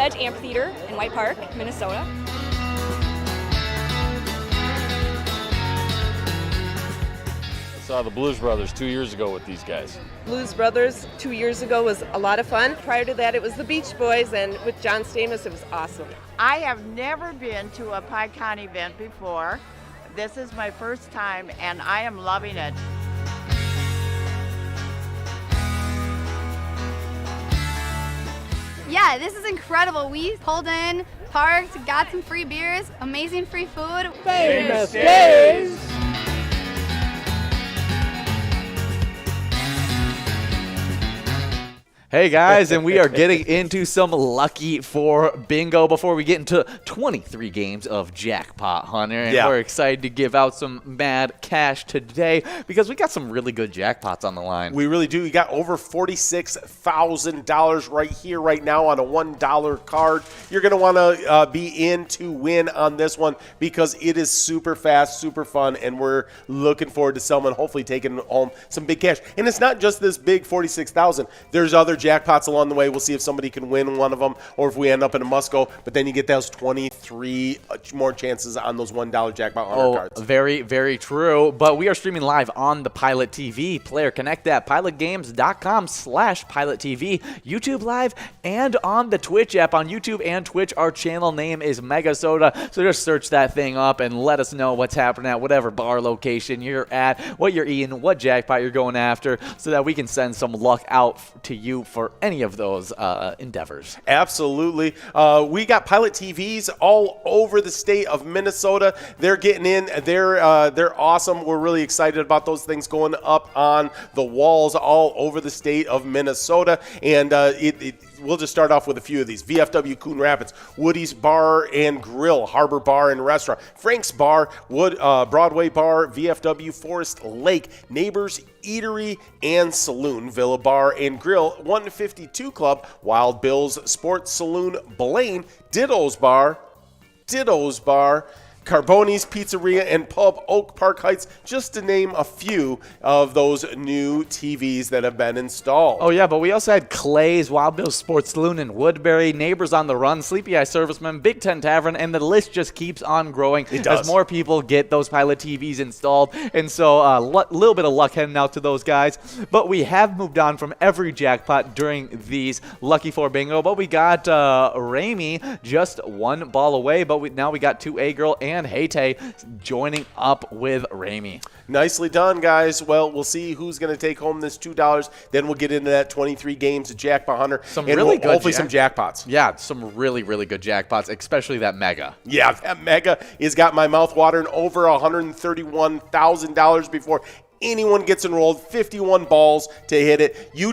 Edge Amphitheater in White Park, Minnesota. Saw the Blues Brothers 2 years ago with these guys. Blues Brothers 2 years ago was a lot of fun. Prior to that, it was the Beach Boys, and with John Stamos, it was awesome. I have never been to a PyCon event before. This is my first time, and I am loving it. Yeah, this is incredible. We pulled in, parked, got some free beers, amazing free food. Famous days! Hey guys, and we are getting into some Lucky 4 bingo before we get into 23 games of Jackpot Hunter. And we're excited to give out some mad cash today because we got some really good jackpots on the line. We really do. We got over $46,000 right here, right now on a $1 card. You're going to want to be in to win on this one because it is super fast, super fun, and we're looking forward to someone hopefully taking home some big cash. And it's not just this big $46,000. There's other jackpots along the way. We'll see if somebody can win one of them or if we end up in a must-go. But then you get those 23 more chances on those $1 jackpot hunter cards. Very, very true. But we are streaming live on the Pilot TV. Player connect at pilotgames.com/Pilot TV, YouTube Live, and on the Twitch app. On YouTube and Twitch, our channel name is Mega Soda. So just search that thing up and let us know what's happening at whatever bar location you're at, what you're eating, what jackpot you're going after, so that we can send some luck out to you for any of those endeavors. Absolutely. We got Pilot TVs all over the state of Minnesota. They're getting in. They're awesome. We're really excited about those things going up on the walls all over the state of Minnesota. And we'll just start off with a few of these. VFW Coon Rapids, Woody's Bar and Grill, Harbor Bar and Restaurant, Frank's Bar, Broadway Bar, VFW Forest Lake, Neighbors Eatery and Saloon, Villa Bar and Grill, 152 Club, Wild Bill's Sports Saloon, Blaine, Ditto's Bar, Carboni's Pizzeria and Pub, Oak Park Heights, just to name a few of those new TVs that have been installed. Oh, yeah, but we also had Clay's, Wild Bill's Sports Saloon in Woodbury, Neighbors on the Run, Sleepy Eye Serviceman, Big Ten Tavern, and the list just keeps on growing as more people get those Pilot TVs installed. And so a little bit of luck heading out to those guys. But we have moved on from every jackpot during these Lucky 4 bingo. But we got Ramey just one ball away, but now we got 2A Girl and Haytay joining up with Ramey. Nicely done, guys. Well, we'll see who's going to take home this $2. Then we'll get into that 23 games of Jackpot Hunter. Hopefully some jackpots. Yeah, some really, really good jackpots, especially that mega. Yeah, that mega has got my mouth watering. Over $131,000 before anyone gets enrolled. 51 balls to hit it. You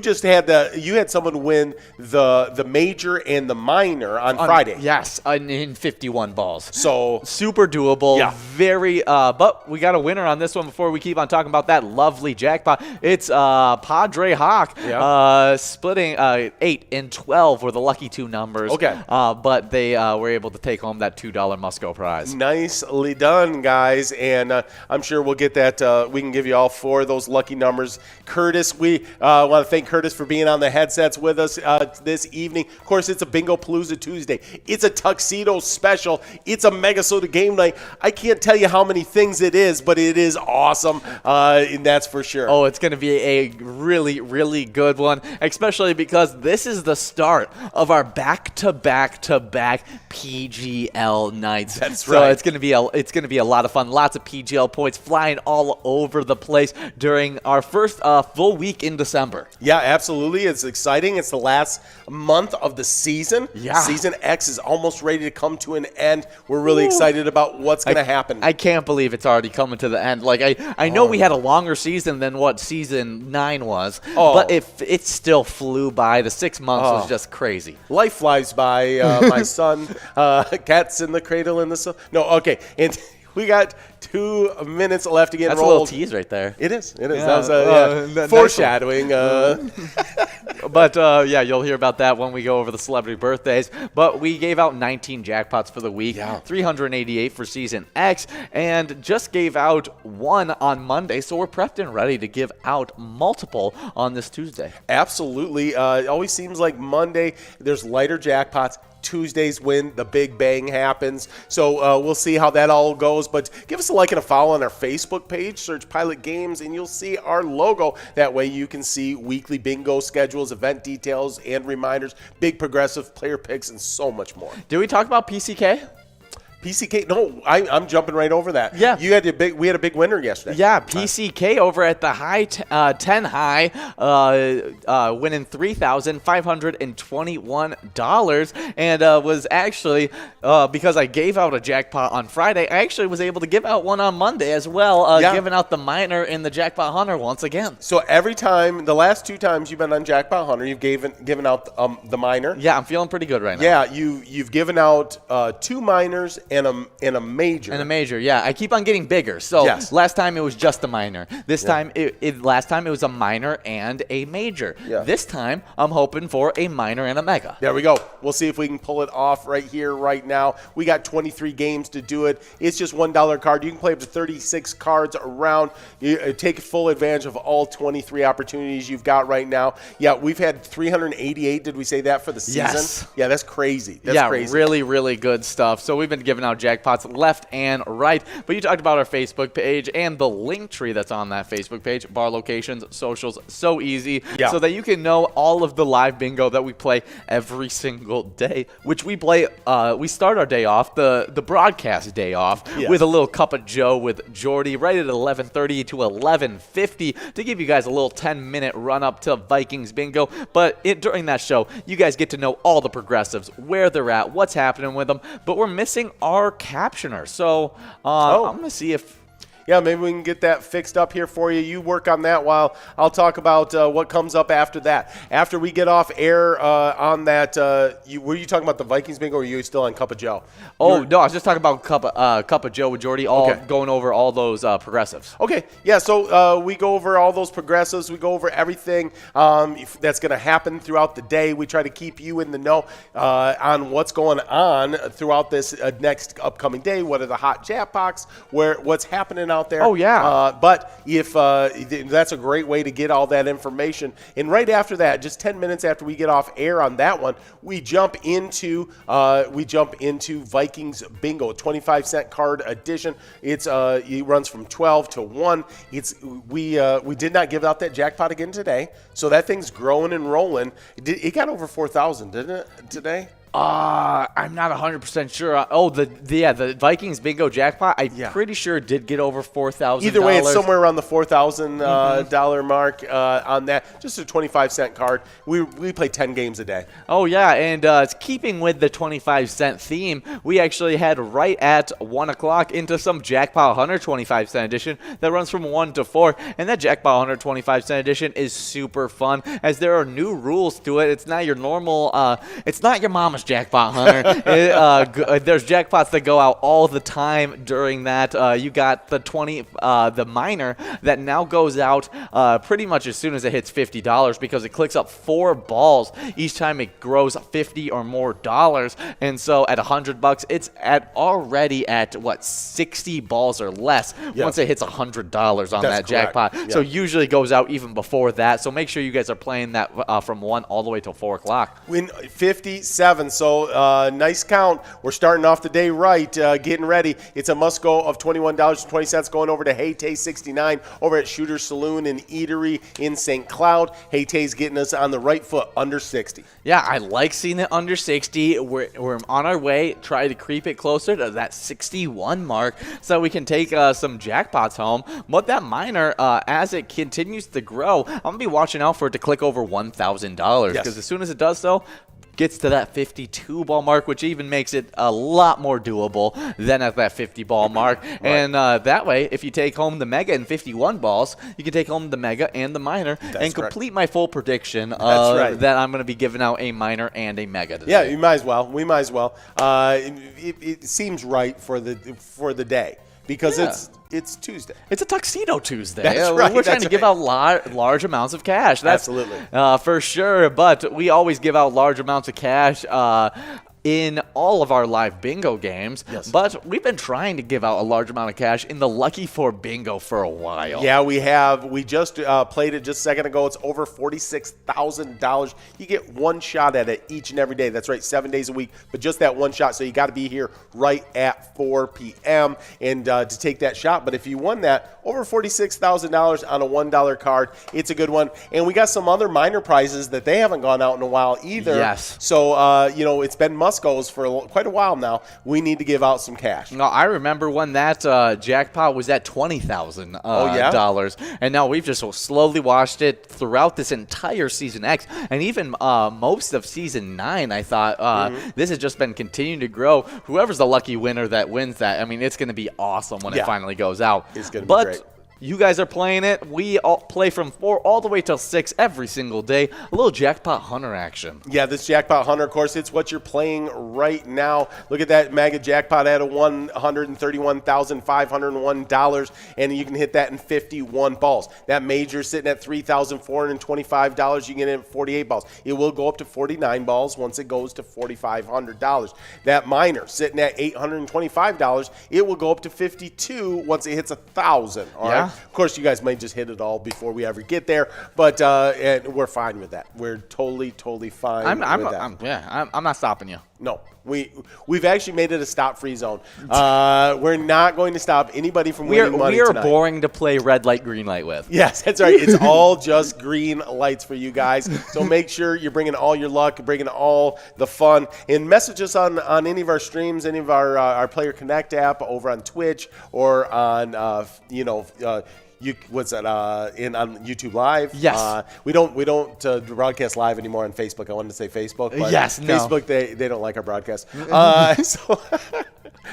had someone win the major and the minor on Friday. Yes, in 51 balls. So super doable. Yeah. Very. But we got a winner on this one before we keep on talking about that lovely jackpot. It's Padre Hawk. Splitting 8 and 12 were the lucky two numbers. Okay. But they were able to take home that $2 must-go prize. Nicely done, guys. And I'm sure we'll get that. We can give you all for those lucky numbers. Curtis, we want to thank Curtis for being on the headsets with us this evening. Of course, it's a Bingo Palooza Tuesday. It's a tuxedo special. It's a Mega Soda game night. I can't tell you how many things it is, but it is awesome, and that's for sure. Oh, it's going to be a really, really good one, especially because this is the start of our back-to-back-to-back PGL nights. That's right. So it's going to be a lot of fun. Lots of PGL points flying all over the place during our first full week in December. Yeah, absolutely. It's exciting. It's the last month of the season. Yeah. Season X is almost ready to come to an end. We're really excited about what's going to happen. I can't believe it's already coming to the end. Like I know we had a longer season than what season 9 was, but it still flew by. The 6 months was just crazy. Life flies by. My son, cat's in the cradle in the sun. No, okay. And we got 2 minutes left to get That's enrolled. That's a little tease right there. It is. Yeah. That was foreshadowing. But, you'll hear about that when we go over the celebrity birthdays. But we gave out 19 jackpots for the week, 388 for Season X, and just gave out 1 on Monday. So we're prepped and ready to give out multiple on this Tuesday. Absolutely. It always seems like Monday there's lighter jackpots. Tuesdays when the big bang happens. So we'll see how that all goes. But give us a like and a follow on our Facebook page. Search Pilot Games, and you'll see our logo. That way you can see weekly bingo schedules, event details, and reminders, big progressive player picks, and so much more. Did we talk about PCK? PCK? No, I'm jumping right over that. Yeah. We had a big winner yesterday. Yeah, PCK over at the 10 high, winning $3,521, and was actually, because I gave out a jackpot on Friday, I actually was able to give out one on Monday as well, giving out the minor and the jackpot hunter once again. So every time, the last 2 times you've been on jackpot hunter, you've given out the minor. Yeah, I'm feeling pretty good right now. Yeah, you've given out 2 minors and a major. And a major, yeah. I keep on getting bigger. So last time it was just a minor. This time, last time it was a minor and a major. Yeah. This time, I'm hoping for a minor and a mega. There we go. We'll see if we can pull it off right here, right now. We got 23 games to do it. It's just $1 card. You can play up to 36 cards around. You take full advantage of all 23 opportunities you've got right now. Yeah, we've had 388. Did we say that for the season? Yes. Yeah, that's crazy. That's crazy. Really, really good stuff. So we've been giving out jackpots left and right. But you talked about our Facebook page and the link tree that's on that Facebook page, bar locations, socials, so easy, so that you can know all of the live bingo that we play every single day, which we play. We start our day off, the broadcast day off, with a little cup of Joe with Jordy right at 11:30 to 11:50 to give you guys a little 10-minute run up to Vikings bingo. But during that show, you guys get to know all the progressives, where they're at, what's happening with them. But we're missing our captioner. So I'm going to see if... Yeah, maybe we can get that fixed up here for you. You work on that while I'll talk about what comes up after that. After we get off air on that, were you talking about the Vikings bingo, or are you still on Cup of Joe? No, I was just talking about Cup of Joe with Jordy, going over all those progressives. Okay, yeah, so we go over all those progressives. We go over everything that's going to happen throughout the day. We try to keep you in the know on what's going on throughout this next upcoming day. What are the hot jackpots? What's happening out there? Oh, yeah. But if that's a great way to get all that information. And right after that, just 10 minutes after we get off air on that one, we jump into Vikings Bingo, a 25-cent card edition. It runs from 12 to 1. We did not give out that jackpot again today, so that thing's growing and rolling. It got over 4,000, didn't it, today? I'm not 100% sure. The Vikings bingo jackpot, I'm pretty sure did get over $4,000. Either way, it's somewhere around the $4,000 dollar mark on that. Just a 25-cent card. We play 10 games a day. Oh, yeah, and it's keeping with the 25-cent theme, we actually had right at 1 o'clock into some Jackpot Hunter 25-cent edition that runs from 1 to 4, and that Jackpot Hunter 25-cent edition is super fun as there are new rules to it. It's not your normal, it's not your mama's Jackpot Hunter. There's jackpots that go out all the time during that. You got the minor that now goes out pretty much as soon as it hits $50 because it clicks up 4 balls each time it grows 50 or more dollars. And so at $100, it's already at 60 balls or less once it hits $100 on that jackpot. Yeah. So usually goes out even before that. So make sure you guys are playing that from 1 all the way till 4 o'clock. Win 57. So nice count. We're starting off the day right, getting ready. It's a must-go of $21.20 going over to Hey 69 over at Shooter Saloon and Eatery in St. Cloud. Hey Tay's getting us on the right foot under 60. Yeah, I like seeing it under 60. We're on our way, try to creep it closer to that 61 mark so we can take some jackpots home. But that minor, as it continues to grow, I'm going to be watching out for it to click over $1,000 because as soon as it does so, gets to that 52 ball mark, which even makes it a lot more doable than at that 50 ball mark. Right. And that way, if you take home the mega and 51 balls, you can take home the mega and the minor and complete my full prediction that I'm going to be giving out a minor and a mega today. Yeah, you might as well. We might as well. It seems right for the day because it's Tuesday. It's a Tuxedo Tuesday. That's right. We're trying to give out large amounts of cash. That's absolutely for sure. But we always give out large amounts of cash in all of our live bingo games, Yes. but we've been trying to give out a large amount of cash in the Lucky 4 bingo for a while. Yeah, we have. We just played it just a second ago. It's over $46,000. You get one shot at it each and every day. That's right, 7 days a week, but just that one shot. So you got to be here right at 4 p.m. and to take that shot. But if you won that, over $46,000 on a $1 card, it's a good one. And we got some other minor prizes that they haven't gone out in a while either. Yes. So, it's been Musco's for quite a while now. We need to give out some cash. No, I remember when that jackpot was at $20,000 dollars, and now we've just slowly watched it throughout this entire Season X, and even most of Season 9, I thought this has just been continuing to grow. Whoever's the lucky winner that wins that, I mean, it's going to be awesome when it finally goes out. It's going to be great. You guys are playing it. We all play from 4 all the way till 6 every single day. A little Jackpot Hunter action. Yeah, this Jackpot Hunter, of course, it's what you're playing right now. Look at that mega jackpot at $131,501, and you can hit that in 51 balls. That major sitting at $3,425. You can get it in 48 balls. It will go up to 49 balls once it goes to $4,500. That minor sitting at $825. It will go up to 52 once it hits 1,000. All right. Of course, you guys might just hit it all before we ever get there, but and we're fine with that. We're totally fine with that. I'm not stopping you. No, we've actually made it a stop-free zone. We're not going to stop anybody from winning money tonight. We are boring to play red light, green light with. Yes, that's right. It's all just green lights for you guys. So make sure you're bringing all your luck, bringing all the fun, and message us on any of our streams, any of our Player Connect app over on Twitch or on on YouTube Live? Yes. We don't broadcast live anymore on Facebook. I wanted to say Facebook, but Facebook they don't like our broadcast. So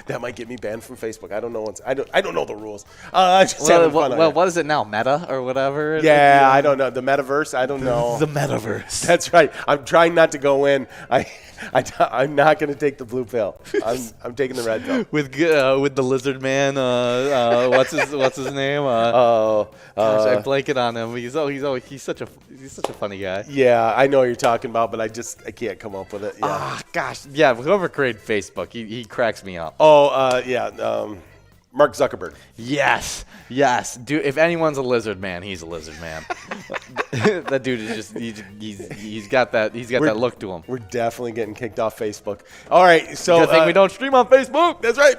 that might get me banned from Facebook. I don't know. I don't know the rules. What is it now? Meta or whatever? Yeah, I don't know. The metaverse. I don't know. The metaverse. That's right. I'm trying not to go in. I'm not going to take the blue pill. I'm taking the red pill. With the lizard man, what's his name? Gosh, I'm blanking on him. He's such a funny guy. Yeah, I know what you're talking about, but I can't come up with it. Yeah. Gosh, yeah. Whoever created Facebook, he cracks me up. Mark Zuckerberg. Yes, dude. If anyone's a lizard man, he's a lizard man. That dude is just he's got that look to him. We're definitely getting kicked off Facebook. All right, so good thing we don't stream on Facebook. That's right.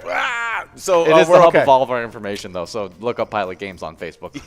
So it is the hub of all of our information, though. So look up Pilot Games on Facebook.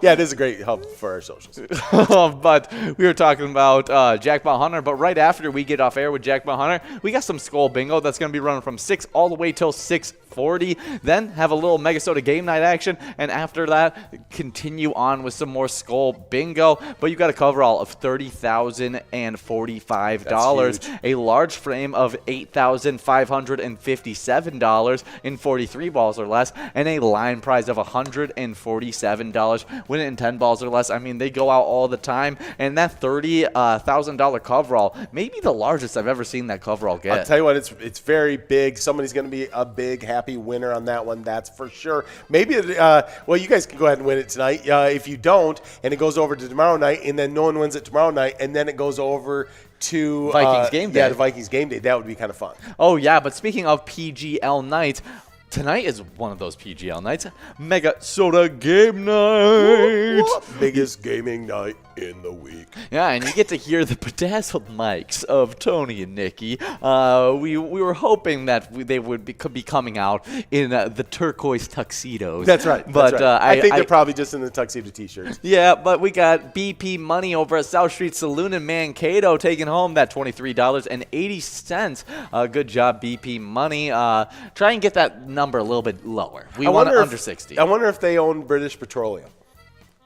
Yeah, it is a great hub for our socials. But we were talking about Jackpot Hunter. But right after we get off air with Jackpot Hunter, we got some Skull Bingo that's going to be running from 6 all the way till 6:40. Then have a little Megasota game night action, and after that, continue on with some more Skull Bingo. But you got a coverall of $30,045, a large frame of $8,557 in 43 balls or less, and a line prize of $147. Win it in 10 balls or less. I mean, they go out all the time, and that $30,000 coverall may be the largest I've ever seen that coverall get. I'll tell you what, it's very big. Somebody's going to be a big, happy winner on that one, that's for sure. Maybe, you guys can go ahead and win it tonight. If you don't, and it goes over to tomorrow night, and then no one wins it tomorrow night, and then it goes over to Vikings game day. Yeah, the Vikings game day. That would be kind of fun. Oh, yeah, but speaking of PGL nights, tonight is one of those PGL nights. Mega Soda Game Night. Biggest gaming night in the week. Yeah, and you get to hear the bedazzled mics of Tony and Nikki. We were hoping that they would be coming out in the turquoise tuxedos. That's right. But I think they're probably just in the tuxedo t-shirts. Yeah, but we got BP Money over at South Street Saloon in Mankato taking home that $23.80. Good job, BP Money. Try and get that number a little bit lower. We want it under 60. I wonder if they own British Petroleum.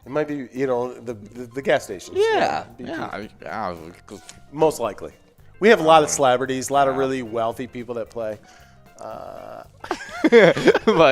It might be, the gas stations. Yeah. Most likely. We have a lot of celebrities, a lot of really wealthy people that play. But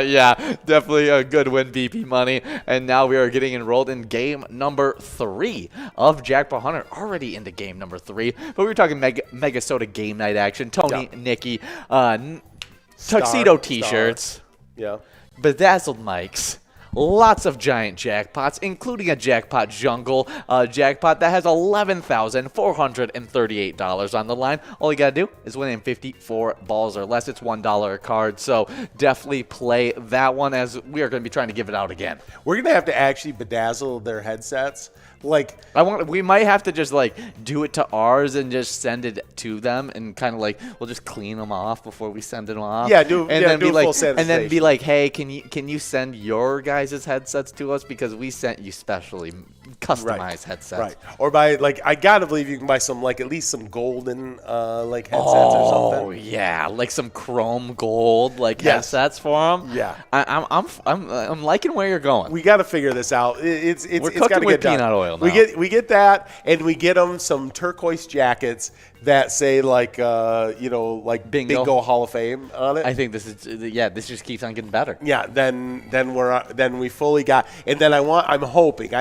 yeah, definitely a good win, BP Money. And now we are getting enrolled in game number 3 of Jackpot Hunter. Already into game number 3. But we were talking Mega Soda game night action. Tony, Nikki, tuxedo t-shirts. Yeah. Bedazzled mics. lots of giant jackpots, including a jackpot jungle jackpot that has $11,438 on the line. All you got to do is win in 54 balls or less. It's $1 a card, so definitely play that one, as we are going to be trying to give it out again. We're going to have to actually bedazzle their headsets. Like, we might have to just like do it to ours and just send it to them, and kind of like we'll just clean them off before we send them off. Yeah, do and yeah, then do be a like, full sanitation. and then be like, hey, can you send your guys' headsets to us because we sent you specially customized headsets. Right. Or by like, I gotta believe you can buy some like at least some golden like headsets or something. Oh yeah, like some chrome gold like Yes. headsets for them. Yeah. I'm liking where you're going. We got to figure this out. It's We're it's cooking got to with get done. peanut oil We now. get that, and we get them some turquoise jackets that say like like Bingo Hall of Fame on it. I think this is this just keeps on getting better. Yeah, then we fully got, and then I'm hoping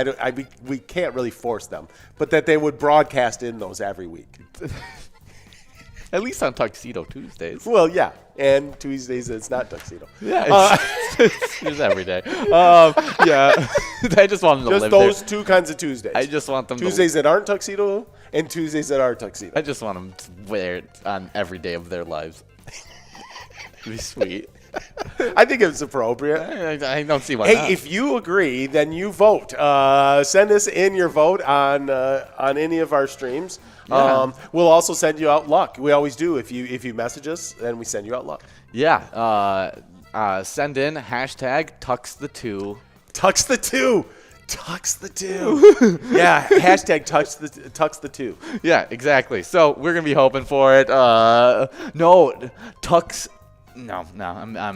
we can't really force them, but that they would broadcast in those every week. At least on Tuxedo Tuesdays. Well, yeah, and Tuesdays it's not tuxedo. Yeah, it's just every day. Yeah, I just want them to Just live those there. two kinds of Tuesdays. I just want them Tuesdays that aren't tuxedo and Tuesdays that are tuxedo. I just want them to wear it on every day of their lives. It'd be sweet. I think it's appropriate. I don't see why Hey, not. if you agree, then you vote. Send us in your vote on any of our streams. Yeah. We'll also send you out luck. We always do. If you message us, then we send you out luck. Yeah. Send in hashtag #TuxThe2. Tux the two. Tux the two. Yeah. Hashtag tux the two. Yeah, exactly. So we're gonna be hoping for it. No, Tux. No,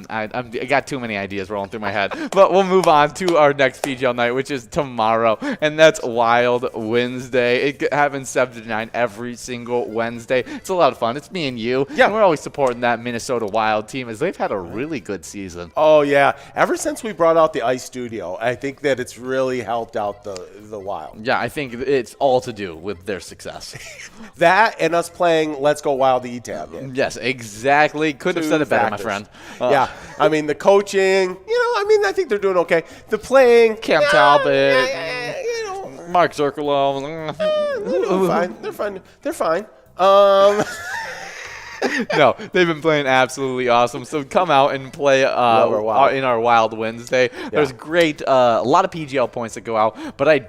I got too many ideas rolling through my head. But we'll move on to our next PGL night, which is tomorrow, and that's Wild Wednesday. It happens 7 to 9 every single Wednesday. It's a lot of fun. It's me and you. Yeah. And we're always supporting that Minnesota Wild team, as they've had a really good season. Oh yeah. Ever since we brought out the ice studio, I think that it's really helped out the Wild. Yeah, I think it's all to do with their success. That and us playing Let's Go Wild the E-Tab game. Yes, exactly. Couldn't have said it better, my friend. Yeah, I mean the coaching. I think they're doing okay. The playing, Cam Talbot, yeah, Mark Zirkolo. they're fine. They're fine. No, they've been playing absolutely awesome. So come out and play in our Wild Wednesday. There's great, a lot of PGL points that go out, but I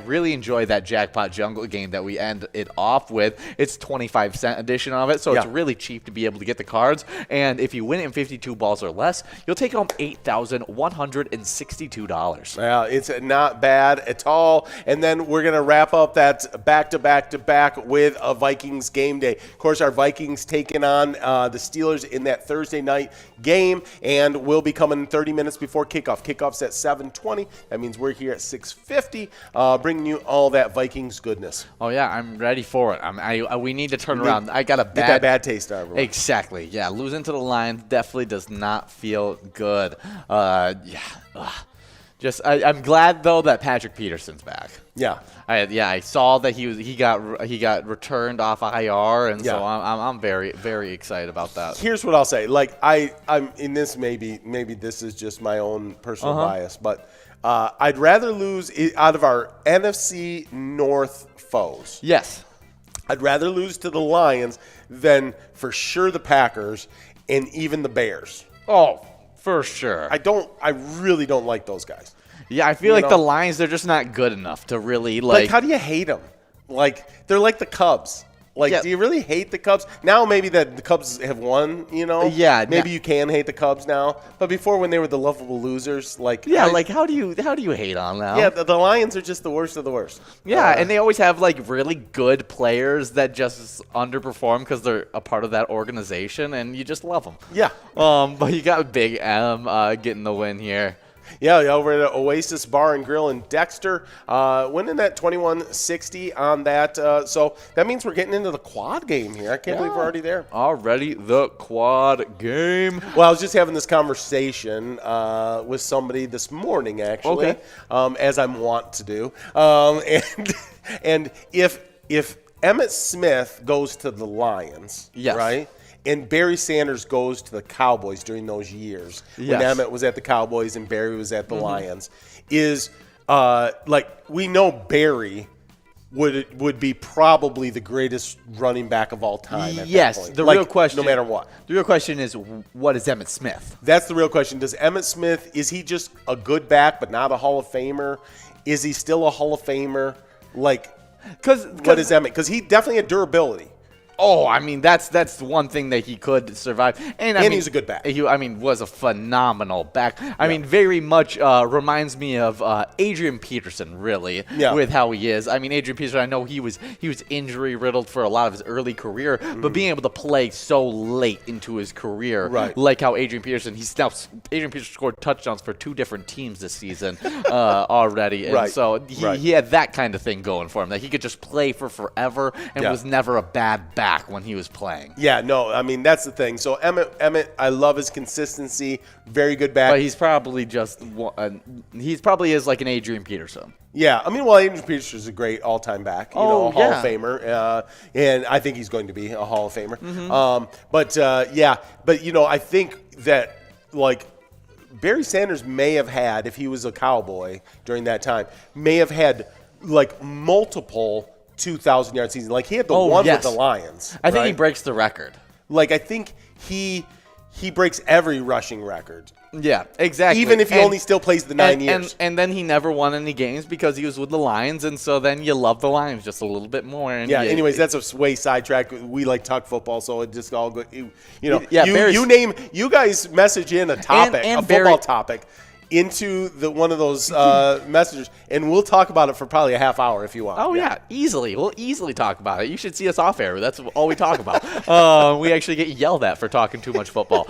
really enjoy that Jackpot Jungle game that we end it off with. It's 25-cent edition of it, so it's really cheap to be able to get the cards. And if you win it in 52 balls or less, you'll take home $8,162. Well, it's not bad at all. And then we're gonna wrap up that back with a Vikings game day. Of course, our Vikings taking on the Steelers in that Thursday night game, and we'll be coming 30 minutes before kickoff. Kickoff's at 7:20. That means we're here at 6:50, bringing you all that Vikings goodness. Oh yeah, I'm ready for it. We need to turn around. I got a Get that bad taste out of everyone. Exactly. Yeah, losing to the Lions definitely does not feel good. I'm glad though that Patrick Peterson's back. Yeah. I saw that he got returned off IR, and so I'm very, very excited about that. Here's what I'll say. Like I'm in this. Maybe this is just my own personal bias, but I'd rather lose out of our NFC North foes. Yes. I'd rather lose to the Lions than for sure the Packers and even the Bears. Oh, for sure. I really don't like those guys. Yeah, I feel like the Lions, they're just not good enough to really Like, how do you hate them? Like, they're like the Cubs. Like, do you really hate the Cubs? Now maybe that the Cubs have won, Yeah. Maybe you can hate the Cubs now. But before, when they were the lovable losers, like... Yeah, how do you hate on them? Yeah, the Lions are just the worst of the worst. Yeah, and they always have, like, really good players that just underperform because they're a part of that organization, and you just love them. Yeah. But you got Big M getting the win here. Yeah, over at Oasis Bar and Grill in Dexter, winning that 21-60 on that. So that means we're getting into the quad game here. I can't believe we're already there. Already the quad game. Well, I was just having this conversation with somebody this morning, actually, as I'm wont to do. And if Emmitt Smith goes to the Lions, Yes. right, and Barry Sanders goes to the Cowboys during those years when Emmett was at the Cowboys and Barry was at the Lions, is we know Barry would be probably the greatest running back of all time at that point. The real question, no matter what. The real question is, what is Emmitt Smith? That's the real question. Does Emmitt Smith, is he just a good back but not a Hall of Famer? Is he still a Hall of Famer? What is Emmitt? Because he definitely had durability. Oh, I mean, that's one thing that he could survive. And he's a good back. He was a phenomenal back. I mean, very much reminds me of Adrian Peterson, really, with how he is. I mean, Adrian Peterson, I know he was injury riddled for a lot of his early career, but being able to play so late into his career, like how Adrian Peterson scored touchdowns for 2 different teams this season already. And so he had that kind of thing going for him, that he could just play for forever and was never a bad back when he was playing. Yeah, no, I mean, that's the thing. So Emmitt, I love his consistency. Very good back. But he's probably is like an Adrian Peterson. Yeah, I mean, Adrian Peterson is a great all-time back, a Hall of Famer, and I think he's going to be a Hall of Famer. But I think that, Barry Sanders may have had, if he was a Cowboy during that time, may have had, multiple 2,000-yard season. He had the one with the Lions. I think he breaks the record. I think he breaks every rushing record. Yeah, exactly. Even if he only still plays the 9 years. And then he never won any games because he was with the Lions, and so then you love the Lions just a little bit more. And anyways, that's a way sidetrack. We like talk football, so it just all go. You guys message in a topic, a football topic, into one of those messages, and we'll talk about it for probably a half hour if you want. Oh, yeah, easily. We'll easily talk about it. You should see us off air. That's all we talk about. We actually get yelled at for talking too much football.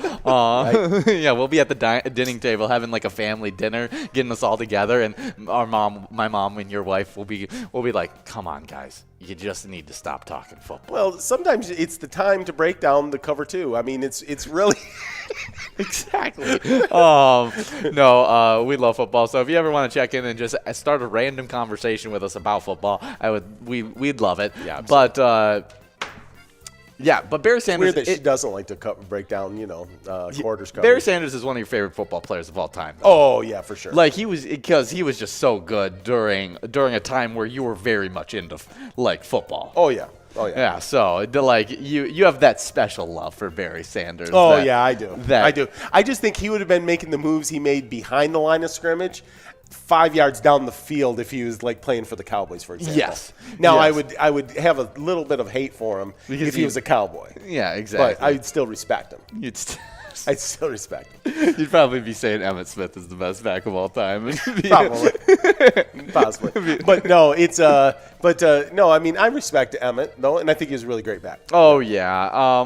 Yeah, we'll be at the dining table having a family dinner, getting us all together, and my mom and your wife will be like, come on, guys. You just need to stop talking football. Well, sometimes it's the time to break down the cover 2. I mean, it's really exactly. No, we love football. So if you ever want to check in and just start a random conversation with us about football, we'd love it. Yeah, absolutely. But Barry Sanders. It's weird that she doesn't like to break down, quarters coverage. Barry Sanders is one of your favorite football players of all time, though. Oh yeah, for sure. Because he was just so good during a time where you were very much into football. Oh yeah. Yeah, so you have that special love for Barry Sanders. Oh yeah, I do. I do. I just think he would have been making the moves he made behind the line of scrimmage 5 yards down the field if he was playing for the Cowboys, for example. Yes. Now I would have a little bit of hate for him if he was a Cowboy. Yeah, exactly. But I'd still respect him. I'd still respect him. You'd probably be saying Emmitt Smith is the best back of all time. Probably. Possibly. But no, no, I mean, I respect Emmitt, though, and I think he's a really great back. Oh, yeah.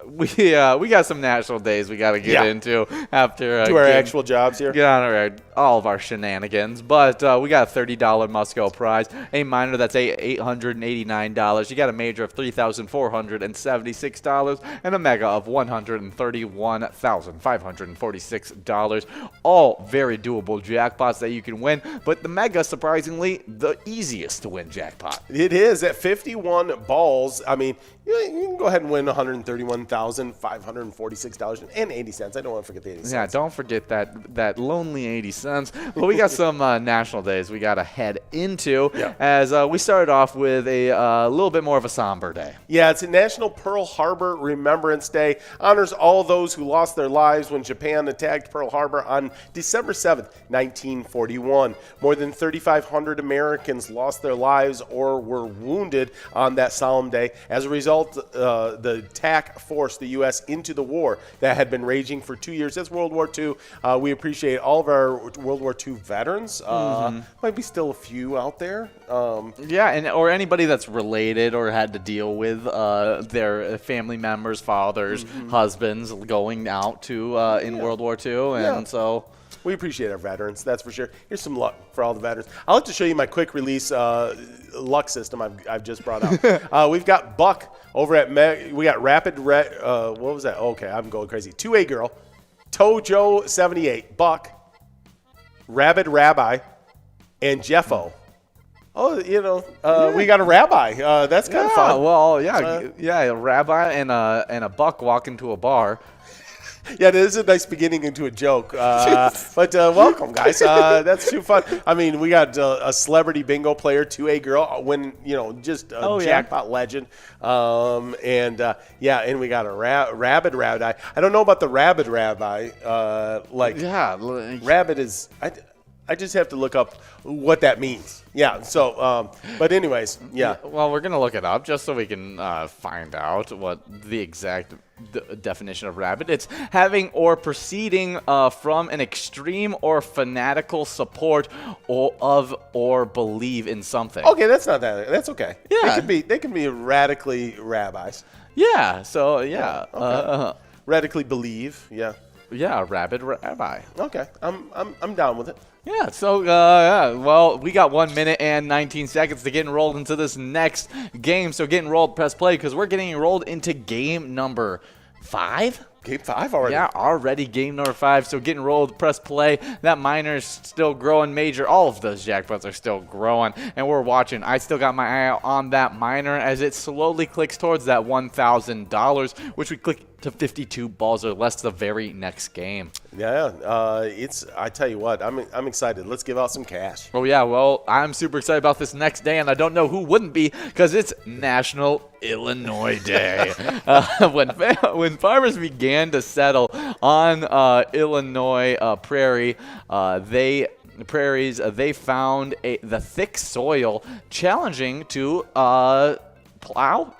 We got some national days we got to get into after. To our actual jobs here. Get on all of our shenanigans. But we got a $30 Musco prize. A minor, that's $889. You got a major of $3,476. And a mega of $131,546. All very doable jackpots that you can win. But the mega, surprisingly, the easiest to win jackpot. It is at 51 balls. I mean, you can go ahead and win $131,546.80. I don't want to forget the 80 cents. Yeah, don't forget that lonely 80 cents. Well, we got some national days we got to head into as we started off with a little bit more of a somber day. Yeah, it's a National Pearl Harbor Remembrance Day. Honors all those who lost their lives when Japan attacked Pearl Harbor on December 7th, 1941. More than 3,500 Americans lost their lives or were wounded on that solemn day. As a result, the attack forced the U.S. into the war that had been raging for 2 years. That's World War II. We appreciate all of our World War II veterans. Might be still a few out there. Or anybody that's related or had to deal with their family members, fathers, husbands going out to in World War II. And so we appreciate our veterans, that's for sure. Here's some luck for all the veterans. I'll have to show you my quick release luck system I've just brought out. We've got Buck over at we got Rapid what was that? Okay, I'm going crazy. 2A Girl, Tojo 78, Buck, Rabid Rabbi, and Jeffo. Oh, we got a rabbi. That's kind of fun. Well, a rabbi and a buck walk into a bar. Yeah, this is a nice beginning into a joke. But welcome, guys. That's too fun. I mean, we got a celebrity bingo player, 2A girl, just a jackpot legend. And we got a rabid rabbi. I don't know about the rabid rabbi. Rabid is. I just have to look up what that means. Yeah. So, but anyways, yeah. Well, we're gonna look it up just so we can find out what the exact definition of rabid. It's having or proceeding from an extreme or fanatical support or believe in something. Okay, that's not that. That's okay. Yeah. They can be radically rabbis. Yeah. So yeah. Okay. Radically believe. Yeah. Yeah. Rabid rabbi. Okay. I'm down with it. Yeah, so, well, we got 1 minute and 19 seconds to get enrolled into this next game. So get enrolled, press play, because we're getting enrolled into game number 5. Game 5 already? Yeah, already game number 5. So get enrolled, press play. That minor is still growing major. All of those jackpots are still growing, and we're watching. I still got my eye out on that minor as it slowly clicks towards that $1,000, which we click to 52 balls or less the very next game. Yeah, I tell you what, I'm excited. Let's give out some cash. Oh yeah, well, I'm super excited about this next day, and I don't know who wouldn't be, because it's National Illinois Day. When farmers began to settle on Illinois prairies, they found the thick soil challenging to plow.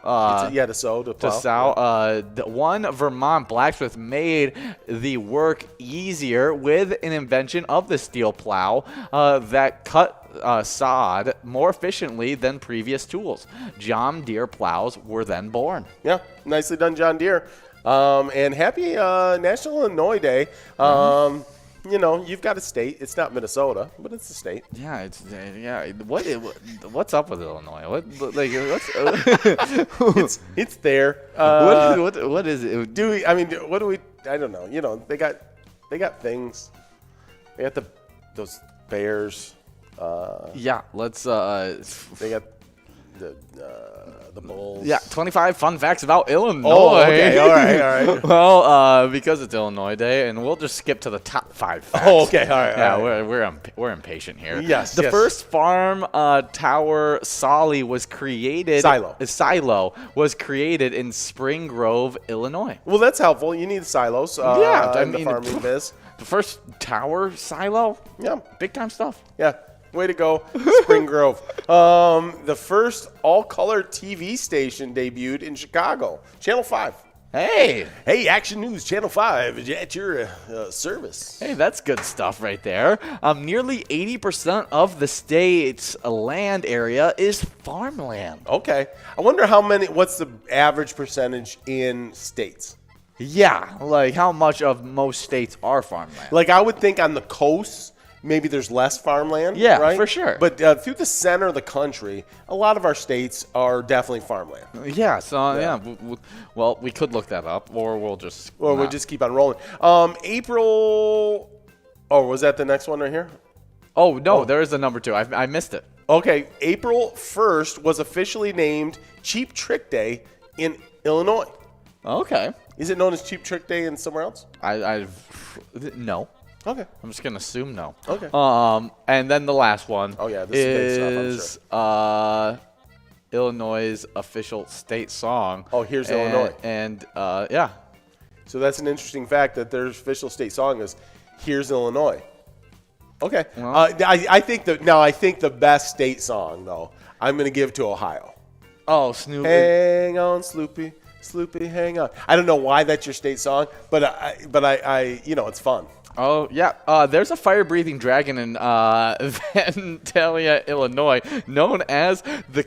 To sow. One Vermont blacksmith made the work easier with an invention of the steel plow that cut sod more efficiently than previous tools. John Deere plows were then born. Yeah, nicely done, John Deere. And happy National Illinois Day. You've got a state. It's not Minnesota, but it's a state. Yeah, What's up with Illinois? It's there. What is it? I don't know. They got things. They got those bears. Let's. They got the bulls. Yeah, 25 fun facts about Illinois. Oh, okay. All right. Well, because it's Illinois Day, and we'll just skip to the top 5 facts. Oh, okay. All right. Yeah, all right. we're impatient here. Yes. The first farm tower silo was created. Silo was created in Spring Grove, Illinois. Well, that's helpful. You need silos. The farming biz. The first tower silo. Yeah. Big time stuff. Yeah. Way to go, Spring Grove. The first all-color TV station debuted in Chicago, Channel 5. Hey, Action News, Channel 5 is at your service. Hey, that's good stuff right there. Nearly 80% of the state's land area is farmland. Okay. I wonder what's the average percentage in states? Yeah, like how much of most states are farmland? Like I would think on the coast, maybe there's less farmland. Yeah, right? for sure. But through the center of the country, a lot of our states are definitely farmland. Yeah, so well, we could look that up, or we'll just we'll just keep on rolling. April. Oh, was that the next one right here? Oh no, there is a number 2. I missed it. Okay, April 1st was officially named Cheap Trick Day in Illinois. Okay. Is it known as Cheap Trick Day in somewhere else? No. Okay. I'm just gonna assume no. Okay. And then the last one. Oh yeah, this is big stuff, I'm sure. Illinois' official state song. Oh, here's Illinois. And yeah. So that's an interesting fact that their official state song is "Here's Illinois." Okay. Well, I think the best state song though, I'm gonna give to Ohio. Oh, Snoopy. Hang on, Sloopy, hang on. I don't know why that's your state song, but I it's fun. Oh, yeah. There's a fire-breathing dragon in Vandalia, Illinois, known as the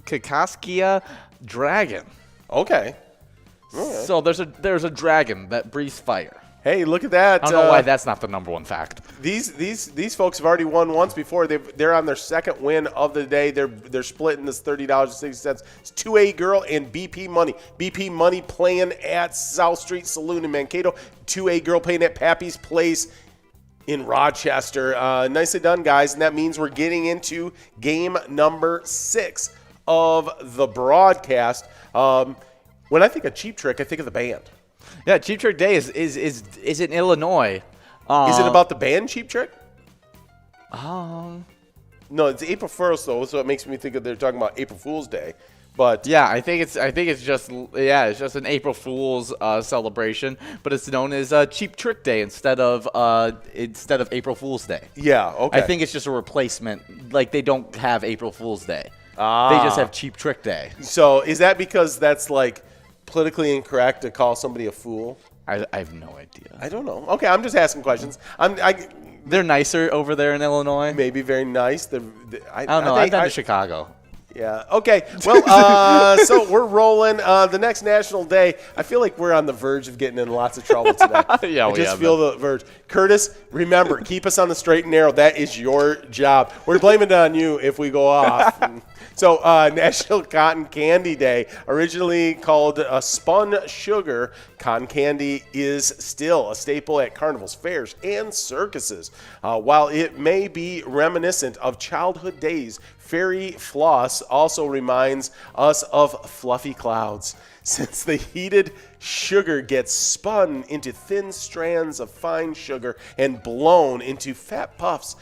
Kakaskia dragon. Okay. So there's a dragon that breathes fire. Hey, look at that. I don't know why that's not the number 1 fact. These folks have already won once before. They're on their second win of the day. They're splitting this $30.60. It's 2A Girl and BP Money. BP Money playing at South Street Saloon in Mankato. 2A Girl playing at Pappy's Place in Rochester. Nicely done, guys. And that means we're getting into game number 6 of the broadcast. When I think of Cheap Trick, I think of the band. Yeah, Cheap Trick Day is in Illinois. Is it about the band Cheap Trick? Um, No, it's April 1st though, so it makes me think of they're talking about April Fool's Day. But yeah, I think it's just an April Fool's celebration, but it's known as Cheap Trick Day instead of April Fool's Day. yeah, okay. I think it's just a replacement. Like they don't have April Fool's Day. They just have Cheap Trick Day. So is that because that's like politically incorrect to call somebody a fool? I have no idea. I don't know. Okay, I'm just asking questions. They're nicer over there in Illinois. Maybe very nice. I don't know. I've been to Chicago. Yeah. Okay. Well, so we're rolling. The next national day, I feel like we're on the verge of getting in lots of trouble today. Yeah, I just feel the verge. Curtis, remember, keep us on the straight and narrow. That is your job. We're blaming it on you if we go off. So, National Cotton Candy Day, originally called spun sugar, cotton candy is still a staple at carnivals, fairs, and circuses. While it may be reminiscent of childhood days, fairy floss also reminds us of fluffy clouds. Since the heated sugar gets spun into thin strands of fine sugar and blown into fat puffs,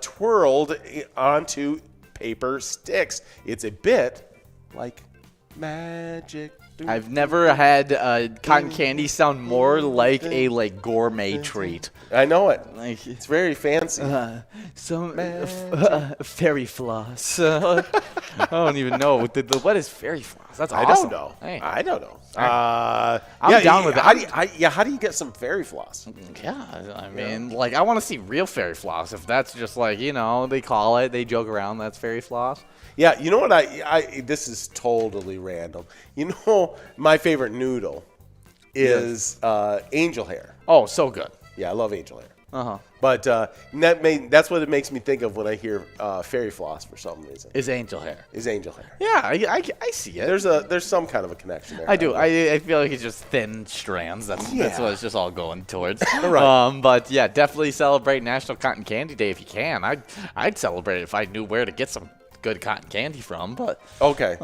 twirled onto paper sticks. It's a bit like magic. I've never had cotton candy sound more like a gourmet treat. I know it. Like It's very fancy. fairy floss. I don't even know what is fairy floss. That's I awesome. don't know. Hey. I don't know. I'm down with that. How do you get some fairy floss? Yeah, I mean, I want to see real fairy floss. If that's just they call it, they joke around, that's fairy floss. Yeah, you know what this is totally random. You know, my favorite noodle is angel hair. Oh, so good. Yeah, I love angel hair. Uh-huh. But that's what it makes me think of when I hear fairy floss for some reason. Is angel hair. Is angel hair. Yeah, I see it. There's some kind of a connection there. I do. I feel like it's just thin strands. That's what it's just all going towards. Right. But yeah, definitely celebrate National Cotton Candy Day if you can. I'd celebrate it if I knew where to get some good cotton candy from. But okay.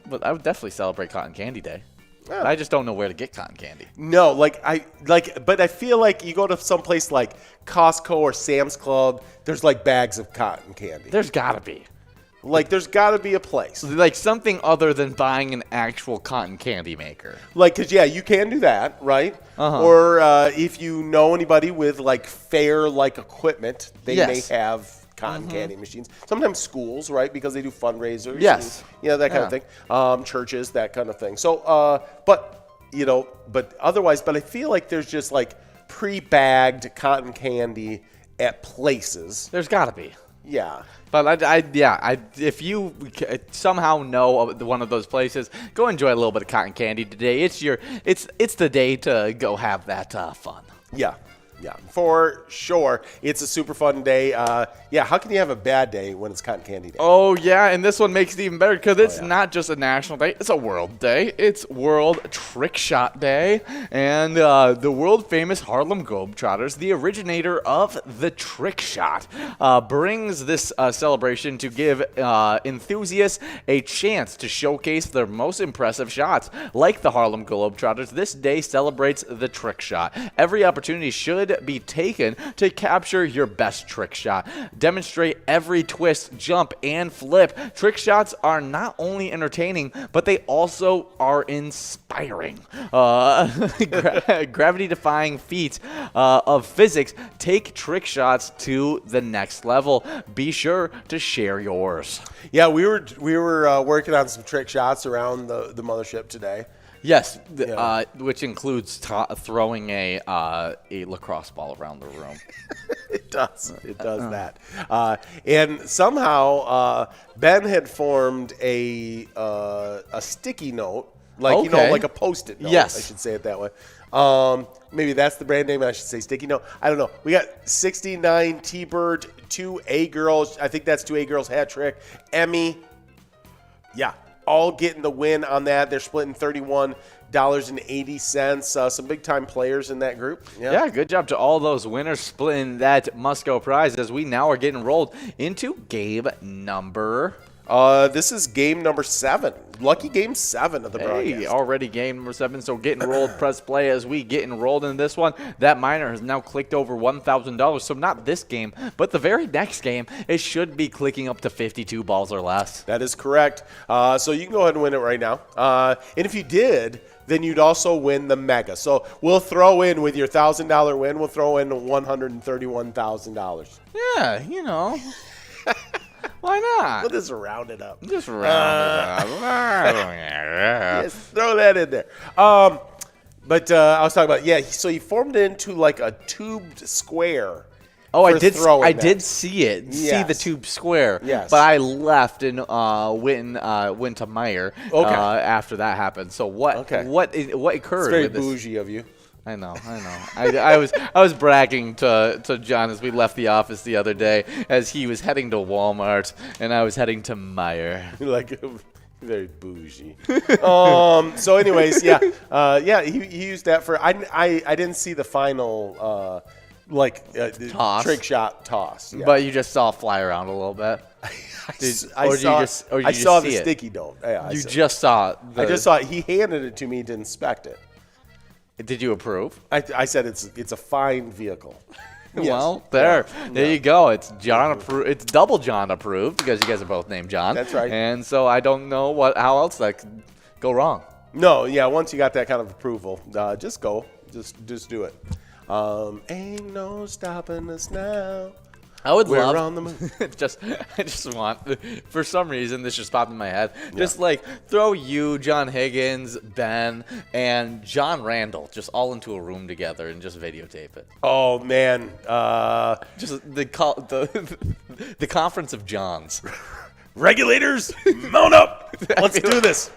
But I would definitely celebrate Cotton Candy Day. Yeah. I just don't know where to get cotton candy. No, but I feel like you go to some place like Costco or Sam's Club, there's bags of cotton candy. There's gotta be. There's gotta be a place. Something other than buying an actual cotton candy maker. Because you can do that, right? Uh-huh. Or if you know anybody with fair equipment, they may have cotton candy machines. Sometimes schools, right? Because they do fundraisers. Yes. And, that kind of thing. Churches, that kind of thing. So, but otherwise, I feel like there's just pre-bagged cotton candy at places. There's gotta be. Yeah. But if you somehow know of one of those places, go enjoy a little bit of cotton candy today. It's the day to go have that fun. Yeah. Yeah, for sure. It's a super fun day. How can you have a bad day when it's Cotton Candy Day? Oh, yeah, and this one makes it even better because it's not just a national day. It's a world day. It's World Trick Shot Day. And the world-famous Harlem Globetrotters, the originator of the trick shot, brings this celebration to give enthusiasts a chance to showcase their most impressive shots. Like the Harlem Globetrotters, this day celebrates the trick shot. Every opportunity should be taken to capture your best trick shot. Demonstrate every twist, jump, and flip. Trick shots are not only entertaining, but they also are inspiring. Gravity-defying feats of physics take trick shots to the next level. Be sure to share yours. Yeah, we were working on some trick shots around the mothership today. Yes, which includes throwing a lacrosse ball around the room. It does that. And somehow Ben had formed a sticky note, like a Post-it note. Yes. I should say it that way. Maybe that's the brand name. I should say sticky note. I don't know. We got 69 T-Bird, 2 A-Girls. I think that's 2 A-Girls hat trick. Emmy. Yeah. All getting the win on that. They're splitting 31 $5.80. Some big-time players in that group. Yeah, good job to all those winners splitting that must-go prize as we now are getting rolled into game number... This is game number 7. Lucky game 7 of the broadcast. Hey, already game number 7, so getting rolled. Press play as we get enrolled in this one. That miner has now clicked over $1,000, so not this game, but the very next game, it should be clicking up to 52 balls or less. That is correct. So you can go ahead and win it right now. And if you did, then you'd also win the mega. So we'll throw in, with your $1,000 win, we'll throw in $131,000. Yeah, you know. Why not? We'll just round it up. Just round it up. Just throw that in there. But I was talking about, so he formed it into like a tubed square. Oh, I did that. see it. Yes. See the tube square. Yes. But I left and went to Meyer after that happened. So what occurred? It's very bougie of you. I know. I was bragging to John as we left the office the other day as he was heading to Walmart and I was heading to Meyer. Like very bougie. So anyways, he used that for I didn't see the final toss. Trick shot toss. Yeah. But you just saw it fly around a little bit. I saw the sticky note. Yeah, just saw it. I just saw it. He handed it to me to inspect it. Did you approve? I said it's a fine vehicle. Yes. Well, there you go. It's John approved. It's double John approved because you guys are both named John. That's right. And so I don't know how else that could go wrong. No, once you got that kind of approval, just go, just do it. Ain't no stopping us now. I would We're love on the move. I just want, for some reason, this just popped in my head. Just like throw you, John Higgins, Ben, and John Randall just all into a room together and just videotape it. Oh man, just the conference of Johns. Regulators, mount up. Let's do this.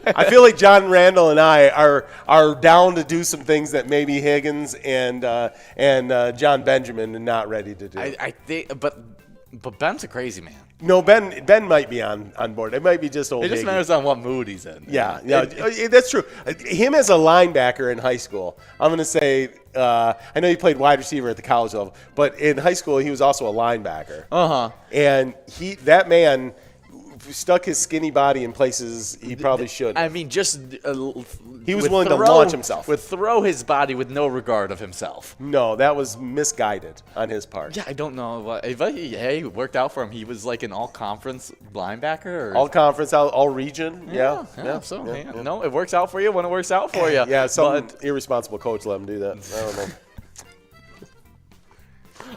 I feel like John Randall and I are down to do some things that maybe Higgins and John Benjamin are not ready to do. I think, but Ben's a crazy man. No, Ben might be on board. It might be just old. It just Higgy. matters on what mood he's in. Yeah, that's true. Him as a linebacker in high school, I'm going to say, I know he played wide receiver at the college level, but in high school he was also a linebacker. And that man stuck his skinny body in places he probably shouldn't. I mean, just he was willing to launch himself. Would throw his body with no regard of himself. No, that was misguided on his part. Yeah, I don't know. But it worked out for him. He was like an all-conference linebacker? All conference, all region? Yeah. No, it works out for you when it works out for you. Yeah, some irresponsible coach let him do that. I don't know.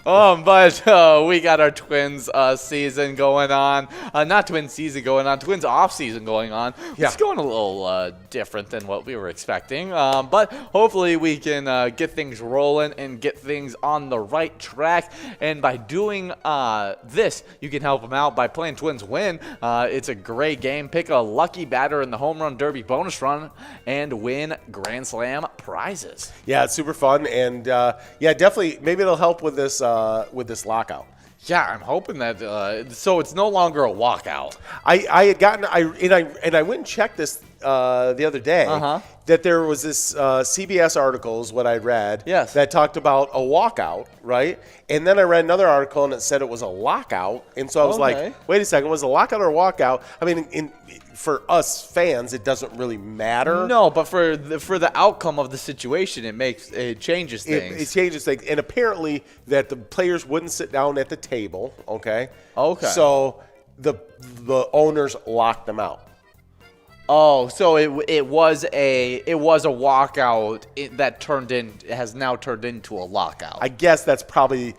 But we got our Twins season going on. Not Twins season going on, Twins off season going on. Yeah. It's going a little different than what we were expecting. But hopefully we can get things rolling and get things on the right track. And by doing this, you can help them out by playing Twins Win. It's a great game. Pick a lucky batter in the Home Run Derby bonus run and win Grand Slam prizes. Yeah, it's super fun. And definitely, maybe it'll help with this lockout. Yeah, I'm hoping that so it's no longer a walkout. I had gotten I went and checked this the other day that there was this CBS article is what I read that talked about a walkout, right? And then I read another article and it said it was a lockout, and so I was like, wait a second, was it a lockout or a walkout? I mean, for us fans, it doesn't really matter. No, but for the outcome of the situation, it changes things. It changes things, and apparently that the players wouldn't sit down at the table. Okay. So the owners locked them out. Oh, so it was a walkout that has now turned into a lockout. I guess that's probably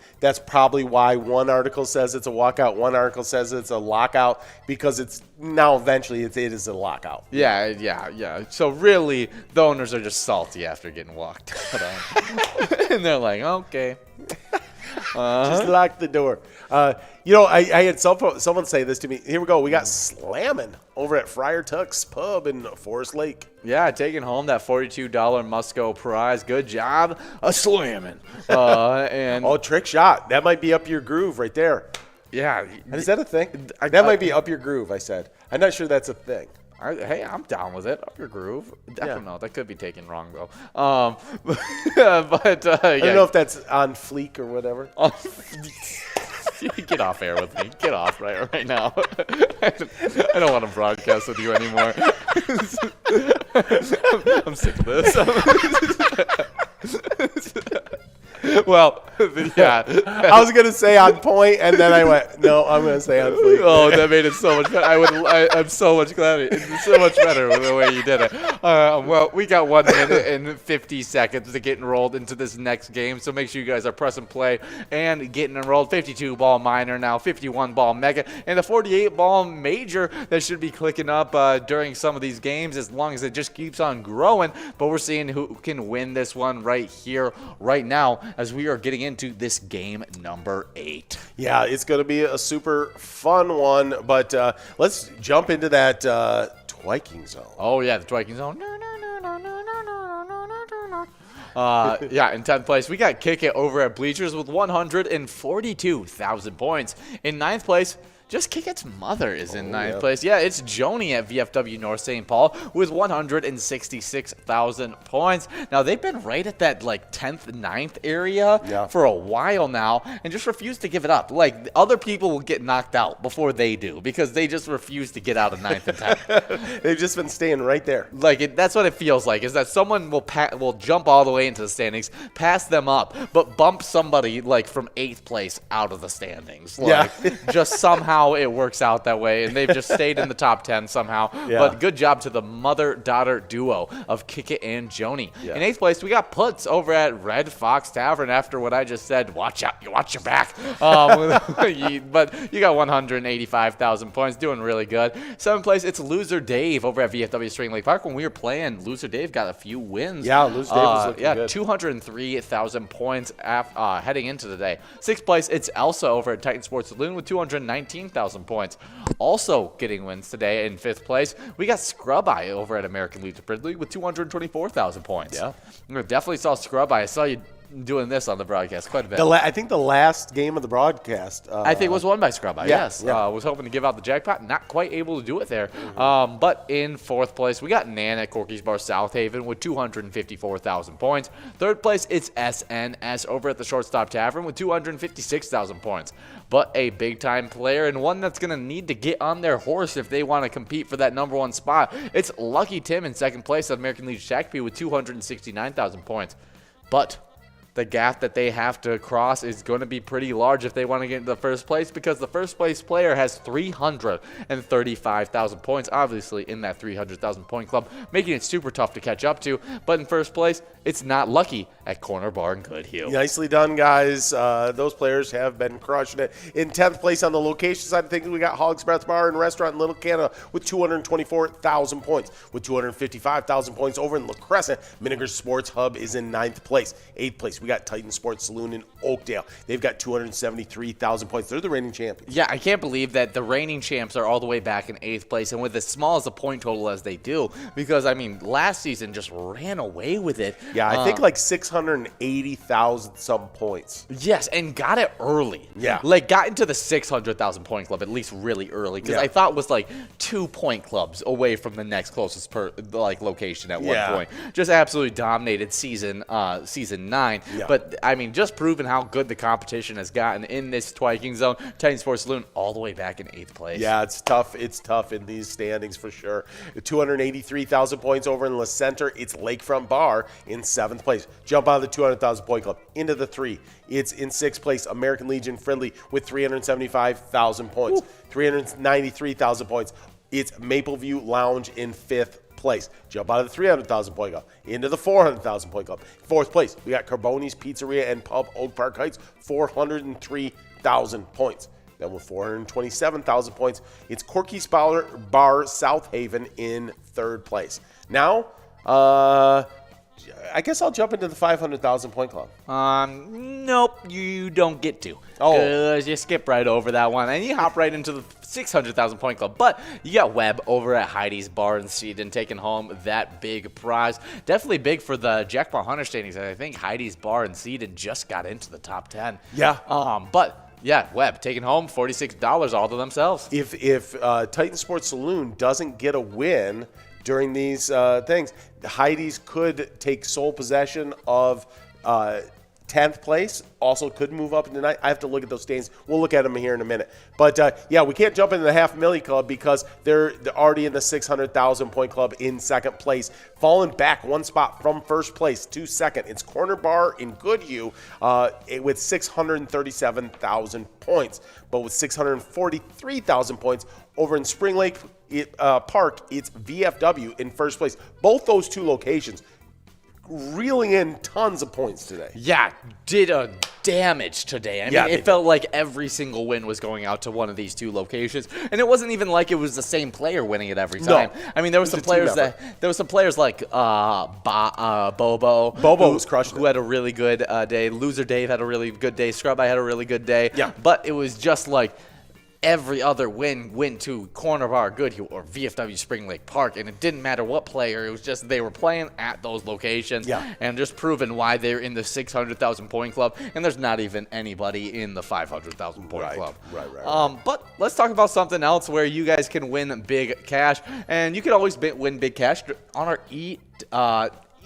why one article says it's a walkout, one article says it's a lockout, because it's now eventually it is a lockout. Yeah. So really, the owners are just salty after getting walked out, and they're like, okay. Just lock the door. I had someone say this to me. Here we go. We got slamming over at Friar Tuck's Pub in Forest Lake. Yeah, taking home that $42 must-go prize. Good job, slamming. And trick shot. That might be up your groove right there. Yeah. Is that a thing? That might be up your groove, I said. I'm not sure that's a thing. Hey, I'm down with it. Up your groove. I don't know. That could be taken wrong, though. But I don't know if that's on fleek or whatever. Get off air with me. Get off right now. I don't want to broadcast with you anymore. I'm sick of this. Well, yeah. I was gonna say on point, and then I went, no, I'm gonna say on fleek. Oh, that made it so much better. I'm so much glad. It's so much better with the way you did it. Well, we got 1 minute and 50 seconds to get enrolled into this next game, so make sure you guys are pressing play and getting enrolled. 52-ball minor now, 51-ball mega, and the 48-ball major that should be clicking up during some of these games as long as it just keeps on growing. But we're seeing who can win this one right here, right now, as we are getting into this game number 8. Yeah, it's going to be a super fun one, but let's jump into that Twiking zone. Oh, yeah, the Twiking zone. Yeah, in 10th place, we got Kick It over at Bleachers with 142,000 points. In 9th place, just Kick It's mother is in 9th place. Yeah, it's Joni at VFW North St. Paul with 166,000 points. Now, they've been right at that, 10th, 9th area for a while now and just refuse to give it up. Like, other people will get knocked out before they do because they just refuse to get out of 9th and 10th. They've just been staying right there. That's what it feels like, is that someone will jump all the way into the standings, pass them up, but bump somebody, from 8th place out of the standings. Just somehow it works out that way, and they've just stayed in the top 10 somehow. But good job to the mother-daughter duo of Kick It and Joni. In 8th place, we got Puts over at Red Fox Tavern after what I just said. Watch out. You watch your back. But you got 185,000 points, doing really good. 7th place, it's Loser Dave over at VFW Spring Lake Park. When we were playing, Loser Dave got a few wins. Yeah, Loser Dave was looking good. 203,000 points heading into the day. 6th place, it's Elsa over at Titan Sports Saloon with 219,000 points. Also getting wins today in 5th place, we got Scrub Eye over at American Legion Ridley with 224,000 points. Yeah. We definitely saw Scrub Eye. I saw you doing this on the broadcast quite a bit. I think the last game of the broadcast. I think it was won by Scrub Eye, yes. Yeah. Was hoping to give out the jackpot. Not quite able to do it there. But in 4th place, we got Nan at Corky's Bar South Haven with 254,000 points. 3rd place, it's SNS over at the Shortstop Tavern with 256,000 points. But a big-time player and one that's going to need to get on their horse if they want to compete for that number 1 spot. It's Lucky Tim in 2nd place at American Legion Shakopee with 269,000 points. But the gap that they have to cross is going to be pretty large if they want to get into the 1st place, because the 1st place player has 335,000 points, obviously in that 300,000 point club, making it super tough to catch up to. But in 1st place, it's not Lucky at Corner Bar in Goodhue. Nicely done, guys. Those players have been crushing it. In 10th place on the location side of things, we got Hog's Breath Bar and Restaurant in Little Canada with 224,000 points. With 255,000 points over in La Crescent, Miniger Sports Hub is in 9th place. 8th place, we got Titan Sports Saloon in Oakdale. They've got 273,000 points. They're the reigning champions. Yeah, I can't believe that the reigning champs are all the way back in 8th place and with as small as a point total as they do, because, last season just ran away with it. Yeah, I think 680,000 some points. Yes, and got it early. Yeah. Got into the 600,000 point club at least really early, because I thought it was 2 point clubs away from the next closest location at one point. Just absolutely dominated season 9. Yeah. But, just proving how good the competition has gotten in this Twiking zone. Titan Sports Saloon all the way back in 8th place. Yeah, it's tough. It's tough in these standings for sure. 283,000 points over in La Center. It's Lakefront Bar in 7th place. Jump out of the 200,000 point club into the 3. It's in 6th place, American Legion Friendly with 375,000 points. 393,000 points. It's Mapleview Lounge in 5th place. Jump out of the 300,000 point club into the 400,000 point club. 4th place, we got Carboni's Pizzeria and Pub, Oak Park Heights, 403,000 points. Then with 427,000 points, it's Corky's Bar South Haven in 3rd place. Now, I guess I'll jump into the 500,000 point club. Nope, you don't get to. Oh. Because you skip right over that one and you hop right into the 600,000 point club. But you got Webb over at Heidi's Bar and Seedon taking home that big prize. Definitely big for the Jackpot Hunter standings. I think Heidi's Bar and Seedon just got into the top 10. Yeah. But Yeah, Webb taking home $46 all to themselves. If Titan Sports Saloon doesn't get a win during these things, the Heidi's could take sole possession of 10th place. Also could move up in the night. I have to look at those standings. We'll look at them here in a minute. But yeah, we can't jump into the $500,000 club because they're already in the 600,000 point club in second place, falling back one spot from first place to second. It's Corner Bar in Goodhue with 637,000 points, but with 643,000 points over in Spring Lake Park, it's VFW in first place. Both those two locations reeling in tons of points today. Yeah, did a damage today. I mean, it felt like every single win was going out to one of these two locations, and it wasn't even like it was the same player winning it every time. No, I mean, there was some players like Bobo. Bobo was crushing who had a really good day. Loser Dave had a really good day. Scrub I had a really good day. Yeah, but it was just like every other win to Corner Bar Goodhue or VFW Spring Lake Park, and it didn't matter what player. It was just they were playing at those locations and just proving why they're in the 600,000 point club, and there's not even anybody in the 500,000 point club. Right. But let's talk about something else where you guys can win big cash, and you can always win big cash on our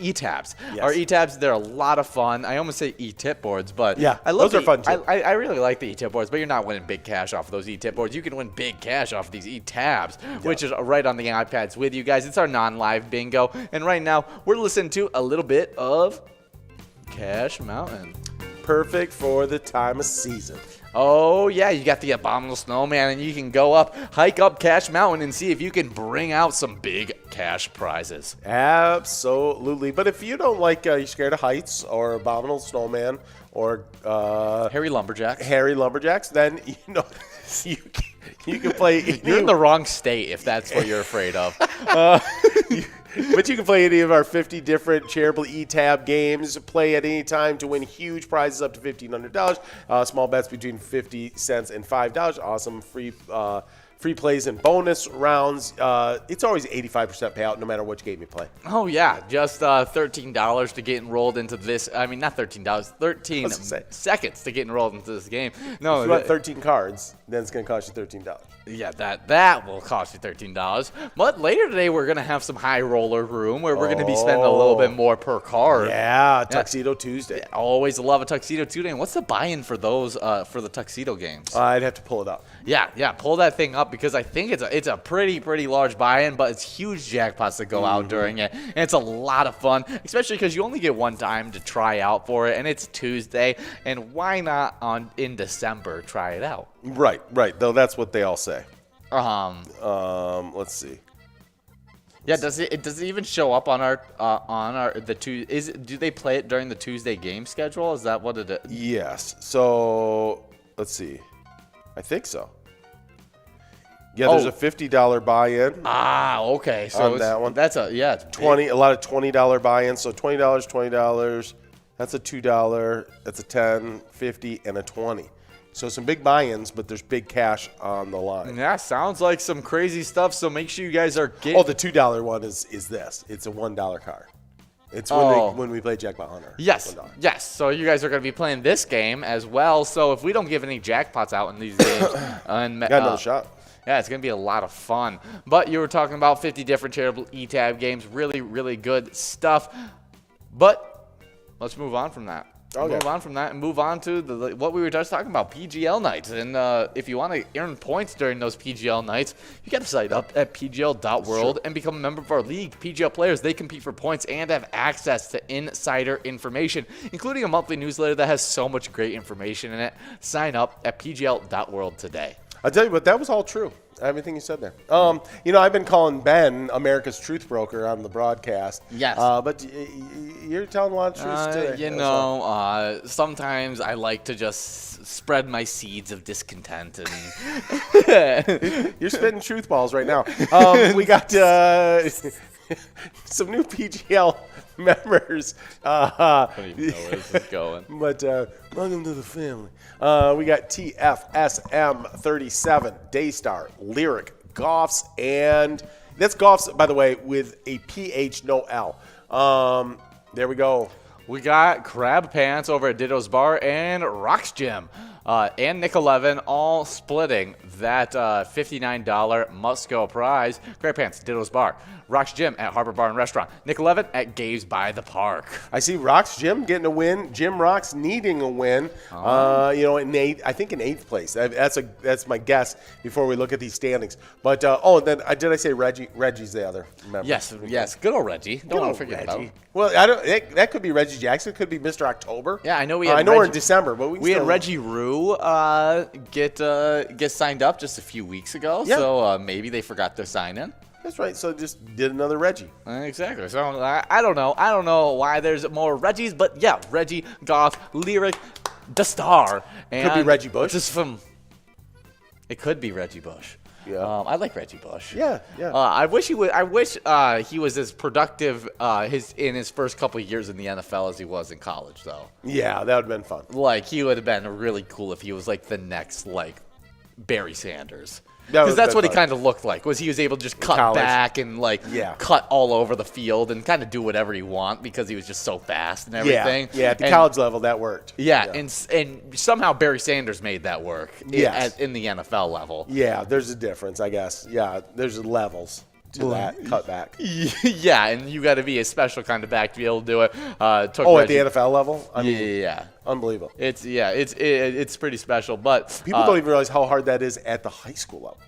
E-tabs. Yes. Our E-tabs, they're a lot of fun. I almost say E-tip boards, but yeah, I love those are fun too. I really like the E-tip boards, but you're not winning big cash off of those E-tip boards. You can win big cash off of these E-tabs, which is right on the iPads with you guys. It's our non-live bingo, and right now we're listening to a little bit of Cash Mountain. Perfect for the time of season. Oh, yeah, you got the Abominable Snowman, and you can go hike up Cash Mountain and see if you can bring out some big cash prizes. Absolutely. But if you don't like, you're scared of heights or Abominable Snowman or Hairy Lumberjacks, then, you can play. You're in the wrong state if that's what you're afraid of. But you can play any of our 50 different charitable E-tab games. Play at any time to win huge prizes up to $1,500. Small bets between 50 cents and $5. Awesome free plays and bonus rounds. It's always 85% payout no matter which game you play. Oh, yeah. Just $13 to get enrolled into this. I mean, not $13. 13 seconds to get enrolled into this game. No, if you want 13 cards, then it's going to cost you $13. Yeah, that will cost you $13. But later today, we're going to have some high roller room where we're going to be spending a little bit more per card. Yeah, Tuxedo Tuesday. Always love a Tuxedo Tuesday. And what's the buy-in for those for the Tuxedo games? I'd have to pull it up. Yeah, pull that thing up because I think it's a pretty large buy-in, but it's huge jackpots that go out during it, and it's a lot of fun, especially because you only get one time to try out for it, and it's Tuesday, and why not in December try it out? Right. Though that's what they all say. Let's see. Yeah, does it even show up on do they play it during the Tuesday game schedule? Is that what it is? Yes. So let's see. I think so. Yeah, there's a $50 buy-in. Okay. So on that one, that's a lot of $20 buy-ins. So $20. That's a $2. That's a $10, $50, and a $20. So some big buy-ins, but there's big cash on the line. Yeah, sounds like some crazy stuff. So make sure you guys are getting. Oh, the $2 one is this. It's a $1 card. It's when we play Jackpot Hunter. Yes. So you guys are going to be playing this game as well. So if we don't give any jackpots out in these games, got another shot. Yeah, it's going to be a lot of fun. But you were talking about 50 different charitable E-tab games. Really, really good stuff. But let's move on from that. Okay. Move on from that and move on to what we were just talking about, PGL nights. And if you want to earn points during those PGL nights, you got to sign up at pgl.world and become a member of our league. PGL players, they compete for points and have access to insider information, including a monthly newsletter that has so much great information in it. Sign up at pgl.world today. I'll tell you what, that was all true. Everything you said there. I've been calling Ben America's Truth Broker on the broadcast. Yes. But you're telling a lot of truths today. Sometimes I like to just spread my seeds of discontent. And You're spitting truth balls right now. We got some new PGL members. I don't even know where this is going. But welcome to the family. We got TFSM37, Daystar, Lyric, Goffs, and that's Goffs, by the way, with a PH, no L. There we go. We got Crab Pants over at Ditto's Bar and Rock's Gym. and Nick 11 all splitting that $59 must-go prize. Gray Pants, Ditto's Bar. Rock's Gym at Harbor Bar and Restaurant. Nick 11 at Gabe's by the Park. I see Rock's Gym getting a win. Jim Rock's needing a win. I think in 8th place. That's my guess before we look at these standings. But did I say Reggie? Reggie's the other member. Yes. Good old Reggie. Don't want to forget about him. Well, that could be Reggie Jackson. It could be Mr. October. Yeah, I know we're in December, but we had Reggie Rue get signed up just a few weeks ago. Yeah. So maybe they forgot to sign in. That's right. So just did another Reggie. Exactly. So I don't know. I don't know why there's more Reggies, but yeah, Reggie, Goff, Lyric, the Star. And could be Reggie Bush. It could be Reggie Bush. Yeah. I like Reggie Bush. Yeah. I wish he was as productive in his first couple of years in the NFL as he was in college, though. Yeah, that would have been fun. Like, he would have been really cool if he was like the next Barry Sanders. That Because that's what fun. he kind of looked like. Was he was able to just cut back and cut all over the field and kind of do whatever he want because he was just so fast and everything. Yeah, at the college level that worked. Yeah, and somehow Barry Sanders made that work. Yes. in the NFL level. Yeah, there's a difference, I guess. Yeah, there's levels to that cutback. Yeah, and you got to be a special kind of back to be able to do it. At the NFL level? I mean, yeah. Unbelievable. It's pretty special, but people don't even realize how hard that is at the high school level.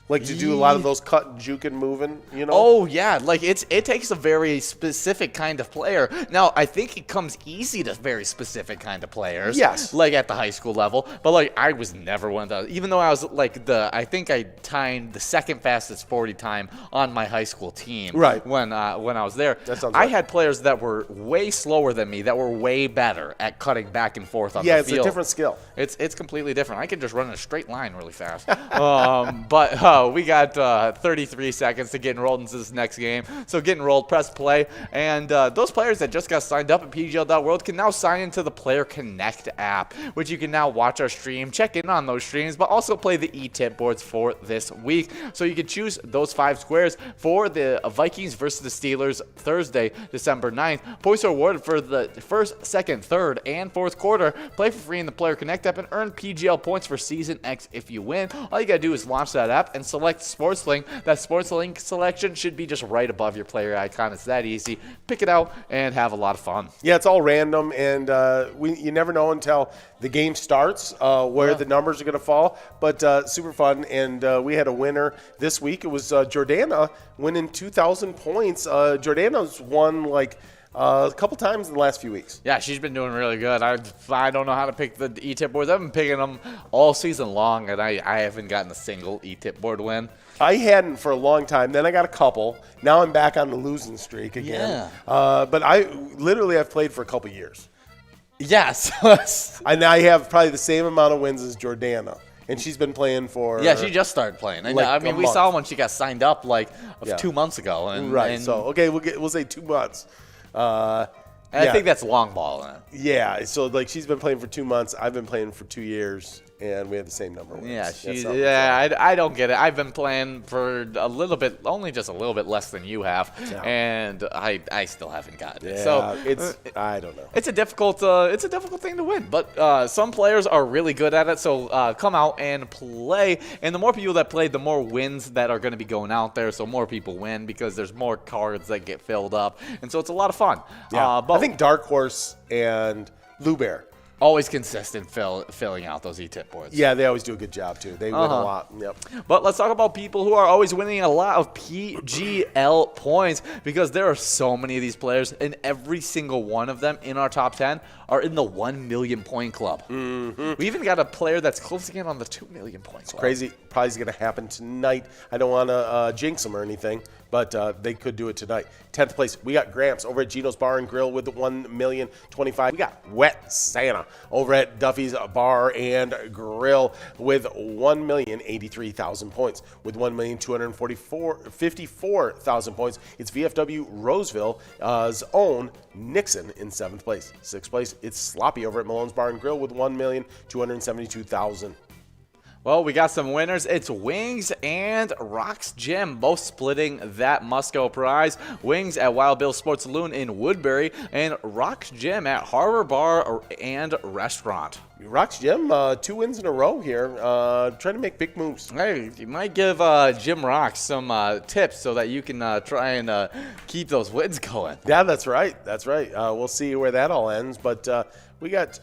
Like to do a lot of those cut and juke and moving, you know? Oh, yeah. Like, it takes a very specific kind of player. Now, I think it comes easy to very specific kind of players. Yes. Like, at the high school level. But, like, I was never one of those. Even though I was, like, I think I timed the second fastest 40 time on my high school team. Right. When I was there. That sounds I right. had players that were way slower than me that were way better at cutting back and forth on the field. Yeah, it's a different skill. It's completely different. I can just run in a straight line really fast. But we got 33 seconds to get enrolled into this next game. So get enrolled, press play, and those players that just got signed up at PGL.World can now sign into the Player Connect app, which you can now watch our stream, check in on those streams, but also play the e-tip boards for this week. So you can choose those 5 squares for the Vikings versus the Steelers Thursday, December 9th. Points are awarded for the first, second, third, and fourth quarter. Play for free in the Player Connect app and earn PGL points for Season X if you win. All you gotta do is launch that app and select SportsLink. That SportsLink selection should be just right above your player icon. It's that easy. Pick it out and have a lot of fun. Yeah, it's all random, and you never know until the game starts where the numbers are going to fall, but super fun. And we had a winner this week. It was Jordana winning 2,000 points. Jordana's won a couple times in the last few weeks. Yeah, she's been doing really good. I don't know how to pick the e-tip boards. I've been picking them all season long, and I haven't gotten a single e-tip board win. I hadn't for a long time. Then I got a couple. Now I'm back on the losing streak again. Yeah. But I've played for a couple years. Yes. And I have probably the same amount of wins as Jordana. And she's been playing for... Yeah, she just started playing. I mean, we saw when she got signed up 2 months ago. We'll say 2 months. I think that's long ball in it. Yeah, so she's been playing for 2 months. I've been playing for 2 years, and we have the same number of wins. I don't get it. I've been playing for a little bit, only just a little bit less than you have, and I still haven't gotten it. So I don't know. It's a difficult thing to win, but some players are really good at it. So come out and play, and the more people that play, the more wins that are going to be going out there. So more people win because there's more cards that get filled up, and so it's a lot of fun. Yeah. I think Dark Horse and Lou Bear. Always consistent filling out those e-tip boards. Yeah, they always do a good job, too. They win a lot. Yep. But let's talk about people who are always winning a lot of PGL points because there are so many of these players, and every single one of them in our top 10 are in the 1 million point club. Mm-hmm. We even got a player that's closing in on the 2 million point club. Crazy. Probably going to happen tonight. I don't want to jinx them or anything, but they could do it tonight. 10th place, we got Gramps over at Gino's Bar and Grill with 1,025,000. We got Wet Santa over at Duffy's Bar and Grill with 1,083,000 points. With 1,254,000 points, it's VFW Roseville's own Nixon in 7th place. 6th place, it's Sloppy over at Malone's Bar and Grill with 1,272,000. Well, we got some winners. It's Wings and Rock's Gym, both splitting that must-go prize. Wings at Wild Bill Sports Saloon in Woodbury, and Rock's Gym at Harbor Bar and Restaurant. Rocks Jim, 2 wins in a row here, trying to make big moves. Hey, you might give Jim Rocks some tips so that you can try and keep those wins going. Yeah, that's right. That's right. We'll see where that all ends. But we got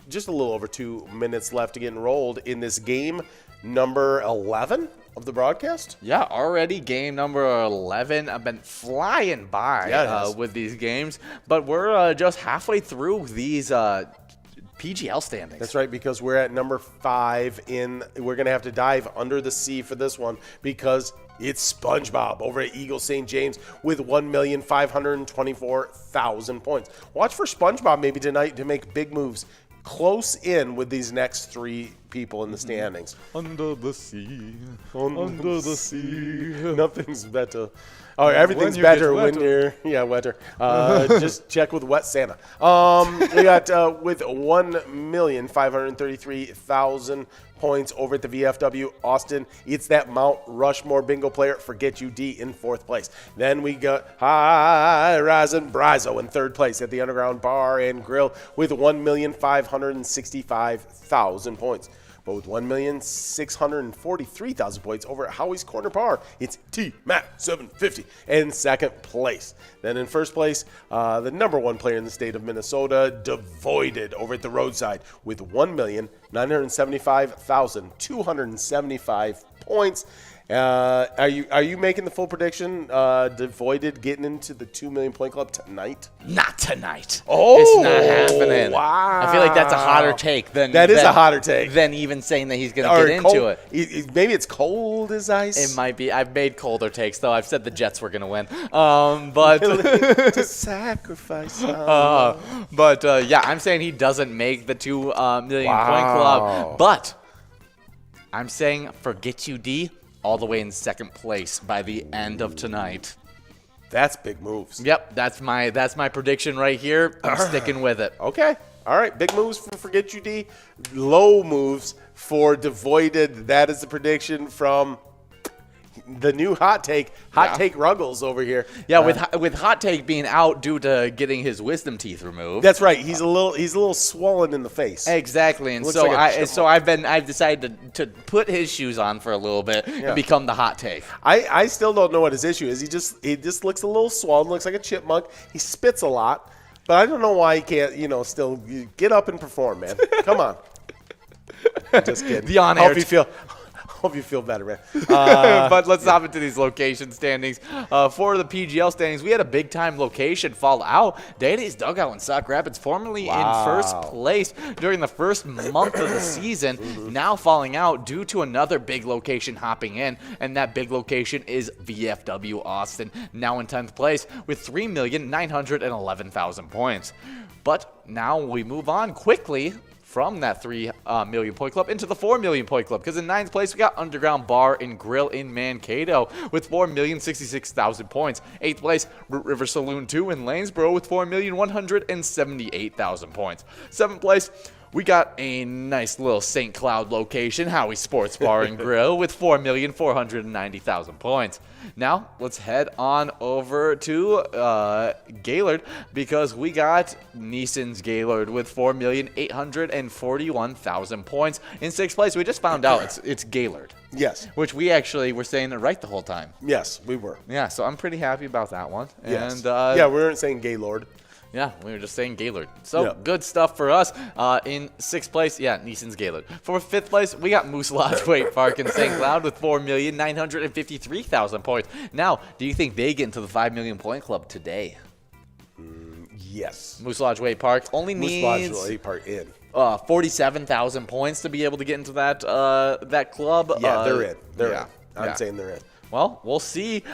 just a little over 2 minutes left to get enrolled in this game number 11 of the broadcast. Yeah, already game number 11. I've been flying by with these games, but we're just halfway through these PGL standings. That's right, because we're at number 5 we're going to have to dive under the sea for this one because it's SpongeBob over at Eagle St. James with 1,524,000 points. Watch for SpongeBob maybe tonight to make big moves close in with these next 3 people in the standings. Under the sea, under the sea. Nothing's better. Oh, everything's better when you're wetter. Just check with Wet Santa. We got with 1,533,000 points over at the VFW Austin. It's that Mount Rushmore bingo player. Forget you, D, in 4th place. Then we got High Rising Brizo in 3rd place at the Underground Bar and Grill with 1,565,000 points. But with 1,643,000 points over at Howie's Corner Bar, it's T-Mac750 in 2nd place. Then in 1st place, the number 1 player in the state of Minnesota, Devoided over at the Roadside with 1,975,275 points. Are you making the full prediction? Devoided getting into the 2 million point club tonight? Not tonight. Oh, it's not happening. Wow. I feel like that's a hotter take than that is a hotter take than even saying that he's going to get into it. Maybe it's cold as ice. It might be. I've made colder takes though. I've said the Jets were going to win. But to sacrifice. Yeah, I'm saying he doesn't make the 2 million point club. But I'm saying forget you, D. All the way in 2nd place by the end of tonight. That's big moves. Yep, that's my prediction right here. I'm sticking with it. Okay. All right. Big moves for Forget You, D. Low moves for Devoided. That is the prediction from the new Hot Take. Take Ruggles over here. Yeah, with Hot Take being out due to getting his wisdom teeth removed. That's right. He's a little swollen in the face. Exactly, and I've decided to put his shoes on for a little bit and become the Hot Take. I still don't know what his issue is. He just looks a little swollen. Looks like a chipmunk. He spits a lot, but I don't know why he can't still get up and perform, man. Come on. Just kidding. The on-air. Hope you feel better, man. But let's hop into these location standings. For the PGL standings, we had a big-time location fall out. Daddy's Dugout in Sauk Rapids, formerly in 1st place during the first month of the season, now falling out due to another big location hopping in, and that big location is VFW Austin, now in 10th place with 3,911,000 points. But now we move on quickly from that 3 million point club into the 4 million point club, because in 9th place we got Underground Bar and Grill in Mankato with 4,066,000 points. 8th place Root River Saloon 2 in Lanesboro with 4,178,000 points. 7th place we got a nice little St. Cloud location, Howie Sports Bar and Grill, with 4,490,000 points. Now, let's head on over to Gaylord, because we got Neeson's Gaylord with 4,841,000 points. In 6th place, we just found out it's Gaylord. Yes. Which we actually were saying it right the whole time. Yes, we were. Yeah, so I'm pretty happy about that one. Yes. And, we weren't saying Gaylord. Yeah, we were just saying Gaylord. So, good stuff for us. In 6th place, Neeson's Gaylord. For 5th place, we got Moose Lodge Wake Park in St. Cloud with 4,953,000 points. Now, do you think they get into the 5 million point club today? Yes. Moose Lodge Wake Park only needs Moose Lodge Wake Park in 47,000 points to be able to get into that club. Yeah, they're in. They're in. I'm saying they're in. Well, we'll see.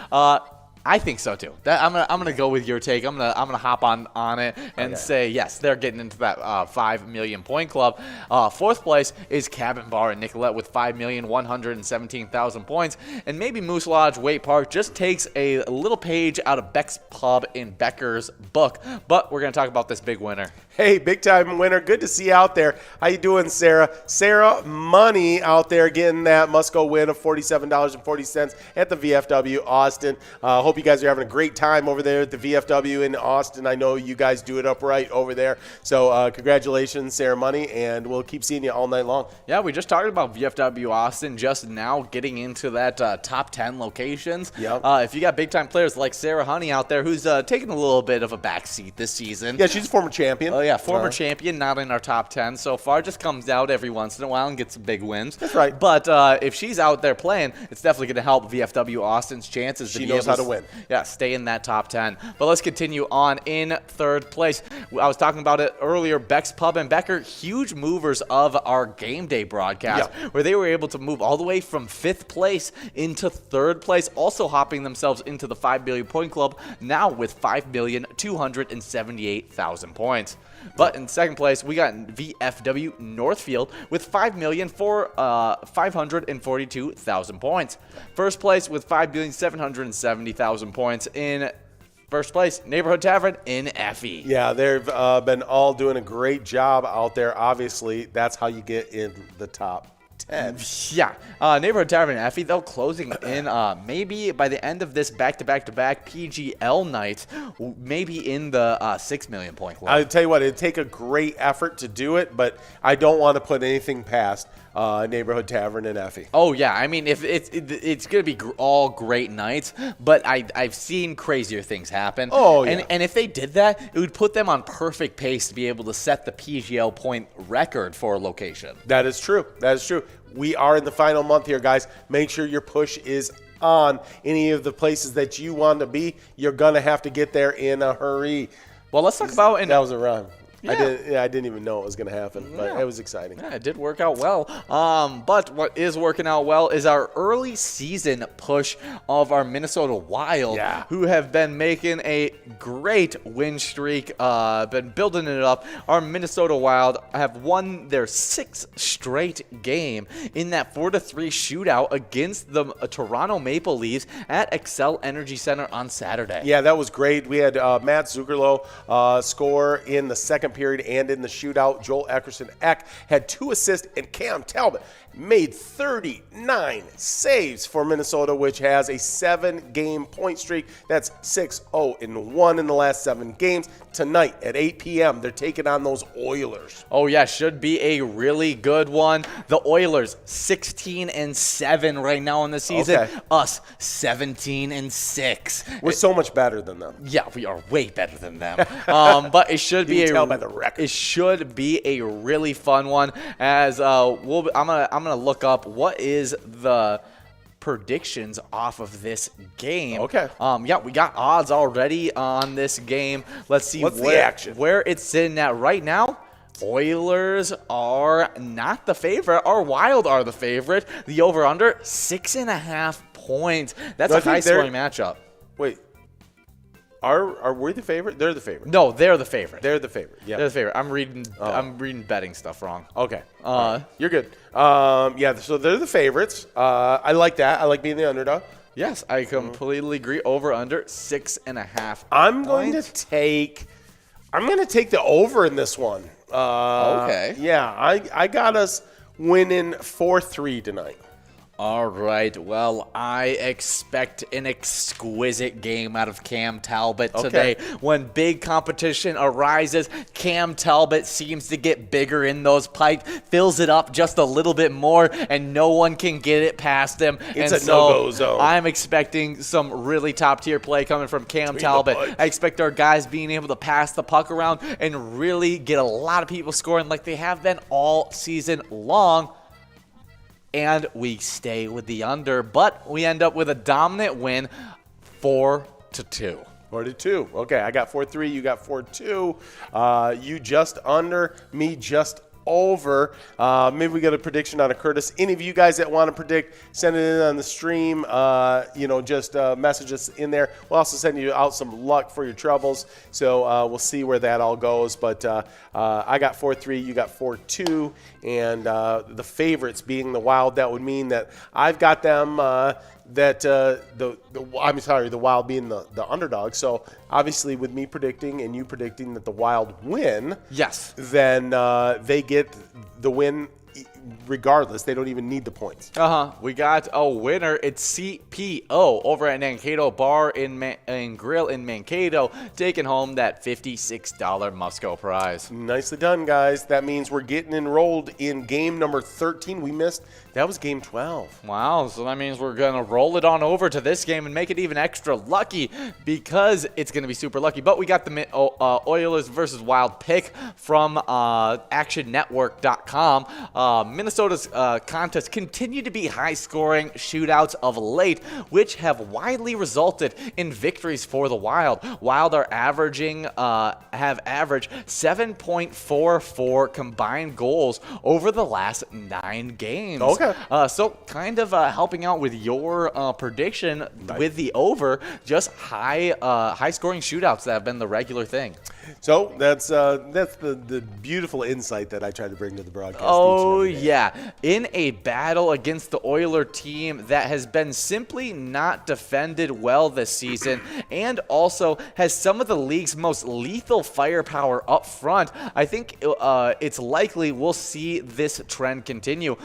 I think so too. I'm gonna go with your take. I'm gonna hop on it and say yes, they're getting into that 5 million point club. 4th place is Cabin Bar in Nicollet with 5,117,000 points, and maybe Moose Lodge Wake Park just takes a little page out of Beck's Pub in Becker's book. But we're gonna talk about this big winner. Hey, big time winner. Good to see you out there. How you doing, Sarah? Sarah Money out there getting that must-go win of $47.40 at the VFW Austin. Hope you guys are having a great time over there at the VFW in Austin. I know you guys do it upright over there. So congratulations, Sarah Money, and we'll keep seeing you all night long. Yeah, we just talked about VFW Austin just now getting into that top 10 locations. Yep. If you got big-time players like Sarah Honey out there who's taking a little bit of a backseat this season. Yeah, she's a former champion. Oh, yeah, former champion, not in our top 10 so far. Just comes out every once in a while and gets some big wins. That's right. But if she's out there playing, it's definitely going to help VFW Austin's chances. She knows how to win. Yeah, stay in that top 10. But let's continue on in third place. I was talking about it earlier. Beck's Pub and Becker, huge movers of our game day broadcast, where they were able to move all the way from 5th place into 3rd place, also hopping themselves into the 5 billion point club, now with 5,278,000 points. But in 2nd place, we got VFW Northfield with 5,542,000 points. 1st place with 5,770,000 points. In 1st place, Neighborhood Tavern in Effie. Yeah, they've been all doing a great job out there. Obviously, that's how you get in the top 10. Yeah, Neighborhood Tavern in Effie, though, closing in maybe by the end of this back-to-back-to-back PGL night, maybe in the 6 million point club. I'll tell you what, it'd take a great effort to do it, but I don't want to put anything past Neighborhood Tavern in Effie. Oh, yeah. I mean, if it's going to be all great nights, but I've seen crazier things happen. Oh, yeah. And if they did that, it would put them on perfect pace to be able to set the PGL point record for a location. That is true. That is true. We are in the final month here, guys. Make sure your push is on. Any of the places that you want to be, you're going to have to get there in a hurry. Well, let's talk about... That was a run. Yeah. I didn't even know it was going to happen, but it was exciting. Yeah, it did work out well. But what is working out well is our early season push of our Minnesota Wild, who have been making a great win streak, been building it up. Our Minnesota Wild have won their 6th straight game in that 4-3 shootout against the Toronto Maple Leafs at Xcel Energy Center on Saturday. Yeah, that was great. We had Matt Zuckerlo score in the 2nd period and in the shootout. Joel Eckerson-Eck had 2 assists, and Cam Talbot made 39 saves for Minnesota, which has a 7-game point streak. That's 6-0-1 in the last 7 games. Tonight at 8 p.m., they're taking on those Oilers. Oh, yeah, should be a really good one. The Oilers, 16-7 right now in the season. Okay. Us, 17-6. We're so much better than them. Yeah, we are way better than them. But it should You can tell by the record. It should be a really fun one. As I'm gonna look up what is the predictions off of this game. Okay. Yeah, we got odds already on this game. Let's see the action? Where it's sitting at right now. Oilers are not the favorite. Our Wild are the favorite. The over/under 6.5 points. That's a high-scoring matchup. Wait. Are we the favorite? They're the favorite. No, they're the favorite. They're the favorite. Yeah. They're the favorite. I'm reading betting stuff wrong. Okay. Right. You're good. Yeah, so they're the favorites. I like that. I like being the underdog. Yes, I completely agree. Over under 6.5. I'm going to take the over in this one. Okay. Yeah, I got us winning 4-3 tonight. All right. Well, I expect an exquisite game out of Cam Talbot today. When big competition arises, Cam Talbot seems to get bigger in those pipes, fills it up just a little bit more, and no one can get it past him. It's a no-go zone. I'm expecting some really top-tier play coming from Cam Talbot. I expect our guys being able to pass the puck around and really get a lot of people scoring like they have been all season long. And we stay with the under, but we end up with a dominant win, 4-2. 4-2. Okay, I got 4-3. You got 4-2. You just under, me just over. Maybe we got a prediction on a Curtis. Any of you guys that want to predict, send it in on the stream. Just message us in there. We'll also send you out some luck for your troubles. So we'll see where that all goes. But I got 4-3. You got 4-2. And the favorites being the Wild, that would mean that I've got them. The Wild being the underdog. So obviously with me predicting and you predicting that the Wild win, Yes. then they get the win regardless. They don't even need the points. We got a winner. It's CPO over at Mankato Bar and Grill in Mankato, taking home that $56 Musco prize. Nicely done, guys. That means we're getting enrolled in game number 13. We missed. That was game 12. Wow, so that means we're going to roll it on over to this game and make it even extra lucky because it's going to be super lucky. But we got the Oilers versus Wild pick from actionnetwork.com. Minnesota's contests continue to be high-scoring shootouts of late, which have widely resulted in victories for the Wild. Wild are have averaged 7.44 combined goals over the last 9 games. Okay. So kind of helping out with your prediction with the over, just high-scoring shootouts that have been the regular thing. So that's the beautiful insight that I try to bring to the broadcast. Oh, yeah. In a battle against the Oiler team that has been simply not defended well this season and also has some of the league's most lethal firepower up front, I think it's likely we'll see this trend continue.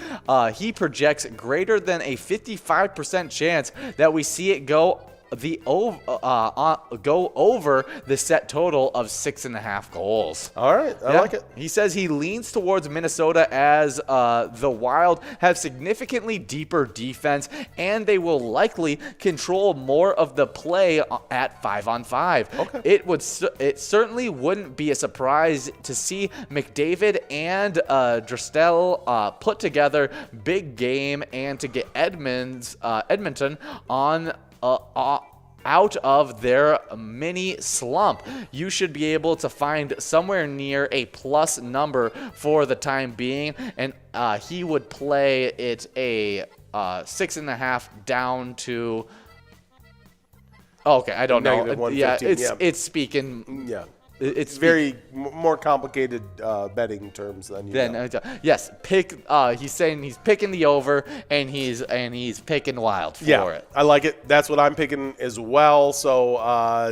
He projects greater than a 55% chance that we see it go over the set total of 6.5 goals. All right, I like it. He says he leans towards Minnesota as the Wild have significantly deeper defense, and they will likely control more of the play at 5-on-5. Okay. It certainly wouldn't be a surprise to see McDavid and Dristel put together big game and to get Edmonton on out of their mini slump. You should be able to find somewhere near a plus number for the time being, and he would play it a 6.5 down to. Okay, I don't know. Yeah, it's speaking. Yeah. It's very more complicated betting terms than you know. Yes, he's saying he's picking the over and he's picking Wild for it. I like it. That's what I'm picking as well. So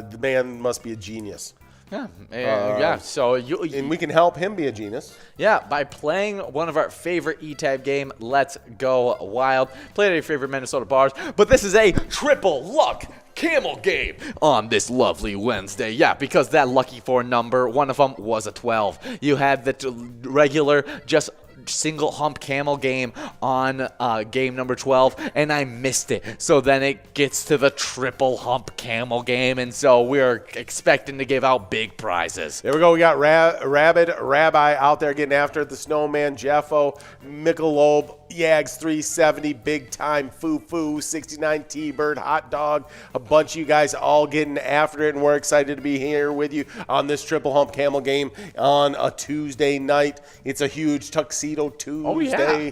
the man must be a genius. Yeah, So and we can help him be a genius. Yeah, by playing one of our favorite E-Tab game, Let's Go Wild. Play at your favorite Minnesota bars, but this is a triple luck camel game on this lovely Wednesday. Yeah, because that lucky 4 number, one of them was a 12. You had the regular, just single hump camel game on game number 12, and I missed it. So then it gets to the triple hump camel game, and so we're expecting to give out big prizes. There we go. We got Rabbi out there getting after it. The Snowman, Jeffo, Michelob, Yags 370, Big Time Foo, 69 T-Bird, Hot Dog, a bunch of you guys all getting after it, and we're excited to be here with you on this triple hump camel game on a Tuesday night. It's a huge Tuxedo Tuesday. Oh, yeah.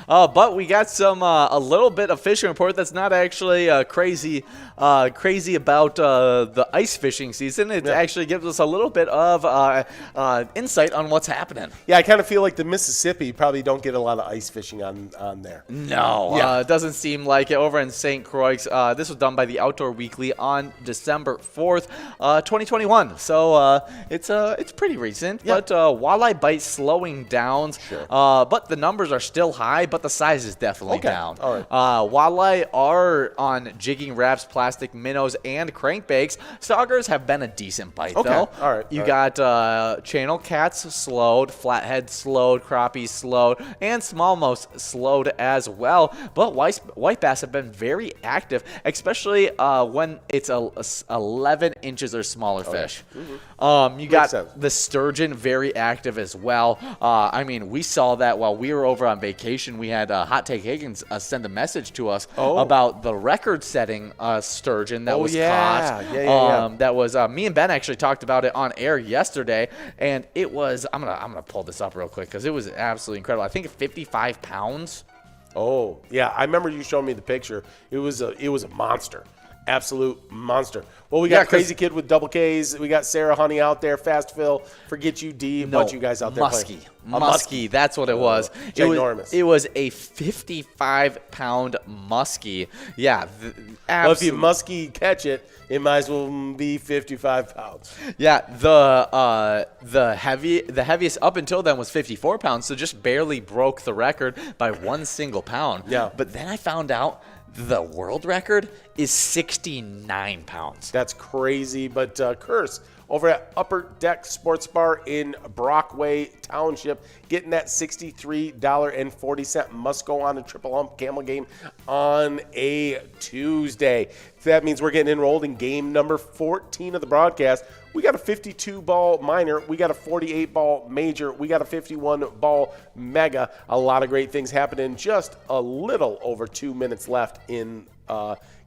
But we got some a little bit of fishing report that's not actually crazy about the ice fishing season. It actually gives us a little bit of insight on what's happening. Yeah, I kind of feel like the Mississippi probably don't get a lot of ice fishing on there. No, it doesn't seem like it. Over in St. Croix, this was done by the Outdoor Weekly on December 4th, 2021. So it's pretty recent. Yeah. But walleye bite slowing down. Sure. But the numbers are still high, but the size is definitely down. All right. Walleye are on jigging wraps, plastic minnows, and crankbaits. Saugers have been a decent bite, though. All right. You got channel cats slowed, flathead slowed, crappies slowed, and smallmouth slowed as well. But white bass have been very active, especially when it's 11 inches or smaller fish. Mm-hmm. You got the sturgeon very active as well. I mean, we saw that while we were over on vacation. We had Hot Take Higgins send a message to us about the record-setting sturgeon that was caught. Yeah. That was me and Ben actually talked about it on air yesterday, and it was. I'm gonna pull this up real quick because it was absolutely incredible. I think 55 pounds. Oh yeah, I remember you showing me the picture. It was a monster. absolute monster. Well, we got 'cause- Crazy Kid with double Ks. We got Sarah Honey out there, Fast Phil, Forget You D, a bunch of you guys out there playing. Muskie, that's what it was. Ginormous. It was a 55-pound muskie. Yeah, Well, if you muskie catch it, it might as well be 55 pounds. Yeah, the heaviest up until then was 54 pounds, so just barely broke the record by 1 single pound. Yeah. But then I found out the world record is 69 pounds. That's crazy. But Curse over at Upper Deck Sports Bar in Brockway Township, getting that $63.40 must go on a triple hump camel game on a Tuesday. That means we're getting enrolled in game number 14 of the broadcast. We got a 52-ball minor. We got a 48-ball major. We got a 51-ball mega. A lot of great things happening. Just a little over 2 minutes left in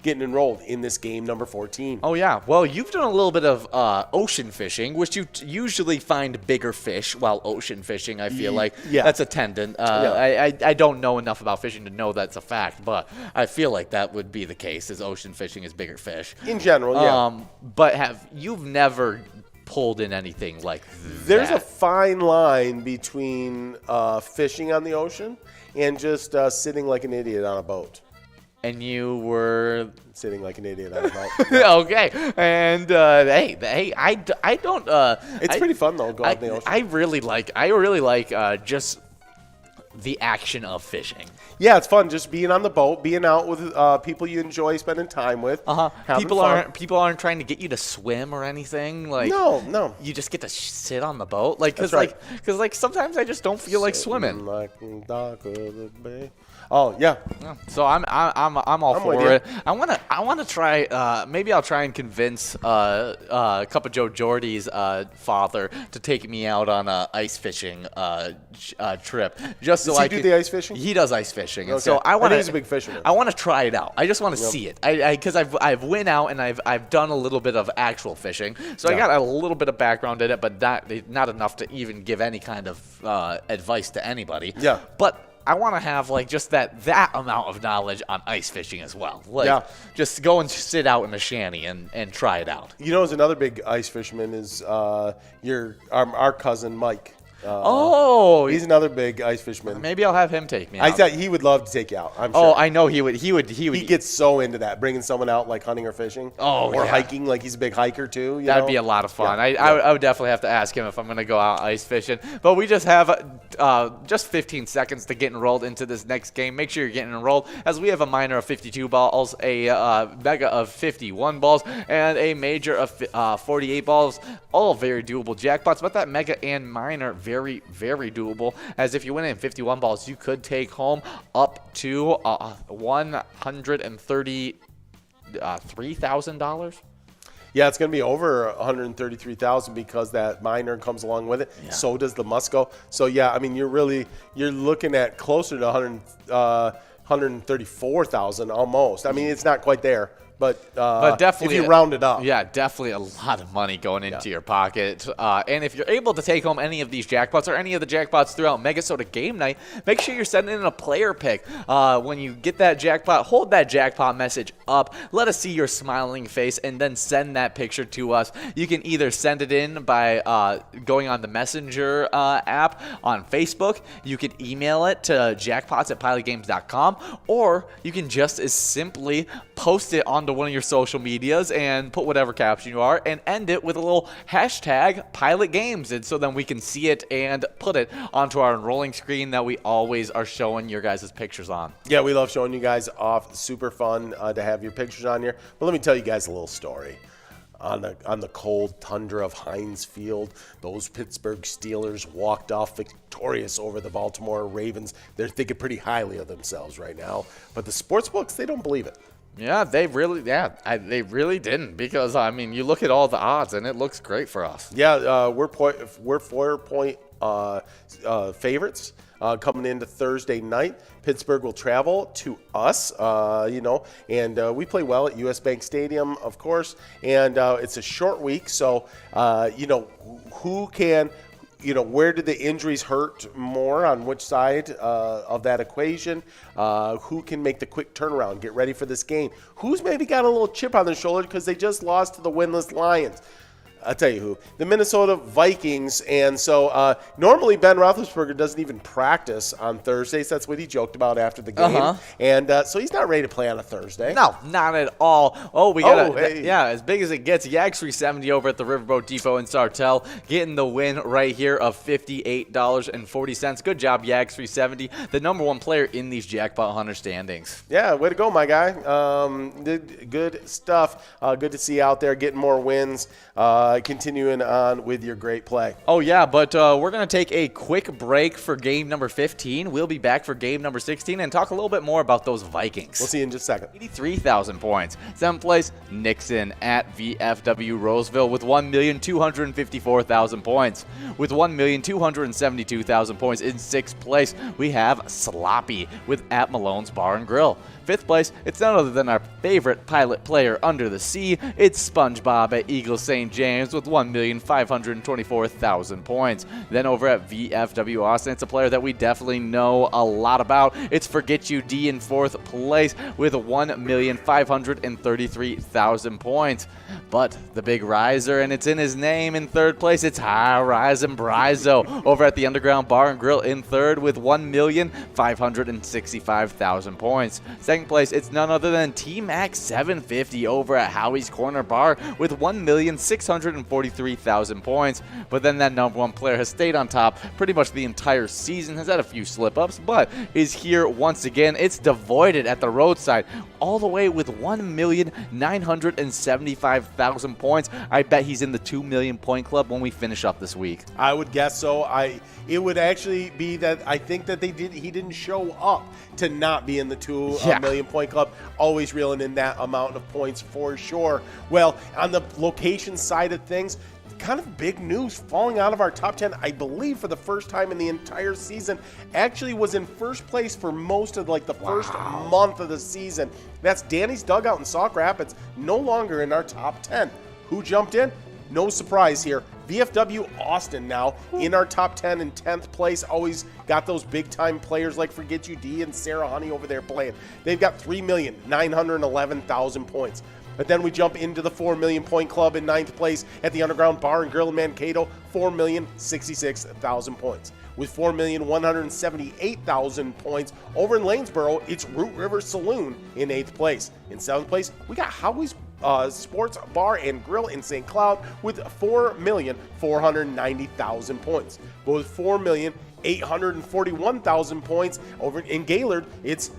getting enrolled in this game number 14. Oh, yeah. Well, you've done a little bit of ocean fishing, which you usually find bigger fish while ocean fishing, I feel like. Yeah. That's a tendon. I don't know enough about fishing to know that's a fact, but I feel like that would be the case, is ocean fishing is bigger fish. In general, yeah. But you've never pulled in anything like that? There's a fine line between fishing on the ocean and just sitting like an idiot on a boat. And you were sitting like an idiot on a boat. Okay, and hey, I don't. It's pretty fun though. Go out in the ocean. I really like just the action of fishing. Yeah, it's fun just being on the boat, being out with people you enjoy spending time with. People aren't trying to get you to swim or anything. Like no. You just get to sit on the boat. Like because right. sometimes I just don't feel like swimming. Like the dock of the bay. Oh yeah. So I'm all for it. I wanna try. Maybe I'll try and convince Cup of Joe Jordy's father to take me out on a ice fishing trip. Just Does so he do the ice fishing? He does ice fishing, and Okay. so I want think he's a big fisherman. I want to try it out. I just want to see it. Because I've went out and I've done a little bit of actual fishing, so I got a little bit of background in it, but not enough to even give any kind of advice to anybody. Yeah. But I want to have like just that amount of knowledge on ice fishing as well. Like just go and sit out in a shanty and try it out. You know, as another big ice fisherman is our cousin Mike. He's another big ice fisherman. Maybe I'll have him take me out. I thought he would love to take you out. I'm sure. Oh, I know he would. He gets so into that, bringing someone out like hunting or fishing. Or hiking. Like he's a big hiker too. That'd be a lot of fun. I would definitely have to ask him if I'm going to go out ice fishing. But we just have just 15 seconds to get enrolled into this next game. Make sure you're getting enrolled, as we have a minor of 52 balls, a mega of 51 balls, and a major of 48 balls. All very doable jackpots, but that mega and minor very, very doable, as if you win in 51 balls, you could take home up to $133,000. Yeah, it's going to be over $133,000 because that minor comes along with it. Yeah. So does the Musco. So yeah, I mean, you're looking at closer to $134,000 almost. I mean, it's not quite there. But definitely, if you round it up. Yeah, definitely a lot of money going into your pocket. And if you're able to take home any of these jackpots or any of the jackpots throughout Megasoda Game Night, make sure you're sending in a player pick. When you get that jackpot, hold that jackpot message up. Let us see your smiling face, and then send that picture to us. You can either send it in by going on the Messenger app on Facebook. You can email it to jackpots@pilotgames.com, or you can just as simply post it onto one of your social medias and put whatever caption you are and end it with a little hashtag Pilot Games, and so then we can see it and put it onto our enrolling screen that we always are showing your guys' pictures on. Yeah, we love showing you guys off. Super fun to have your pictures on here. But let me tell you guys a little story. On the cold tundra of Heinz Field, those Pittsburgh Steelers walked off victorious over the Baltimore Ravens. They're thinking pretty highly of themselves right now, but the sportsbooks, they don't believe it. Yeah, they really didn't, because I mean, you look at all the odds and it looks great for us. Yeah, we're 4-point favorites coming into Thursday night. Pittsburgh will travel to us, and we play well at US Bank Stadium, of course, and it's a short week, so who can. where did the injuries hurt more, on which side of that equation? Who can make the quick turnaround, get ready for this game? Who's maybe got a little chip on their shoulder because they just lost to the winless Lions? I'll tell you who. The Minnesota Vikings. And so normally Ben Roethlisberger doesn't even practice on Thursdays. That's what he joked about after the game. And so he's not ready to play on a Thursday. No, not at all. Oh, we got as big as it gets. Yak 370 over at the Riverboat Depot in Sartell, getting the win right here of $58.40. Good job, Yak 370, the number one player in these Jackpot Hunter standings. Yeah, way to go, my guy. Did good stuff. Good to see you out there getting more wins. Continuing on with your great play. Oh, yeah, but we're going to take a quick break for game number 15. We'll be back for game number 16 and talk a little bit more about those Vikings. We'll see you in just a second. 83,000 points. 7th place, Nixon at VFW Roseville with 1,254,000 points. With 1,272,000 points in 6th place, we have Sloppy with at Malone's Bar and Grill. 5th place, it's none other than our favorite pilot player under the sea. It's SpongeBob at Eagle St. James with 1,524,000 points. Then over at VFW Austin, it's a player that we definitely know a lot about. It's Forget You D in 4th place with 1,533,000 points. But the big riser, and it's in his name, in 3rd place, it's High Rising Brizo over at the Underground Bar and Grill in 3rd with 1,565,000 points. 2nd place, it's none other than T-Max 750 over at Howie's Corner Bar with 1,643,000 points. But then that number one player has stayed on top pretty much the entire season, has had a few slip-ups, but is here once again. It's Devoided at the roadside, all the way with 1,975,000 points. I bet he's in the 2 million point club when we finish up this week. I would guess so. It would actually be that I think that he didn't show up to not be in the 2 million point club. Always reeling in that amount of points for sure. Well, on the location side of things, kind of big news falling out of our top 10, I believe for the first time in the entire season. Actually was in first place for most of the first month of the season. That's Danny's Dugout in Sauk Rapids, no longer in our top 10. Who jumped in? No surprise here. VFW Austin now in our top 10 in 10th place. Always got those big-time players like Forget You D and Sarah Honey over there playing. They've got 3,911,000 points. But then we jump into the 4 million point club in 9th place at the Underground Bar and Grill in Mankato, 4,066,000 points. With 4,178,000 points over in Lanesboro, it's Root River Saloon in 8th place. In 7th place, we got Howie's Sports Bar and Grill in St. Cloud with 4,490,000 points. But with 4,841,000 points over in Gaylord, it's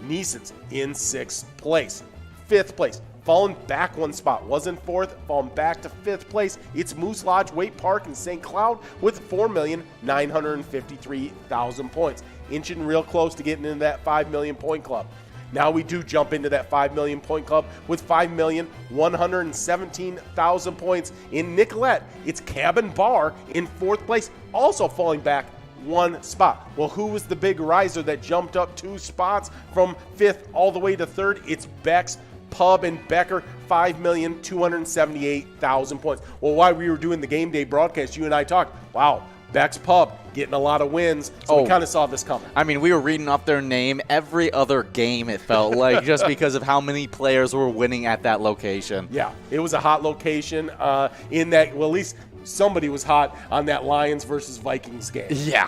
Neeson's in 6th place. 5th place, falling back one spot, was in 4th, falling back to 5th place. It's Moose Lodge Waite Park in St. Cloud with 4,953,000 points. Inching real close to getting into that 5 million point club. Now we do jump into that 5 million point club with 5,117,000 points in Nicolette. It's Cabin Bar in 4th place, also falling back one spot. Well, who was the big riser that jumped up 2 spots from 5th all the way to 3rd? It's Beck's Pub in Becker, 5,278,000 points. Well, while we were doing the game day broadcast, you and I talked, wow, Beck's Pub getting a lot of wins. So we kind of saw this coming. I mean, we were reading off their name every other game, it felt like, just because of how many players were winning at that location. Yeah, it was a hot location in that, well, at least somebody was hot on that Lions versus Vikings game. Yeah.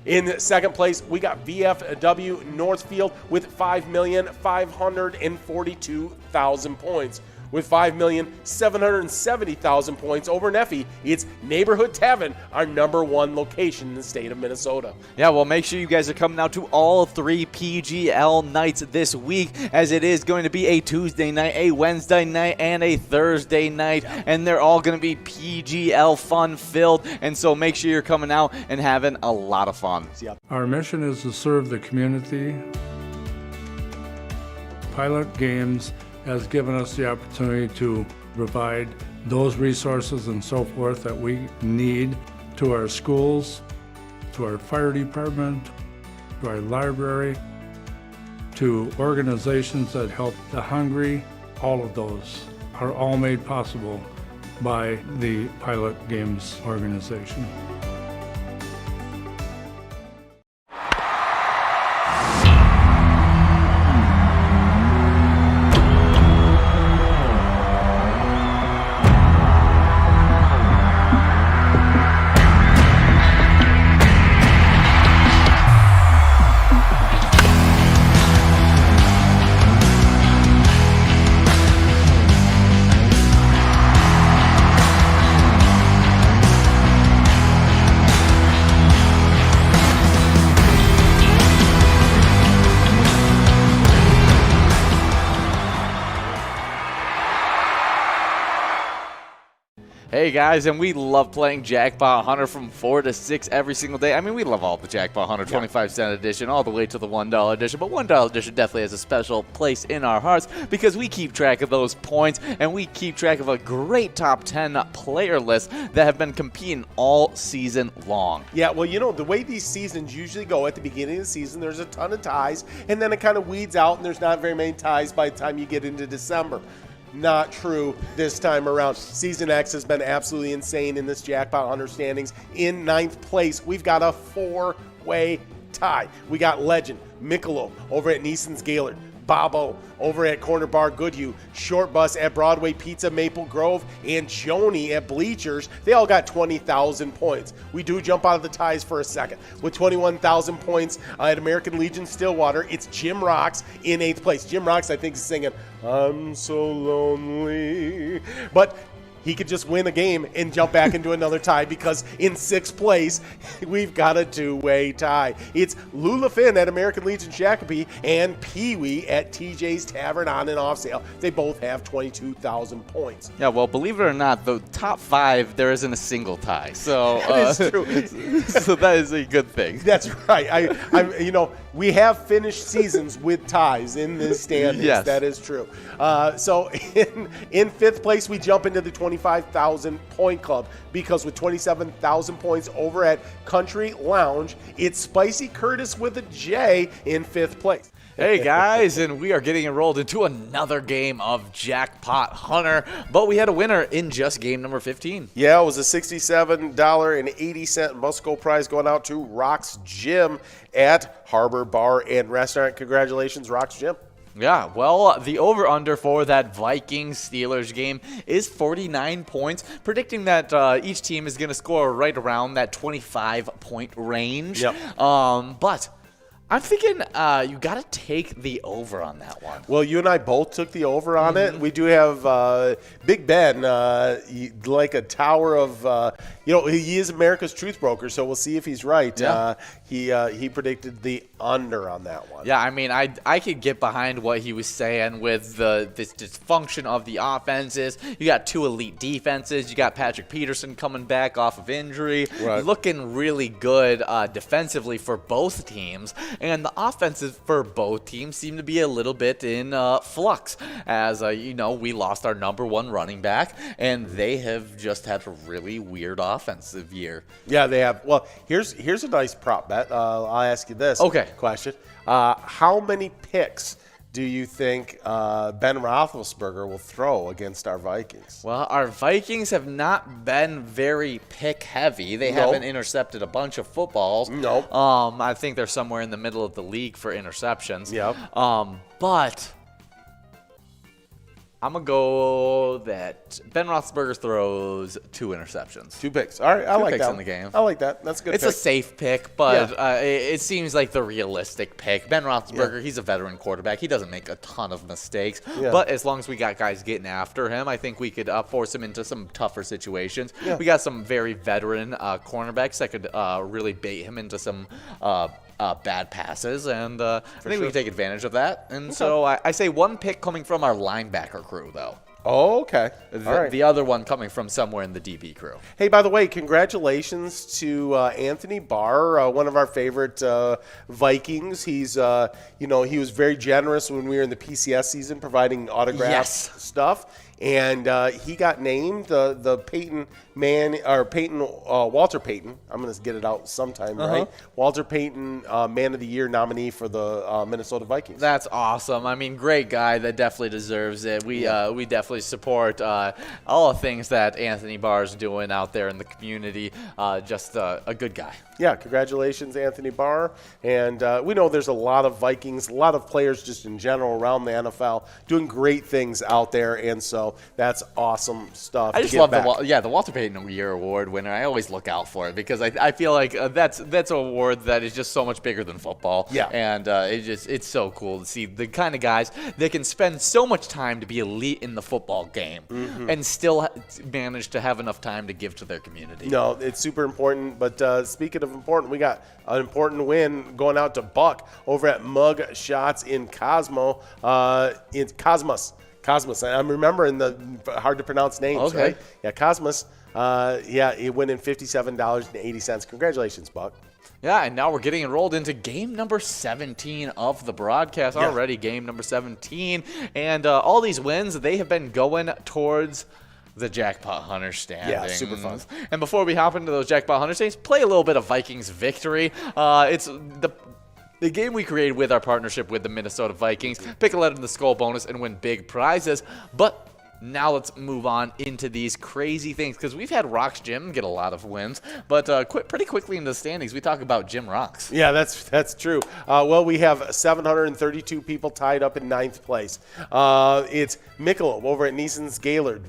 In 2nd place, we got VFW Northfield with 5,542,000 points. With 5,770,000 points over in Effie, it's Neighborhood Tavern, our #1 location in the state of Minnesota. Yeah, well, make sure you guys are coming out to all 3 PGL nights this week, as it is going to be a Tuesday night, a Wednesday night, and a Thursday night, and they're all going to be PGL fun-filled, and so make sure you're coming out and having a lot of fun. Our mission is to serve the community. Pilot Games has given us the opportunity to provide those resources and so forth that we need to our schools, to our fire department, to our library, to organizations that help the hungry. All of those are all made possible by the Pilot Games organization. Hey guys, and we love playing Jackpot Hunter from 4 to 6 every single day. I mean, we love all the Jackpot Hunter 25-cent edition all the way to the $1 edition, but $1 edition definitely has a special place in our hearts because we keep track of those points and we keep track of a great top 10 player list that have been competing all season long. Yeah, well, you know, the way these seasons usually go, at the beginning of the season, there's a ton of ties, and then it kind of weeds out, and there's not very many ties by the time you get into December. Not true this time around. Season X has been absolutely insane in this Jackpot Hunter standings. In 9th place, we've got a 4-way tie. We got Legend, Michelob over at Neeson's Gaylord, Bobo over at Corner Bar Goodhue, Short Bus at Broadway Pizza Maple Grove, and Joni at Bleachers. They all got 20,000 points. We do jump out of the ties for a second. With 21,000 points at American Legion Stillwater, it's Jim Rocks in 8th place. Jim Rocks, I think, is singing, "I'm so lonely." But he could just win a game and jump back into another tie because in 6th place, we've got a 2-way tie. It's Lula Finn at American Legion Shakopee and Pee Wee at TJ's Tavern on and off sale. They both have 22,000 points. Yeah, well, believe it or not, the top 5, there isn't a single tie. So that is true. So that is a good thing. That's right. You know, we have finished seasons with ties in this standings. Yes. That is true. So in 5th place, we jump into the 25,000 point club because with 27,000 points over at Country Lounge, it's Spicy Curtis with a J in 5th place. Hey guys, and we are getting enrolled into another game of Jackpot Hunter, but we had a winner in just game number 15. Yeah, it was a $67.80 Musco prize going out to Rock's Gym at Harbor Bar and Restaurant. Congratulations, Rock's Gym. Yeah, well, the over-under for that Vikings-Steelers game is 49 points, predicting that each team is going to score right around that 25-point range. Yep. But I'm thinking you got to take the over on that one. Well, you and I both took the over on it. We do have Big Ben, like a tower of, he is America's truth broker, so we'll see if he's right. Yeah. He predicted the under on that one. Yeah, I mean, I could get behind what he was saying with this dysfunction of the offenses. You got 2 elite defenses. You got Patrick Peterson coming back off of injury, Right. looking really good defensively for both teams. And the offenses for both teams seem to be a little bit in flux as, we lost our number 1 running back, and they have just had a really weird offensive year. Yeah, they have. Well, here's a nice prop bet. I'll ask you this question. How many picks do you think Ben Roethlisberger will throw against our Vikings? Well, our Vikings have not been very pick heavy. They haven't intercepted a bunch of footballs. Nope. I think they're somewhere in the middle of the league for interceptions. Yep. But I'm going to go that Ben Roethlisberger throws 2 interceptions. 2 picks. All right, I like picks that in the game. I like that. That's a good. It's pick. a safe pick, but it seems like the realistic pick. Ben Roethlisberger, he's a veteran quarterback. He doesn't make a ton of mistakes. Yeah. But as long as we got guys getting after him, I think we could force him into some tougher situations. Yeah. We got some very veteran cornerbacks that could really bait him into some bad passes, and I think we can take advantage of that. And so I say 1 pick coming from our linebacker crew, though. Oh, okay. All right. The other one coming from somewhere in the DB crew. Hey, by the way, congratulations to Anthony Barr, one of our favorite Vikings. He's, he was very generous when we were in the PCS season, providing autographed stuff. And he got named the Peyton Walter Payton. I'm going to get it out sometime, right? Walter Payton Man of the Year nominee for the Minnesota Vikings. That's awesome. I mean, great guy that definitely deserves it. We definitely support all the things that Anthony Barr is doing out there in the community. Just a good guy. Yeah, congratulations, Anthony Barr. And we know there's a lot of Vikings, a lot of players just in general around the NFL doing great things out there. And so that's awesome stuff. I just love the Walter Payton Year Award winner. I always look out for it because I feel like that's an award that is just so much bigger than football. Yeah. And it's so cool to see the kind of guys that can spend so much time to be elite in the football game and still manage to have enough time to give to their community. No, it's super important. But speaking of important, we got an important win going out to Buck over at Mug Shots in Cosmos. I'm remembering the hard to pronounce names, right? Yeah, Cosmos. He went in $57.80. Congratulations, Buck. Yeah, and now we're getting enrolled into game number 17 of the broadcast. Yeah. Already game number 17. And all these wins, they have been going towards the Jackpot Hunter standings. Yeah, super fun. And before we hop into those Jackpot Hunter standings, play a little bit of Vikings victory. It's the game we created with our partnership with the Minnesota Vikings. Pick a letter in the skull bonus and win big prizes. But now let's move on into these crazy things, because we've had Rocks Gym get a lot of wins, but pretty quickly in the standings, we talk about Jim Rocks. Yeah, that's true. We have 732 people tied up in 9th place. It's Michelob over at Neeson's Gaylord,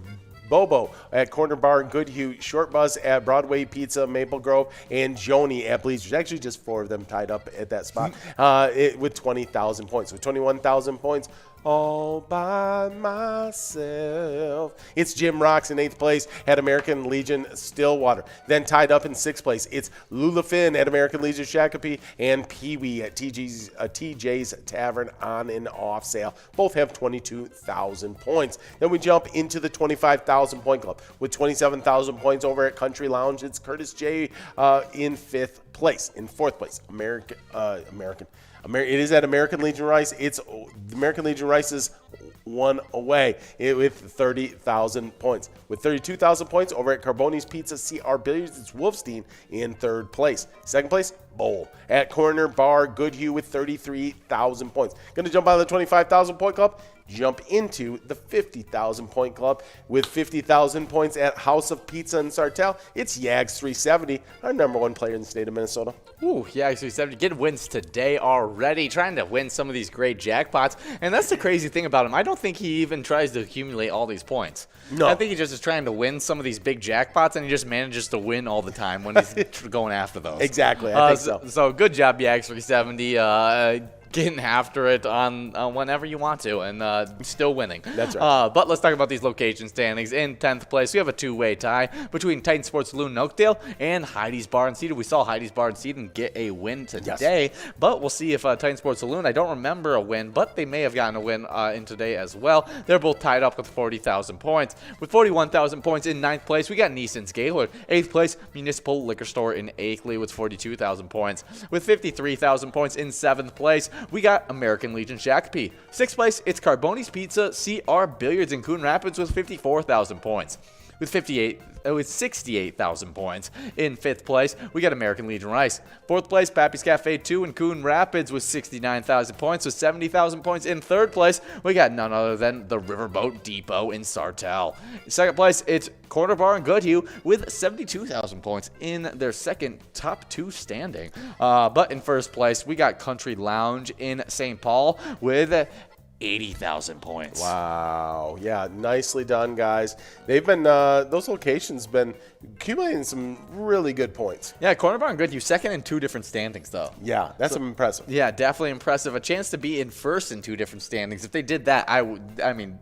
Bobo at Corner Bar and Goodhue, Short Buzz at Broadway Pizza, Maple Grove, and Joni at Bleachers. Actually, just 4 of them tied up at that spot with 20,000 points. With 21,000 points, all by myself. It's Jim Rocks in 8th place at American Legion Stillwater. Then tied up in 6th place, it's Lula Finn at American Legion Shakopee and Pee Wee at TJ's Tavern on and off sale. Both have 22,000 points. Then we jump into the 25,000 point club with 27,000 points over at Country Lounge. It's Curtis J in 5th place. In 4th place, it is at American Legion Rice. It's American Legion Rice's one away with 30,000 points. With 32,000 points over at Carboni's Pizza CR Billiards, it's Wolfstein in 3rd place. 2nd place, Bowl at Corner Bar Goodhue with 33,000 points. Going to jump out of the 25,000 point club, jump into the 50,000 point club with 50,000 points at House of Pizza in Sartell. It's Yags 370, our number 1 player in the state of Minnesota. Ooh, Yags 370 getting wins today already, trying to win some of these great jackpots. And that's the crazy thing about him. I don't think he even tries to accumulate all these points. No. I think he just is trying to win some of these big jackpots, and he just manages to win all the time when he's going after those. Exactly, I think so. So good job, Yags 370. Getting after it on whenever you want to, and still winning. That's right. But let's talk about these location standings. In 10th place, we have a 2-way tie between Titan Sports Saloon in Oakdale and Heidi's Bar and Seated. We saw Heidi's Bar and Seated get a win today, but we'll see if Titan Sports Saloon, I don't remember a win, but they may have gotten a win in today as well. They're both tied up with 40,000 points. With 41,000 points in 9th place, we got Neeson's Gaylord. 8th place, Municipal Liquor Store in Akeley with 42,000 points. With 53,000 points in 7th place, we got American Legion Shakopee. 6th place, it's Carboni's Pizza CR Billiards in Coon Rapids with 54,000 points. With 68,000 points. In 5th place, we got American Legion Rice. 4th place, Pappy's Cafe 2 in Coon Rapids with 69,000 points. With 70,000 points. In 3rd place, we got none other than the Riverboat Depot in Sartell. In 2nd place, it's Corner Bar and Goodhue with 72,000 points in their second top 2 standing. But in 1st place, we got Country Lounge in St. Paul with 80,000 points. Wow. Yeah, nicely done, guys. They've been, those locations been accumulating some really good points. Yeah, Corner Bar and Goodhue, second in 2 different standings, though. Yeah, that's impressive. Yeah, definitely impressive. A chance to be in first in 2 different standings. If they did that, I mean,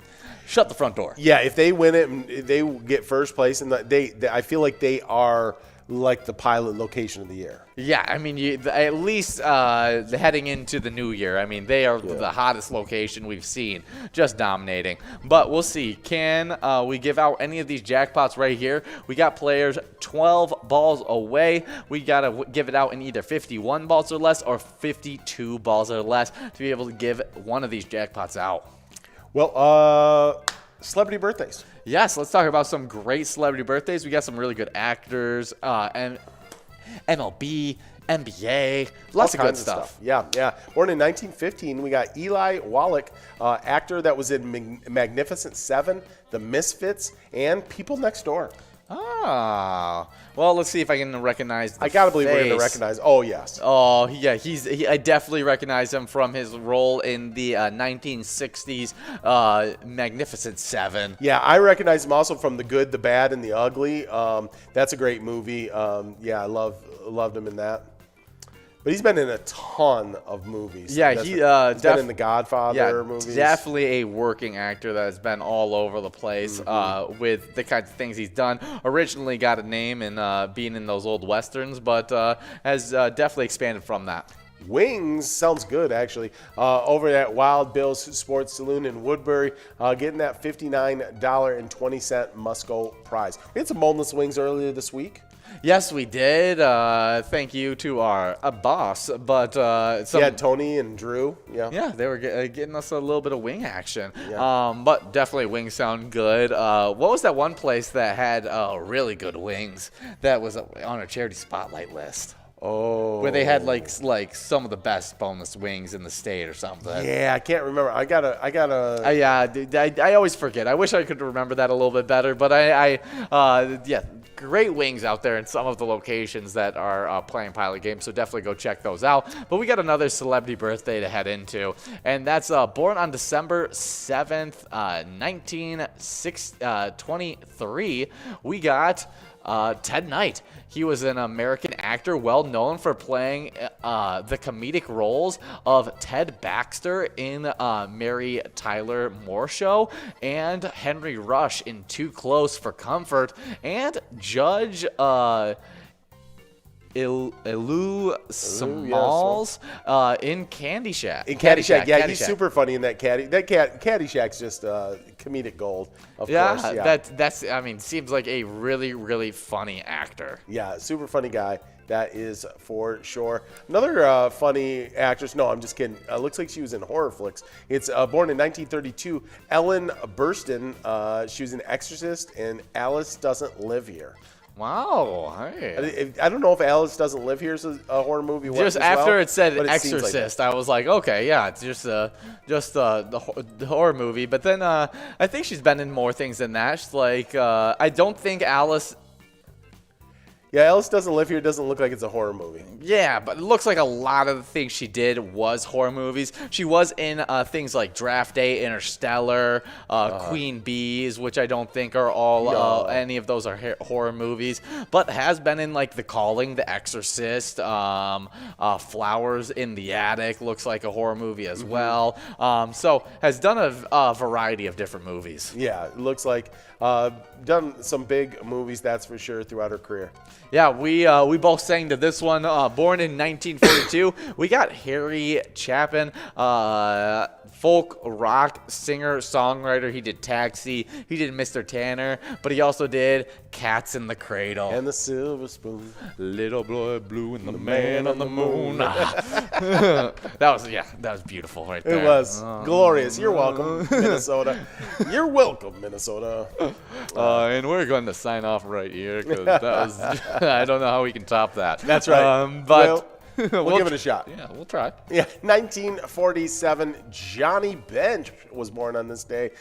shut the front door. Yeah, if they win it and they get first place, and I feel like they are like the pilot location of the year. Yeah, I mean, at least heading into the new year, I mean, they are the hottest location we've seen, just dominating. But we'll see. Can we give out any of these jackpots right here? We got players 12 balls away. We got to give it out in either 51 balls or less or 52 balls or less to be able to give one of these jackpots out. Well, celebrity birthdays. Yes, let's talk about some great celebrity birthdays. We got some really good actors, and MLB, NBA, lots of good stuff. Yeah. Born in 1915, we got Eli Wallach, actor that was in Magnificent Seven, The Misfits, and People Next Door. Ah, well, let's see if I can recognize the I gotta believe face. we're gonna recognize. Oh yes. Oh yeah, I definitely recognize him from his role in the 1960s Magnificent Seven. Yeah, I recognize him also from The Good, the Bad, and the Ugly. That's a great movie. Yeah, I loved him in that. But he's been in a ton of movies. Yeah, he's been in the Godfather movies. Definitely a working actor that has been all over the place with the kinds of things he's done. Originally got a name in being in those old westerns, but has definitely expanded from that. Wings sounds good, actually. Over at Wild Bill's Sports Saloon in Woodbury, getting that $59.20 Musco prize. We had some boneless wings earlier this week. Yes, we did. Thank you to our boss. But Tony and Drew. Yeah, they were getting us a little bit of wing action. Yeah. But definitely wings sound good. What was that one place that had really good wings that was on a charity spotlight list? Oh. Where they had like some of the best boneless wings in the state or something. Yeah, I can't remember. I gotta. I always forget. I wish I could remember that a little bit better. But great wings out there in some of the locations that are playing pilot games. So definitely go check those out. But we got another celebrity birthday to head into, and that's born on December 7th, 1923. We got Ted Knight. He was an American actor well known for playing the comedic roles of Ted Baxter in Mary Tyler Moore Show and Henry Rush in Too Close for Comfort, and Judge Ilou Smalls in Caddyshack. In Caddyshack, yeah, he's super funny in that Caddyshack's just comedic gold, of course. Yeah, that's seems like a really, really funny actor. Yeah, super funny guy. That is for sure. Another funny actress. No, I'm just kidding. Looks like she was in horror flicks. It's born in 1932. Ellen Burstyn. She was an Exorcist and Alice Doesn't Live Here. Wow. Hey. I don't know if Alice Doesn't Live Here is a horror movie. Just after it said it Exorcist, I was like, okay, yeah, it's just the horror movie. But then I think she's been in more things than that. She's like, I don't think Alice. Yeah, Alice Doesn't Live Here doesn't look like it's a horror movie. Yeah, but it looks like a lot of the things she did was horror movies. She was in things like Draft Day, Interstellar, Queen Bees, which I don't think are all any of those are horror movies, but has been in like The Calling, The Exorcist, Flowers in the Attic looks like a horror movie as well. So has done a variety of different movies. Yeah, it looks like done some big movies, that's for sure, throughout her career. Yeah, we both sang to this one. Born in 1942, we got Harry Chapin, folk rock singer songwriter. He did Taxi, he did Mr. Tanner, but he also did Cats in the Cradle and The Silver Spoon, Little Boy Blue and the Man on the Moon. that was beautiful right there. It was glorious. You're welcome, Minnesota. You're welcome, Minnesota. And we're going to sign off right here because that was. I don't know how we can top that. That's right. But we'll give it a shot. Yeah, we'll try. Yeah, 1947, Johnny Bench was born on this day.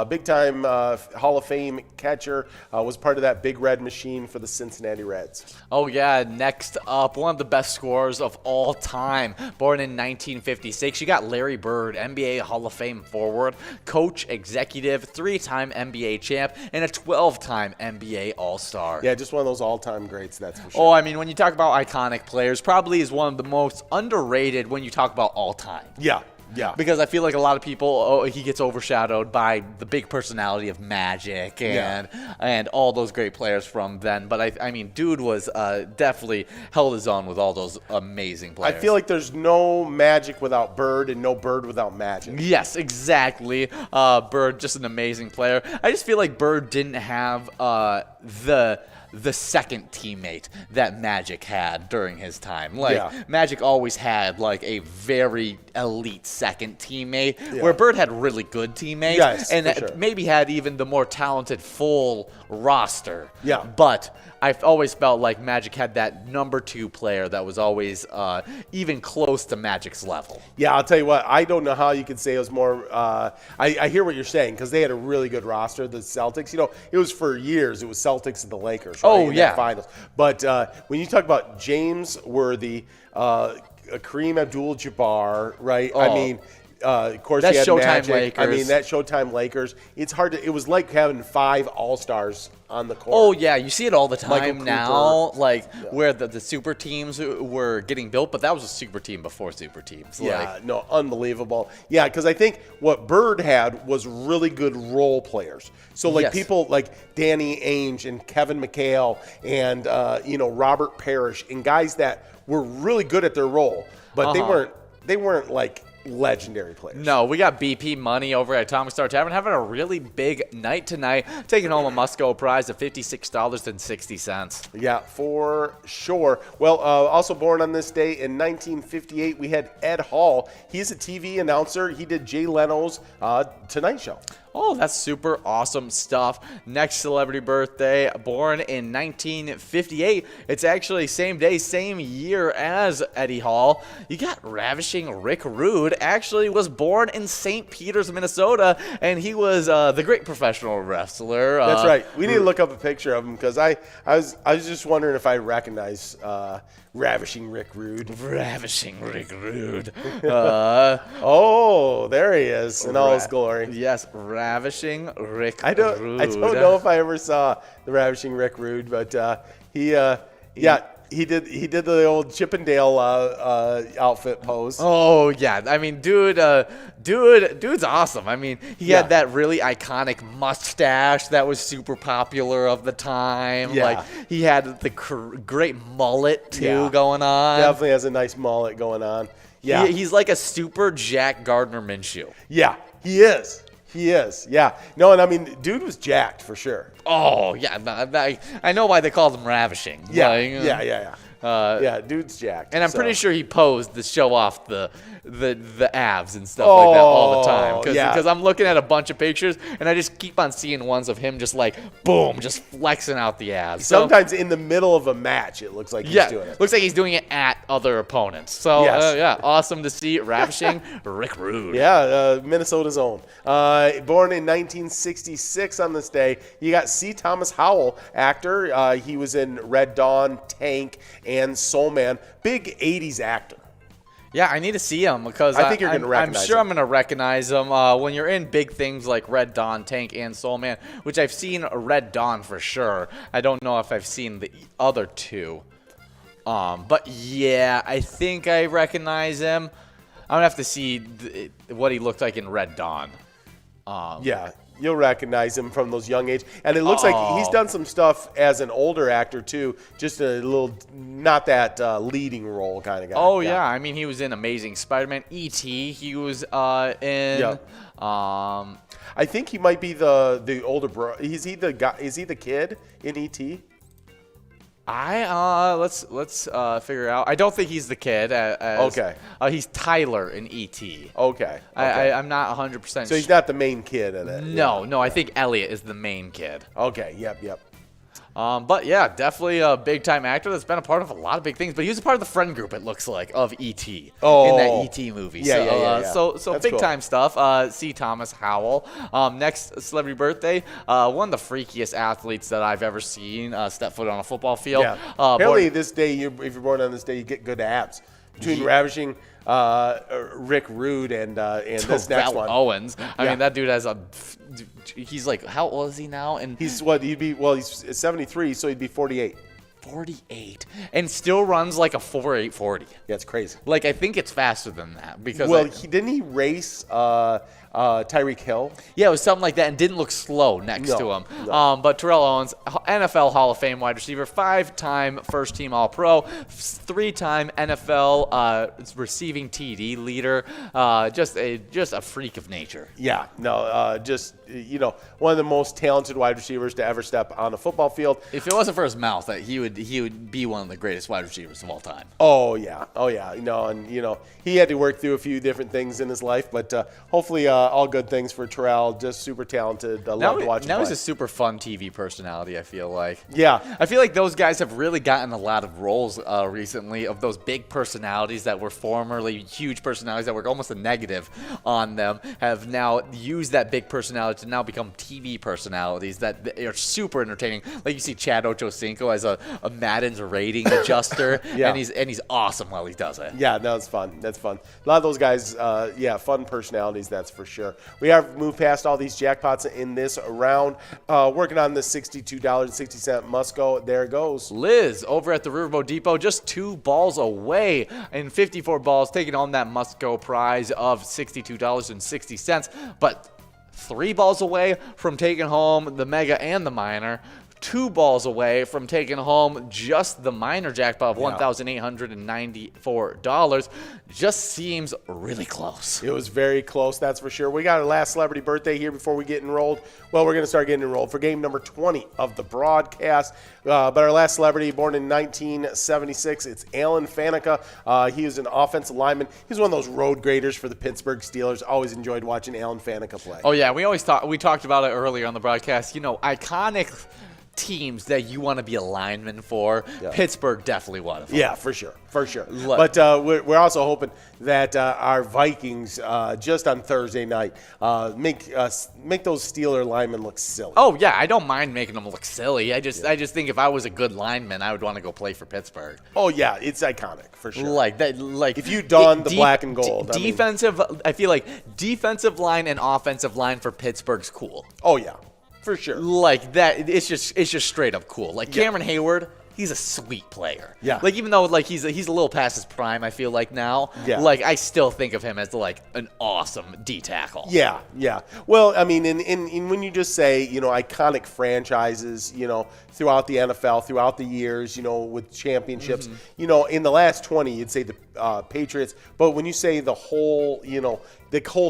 Big-time Hall of Fame catcher, was part of that Big Red Machine for the Cincinnati Reds. Oh, yeah. Next up, one of the best scorers of all time. Born in 1956, you got Larry Bird, NBA Hall of Fame forward, coach, executive, three-time NBA champ, and a 12-time NBA All-Star. Yeah, just one of those all-time greats, that's for sure. Oh, I mean, when you talk about iconic players, probably is one of the most underrated when you talk about all time. Yeah. Because I feel like a lot of people, he gets overshadowed by the big personality of Magic and all those great players from then. But I mean, dude was definitely held his own with all those amazing players. I feel like there's no Magic without Bird and no Bird without Magic. Yes, exactly. Bird, just an amazing player. I just feel like Bird didn't have the second teammate that Magic had during his time. Magic always had like a very elite second teammate, where Bird had really good teammates, and maybe had even the more talented full roster. Yeah. But I've always felt like Magic had that number two player that was always even close to Magic's level. Yeah, I'll tell you what, I don't know how you could say it was more, I hear what you're saying, because they had a really good roster, the Celtics. You know, it was for years, it was Celtics and the Lakers, right? Oh, yeah. Finals. But when you talk about James Worthy, Kareem Abdul-Jabbar, right? Oh. I mean, Of course, That's he had Showtime Magic. Lakers. I mean, that Showtime Lakers. It's hard to. It was like having 5 All-Stars on the court. Oh yeah, you see it all the time Michael now, Cooper. like where the super teams were getting built, but that was a super team before super teams. Yeah, no, unbelievable. Yeah, because I think what Bird had was really good role players. So like Yes. people like Danny Ainge and Kevin McHale and Robert Parrish and guys that were really good at their role, but they weren't like legendary players. No, we got BP Money over at Atomic Star Tavern having a really big night tonight, taking home a must-go prize of $56.60. Yeah, for sure. Well, also born on this day in 1958, we had Ed Hall. He's a TV announcer. He did Jay Leno's Tonight Show. Oh, that's super awesome stuff. Next celebrity birthday, born in 1958. It's actually same day, same year as Eddie Hall. You got ravishing Rick Rude. Actually was born in St. Peters, Minnesota, and he was the great professional wrestler. That's right. We need to look up a picture of him because I was just wondering if I recognize ravishing Rick Rude. Ravishing Rick Rude. Oh, there he is in all his glory. Yes, ravishing Rick I don't know if I ever saw the ravishing Rick Rude, but he did the old Chippendale outfit pose. Oh yeah, I mean, dude's awesome. I mean, he had that really iconic mustache that was super popular of the time. Yeah. Like he had the great mullet too Yeah. going on. Definitely has a nice mullet going on. Yeah, He's like a super Jack Gardner Minshew. yeah, he is. He is. Yeah. No, and I mean, dude was jacked for sure. Oh yeah, I know why they called him ravishing. Yeah. Like, Yeah, dude's jacked. And I'm so. pretty sure he posed to show off the abs and stuff like that all the time. Because I'm looking at a bunch of pictures and I just keep on seeing ones of him just like boom, just flexing out the abs. Sometimes in the middle of a match, it looks like he's doing it. Looks like he's doing it at other opponents. So Yes. awesome to see ravishing Rick Rude. Yeah, Minnesota's own. Born in 1966 on this day, you got C. Thomas Howell, actor. He was in Red Dawn, Tank, and Soul Man. Big 80s actor. Yeah, I need to see him because I think you're gonna recognize I'm sure him. I'm going to recognize him when you're in big things like Red Dawn, Tank, and Soul Man, which I've seen Red Dawn for sure. I don't know if I've seen the other two. But yeah, I think I recognize him. I'm going to have to see what he looked like in Red Dawn. Yeah, you'll recognize him from those young age. And it looks like he's done some stuff as an older actor, too. Just a little, not that leading role kind of guy. Oh, yeah. I mean, he was in Amazing Spider-Man. E.T. He was in. Yep. I think he might be the older bro. Is he the guy? Is he the kid in E.T.? Let's figure out. I don't think he's the kid. Okay. He's Tyler in E.T. Okay. I'm not 100%. So he's not the main kid in it. No. I think Elliot is the main kid. Okay. Yep. But yeah, definitely a big time actor that's been a part of a lot of big things. But he was a part of the friend group, it looks like, of E.T. in that E.T. movie. Yeah. So That's big cool. time stuff. C. Thomas Howell. Next celebrity birthday, one of the freakiest athletes that I've ever seen step foot on a football field. Yeah. Apparently, this day, if you're born on this day, you get good abs. Between ravishing Rick Rude and this next one, Owens. I mean, that dude has he's like, how old is he now? And he's he's 73, so he'd be 48. 48 and still runs like a 4.8 40. Yeah, it's crazy. Like I think it's faster than that because didn't he race Tyreek Hill? Yeah, it was something like that and didn't look slow next to him. No. But Terrell Owens, NFL Hall of Fame wide receiver, 5-time first team All-Pro, 3-time NFL receiving TD leader, just a freak of nature. Yeah, no, one of the most talented wide receivers to ever step on a football field. If it wasn't for his mouth, that he would be one of the greatest wide receivers of all time. Oh yeah. He had to work through a few different things in his life, but hopefully all good things for Terrell. Just super talented. I love to watch him Now play. he's a super fun TV personality, I feel like. Yeah. I feel like those guys have really gotten a lot of roles recently of those big personalities that were formerly huge personalities that were almost a negative on them, have now used that big personality to now become TV personalities that are super entertaining. Like you see Chad Ochocinco as a Madden's rating adjuster, Yeah. and he's awesome while he does it. Yeah, no, it's fun. That's fun. A lot of those guys, fun personalities, that's for sure. We have moved past all these jackpots in this round. Working on the $62.60 must-go. There it goes. Liz over at the Riverboat Depot, just 2 balls away in 54 balls, taking home that must-go prize of $62.60. But 3 balls away from taking home the mega and the minor. 2 balls away from taking home just the minor jackpot of $1,894. Just seems really close. It was very close, that's for sure. We got our last celebrity birthday here before we get enrolled. Well, we're going to start getting enrolled for game number 20 of the broadcast. But our last celebrity, born in 1976, it's Alan Faneca. He is an offensive lineman. He's one of those road graders for the Pittsburgh Steelers. Always enjoyed watching Alan Faneca play. Oh, yeah, we talked about it earlier on the broadcast. You know, iconic teams that you want to be a lineman for. Yeah. Pittsburgh definitely one of them. Yeah, for sure. Look. But we're also hoping that our Vikings, just on Thursday night, make those Steeler linemen look silly. Oh yeah, I don't mind making them look silly. I just think if I was a good lineman, I would want to go play for Pittsburgh. Oh yeah, it's iconic for sure. Like that, like if you don the black and gold. Defensive, I feel like defensive line and offensive line for Pittsburgh's cool. Oh yeah. For sure. Like that, it's just straight up cool. Like Cameron Hayward, he's a sweet player. Yeah. Like even though like he's a little past his prime, I feel like now. Yeah. Like I still think of him as like an awesome D tackle. Yeah, yeah. Well, I mean, in when you just say, iconic franchises, throughout the NFL, throughout the years, with championships, in the last 20, you'd say the Patriots. But when you say the whole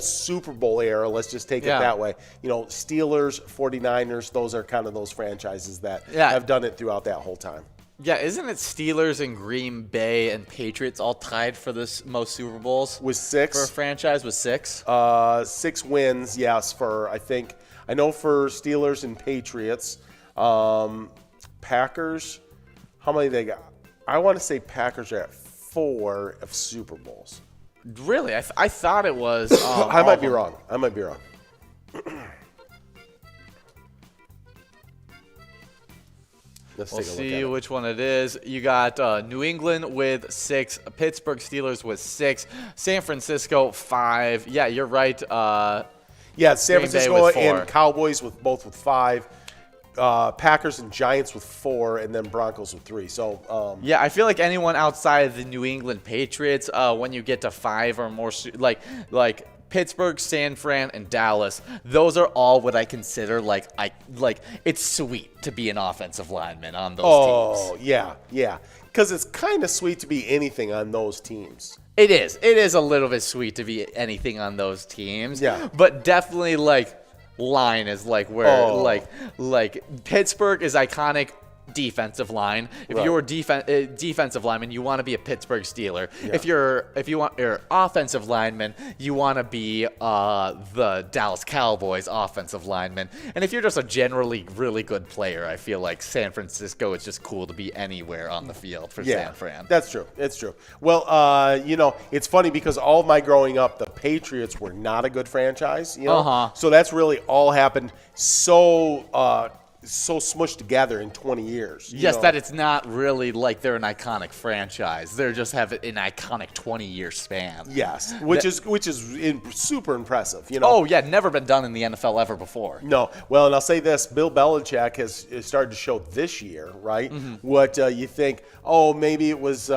Super Bowl era, let's just take it that way. Steelers, 49ers, those are kind of those franchises that have done it throughout that whole time. Yeah, isn't it Steelers and Green Bay and Patriots all tied for this most Super Bowls? With 6. For a franchise with 6? 6 wins, yes, I know for Steelers and Patriots. Packers, how many they got? I want to say Packers are at 4 of Super Bowls. Really? I thought it was. I might be wrong. Let's we'll take a look see at it. which one it is. You got New England with 6, Pittsburgh Steelers with 6, San Francisco 5. Yeah, you're right. San Green Francisco Bay with 4. and Cowboys with 5. Packers and Giants with 4, and then Broncos with 3. So yeah, I feel like anyone outside of the New England Patriots, when you get to 5 or more, like Pittsburgh, San Fran, and Dallas, those are all what I consider like it's sweet to be an offensive lineman on those teams. Oh yeah, because it's kind of sweet to be anything on those teams. It is a little bit sweet to be anything on those teams. Yeah, but definitely line is where like Pittsburgh is iconic. Defensive line. If you're a defensive lineman, you want to be a Pittsburgh Steeler. Yeah. If you want your offensive lineman, you want to be the Dallas Cowboys offensive lineman. And if you're just a generally really good player, I feel like San Francisco is just cool to be anywhere on the field for San Fran. That's true. It's true. Well, it's funny because all of my growing up, the Patriots were not a good franchise. So that's really all happened so smushed together in 20 years. Yes, that it's not really like they're an iconic franchise. They just have an iconic 20-year span. Yes, which is super impressive. Oh yeah, never been done in the NFL ever before. No. Well, and I'll say this: Bill Belichick has started to show this year, right? Mm-hmm. What you think? Oh, maybe it was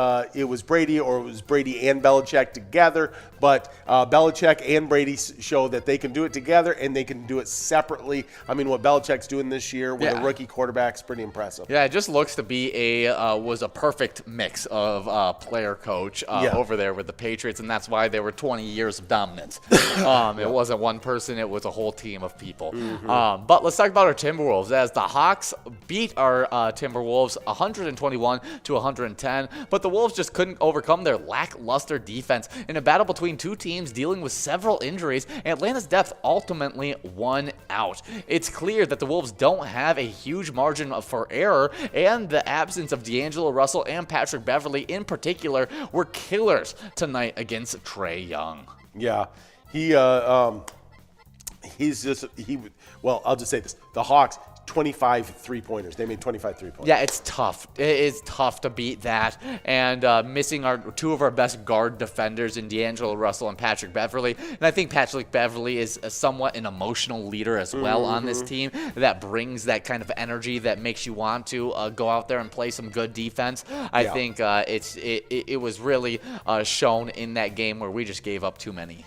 Brady, or it was Brady and Belichick together. But Belichick and Brady show that they can do it together and they can do it separately. I mean, what Belichick's doing this year with Yeah. a rookie quarterback is pretty impressive. Yeah, it just looks to be was a perfect mix of player coach over there with the Patriots, and that's why there were 20 years of dominance. It wasn't one person; it was a whole team of people. But let's talk about our Timberwolves, as the Hawks beat our Timberwolves 121 to 110, but the Wolves just couldn't overcome their lackluster defense in a battle between two teams dealing with several injuries. Atlanta's depth ultimately won out. It's clear that the Wolves don't have a huge margin for error, and the absence of D'Angelo Russell and Patrick Beverley in particular were killers tonight against Trae Young. Yeah, well, I'll just say this: the Hawks, 25 3-pointers. They made 25 3-pointers. Yeah, it's tough. It is tough to beat that. And missing two of our best guard defenders in D'Angelo Russell and Patrick Beverley. And I think Patrick Beverley is somewhat an emotional leader as well on this team that brings that kind of energy that makes you want to go out there and play some good defense. I think it was really shown in that game where we just gave up too many.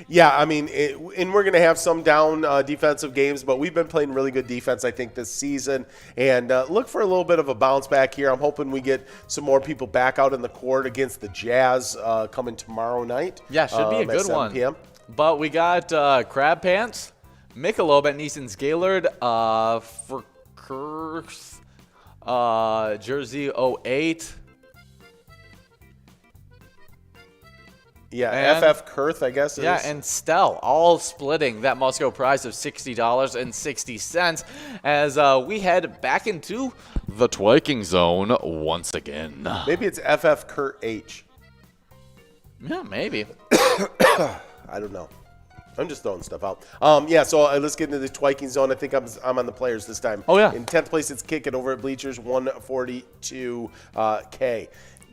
Yeah, I mean, and we're going to have some down defensive games, but we've been playing really good defense, I think, this season. And look for a little bit of a bounce back here. I'm hoping we get some more people back out in the court against the Jazz coming tomorrow night. Yeah, should be a good 7 one. PM. But we got Crab Pants, Michelob at Neeson's Gaylord, for Kurth, Jersey 08. Yeah, And- FF Kurth, I guess. Yeah, and Stell, all splitting that must-go prize of $60.60 as we head back into the twiking zone once again. Maybe it's FF Kurt H. Yeah, maybe. I don't know. I'm just throwing stuff out. So let's get into the twiking zone. I think I'm on the players this time. Oh, yeah. In 10th place, it's Kicking over at Bleachers, 142K.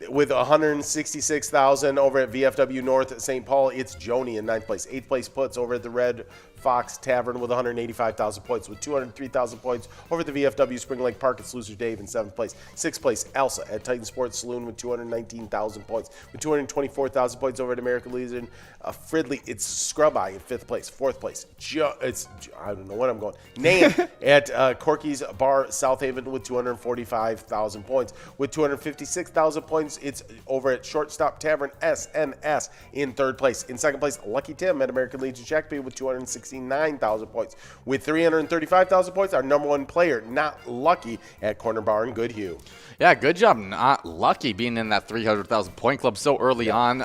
With 166,000 over at VFW North at St. Paul, it's Joni in 9th place. 8th place Puts over at the Red Fox Tavern with 185,000 points. With 203,000 points over at the VFW Spring Lake Park, it's Loser Dave in 7th place. 6th place, Elsa at Titan Sports Saloon with 219,000 points. With 224,000 points over at American Legion, Fridley, it's Scrub Eye in 5th place. 4th place, I don't know what I'm going. Nan at Corky's Bar South Haven with 245,000 points. With 256,000 points, it's over at Shortstop Tavern SNS in 3rd place. In 2nd place, Lucky Tim at American Legion Shakopee with 269,000 points. With 335,000 points, our number one player, Not Lucky, at Corner Bar in Goodhue. Yeah, good job, Not Lucky, being in that 300,000 point club so early on.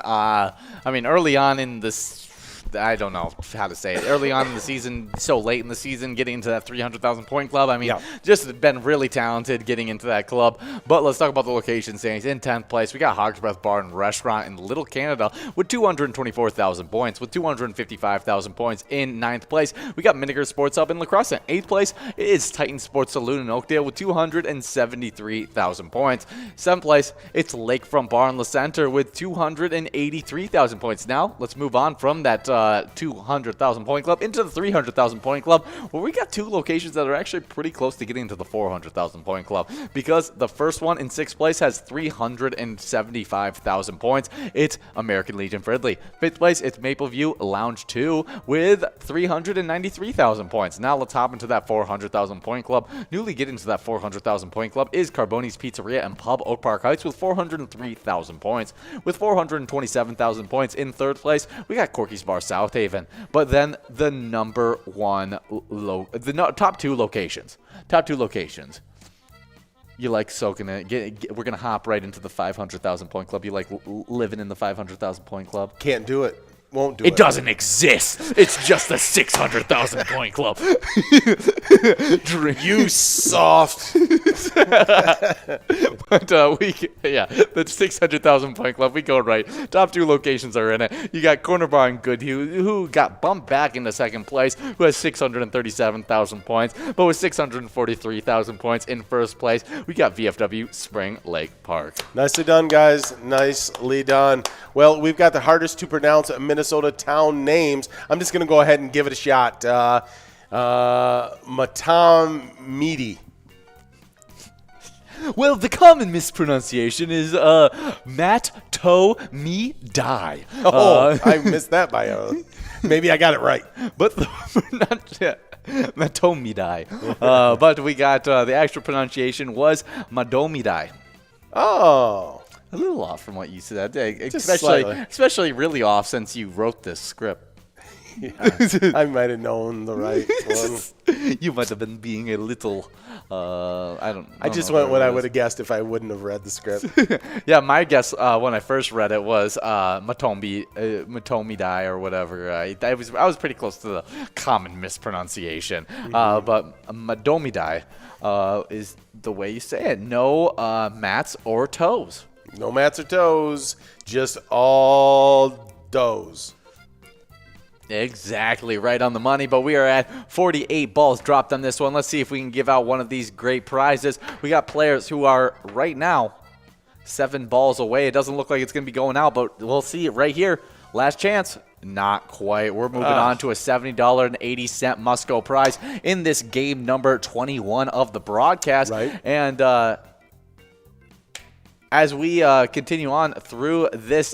Early on in this, I don't know how to say it. Early on in the season, so late in the season, getting into that 300,000 point club. Just been really talented getting into that club. But let's talk about the location standings. In 10th place, we got Hog's Breath Bar and Restaurant in Little Canada with 224,000 points. With 255,000 points in 9th place, we got Miniger Sports Hub in La Crosse. In 8th place is Titan Sports Saloon in Oakdale with 273,000 points. 7th place, it's Lakefront Bar in La Center with 283,000 points. Now, let's move on from that 200,000 point club into the 300,000 point club, where we got two locations that are actually pretty close to getting to the 400,000 point club, because the first one in 6th place has 375,000 points. It's American Legion Fridley. 5th place, it's Mapleview Lounge 2 with 393,000 points. Now let's hop into that 400,000 point club. Newly getting to that 400,000 point club is Carboni's Pizzeria and Pub Oak Park Heights with 403,000 points. With 427,000 points in 3rd place, we got Corky's Bar South Haven. But then the number one, top two locations. You like soaking it. We're going to hop right into the 500,000 point club. You like living in the 500,000 point club? Can't do it. Won't do it. It doesn't exist. It's just a 600,000 point club. You soft. But the 600,000 point club, we go right. Top two locations are in it. You got Corner Bar and Goodhue, who got bumped back into 2nd place, who has 637,000 points. But with 643,000 points in 1st place, we got VFW Spring Lake Park. Nicely done, guys. Nicely done. Well, we've got the hardest to pronounce Minnesota town names. I'm just going to go ahead and give it a shot. Matamidi. Well, the common mispronunciation is Matt To Me Die. I missed that by maybe I got it right. But Matomidai. But we got the actual pronunciation was Madomidai. Oh. A little off from what you said, slightly. especially really off since you wrote this script. Yeah, I might have known the right one. You might have been being a little, I just went what I would have guessed if I wouldn't have read the script. Yeah, my guess when I first read it was Matomidai or whatever. I was pretty close to the common mispronunciation. But Madomidai is the way you say it. No mats or toes. No mats or toes, just all does. Exactly, right on the money, but we are at 48 balls dropped on this one. Let's see if we can give out one of these great prizes. We got players who are right now 7 balls away. It doesn't look like it's going to be going out, but we'll see it right here. Last chance. Not quite. We're moving on to a $70.80 Musco prize in this game number 21 of the broadcast. Right. And as we continue on through this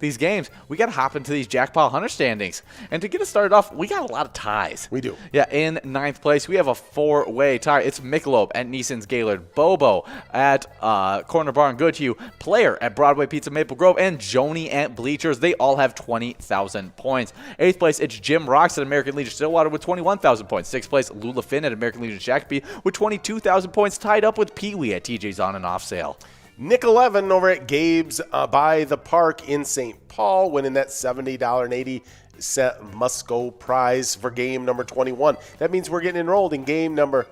these games, we got to hop into these Jackpot Hunter standings. And to get us started off, we got a lot of ties. We do. Yeah, in 9th place, we have a 4-way tie. It's Michelob at Neeson's Gaylord, Bobo at Corner Barn Goodhue, Player at Broadway Pizza Maple Grove, and Joni at Bleachers. They all have 20,000 points. 8th place, it's Jim Rocks at American Legion Stillwater with 21,000 points. 6th place, Lula Finn at American Legion Shakopee with 22,000 points, tied up with Pee Wee at TJ's On and Off Sale. Nick 11 over at Gabe's by the Park in St. Paul, winning that $70.80 Musco prize for game number 21. That means we're getting enrolled in game number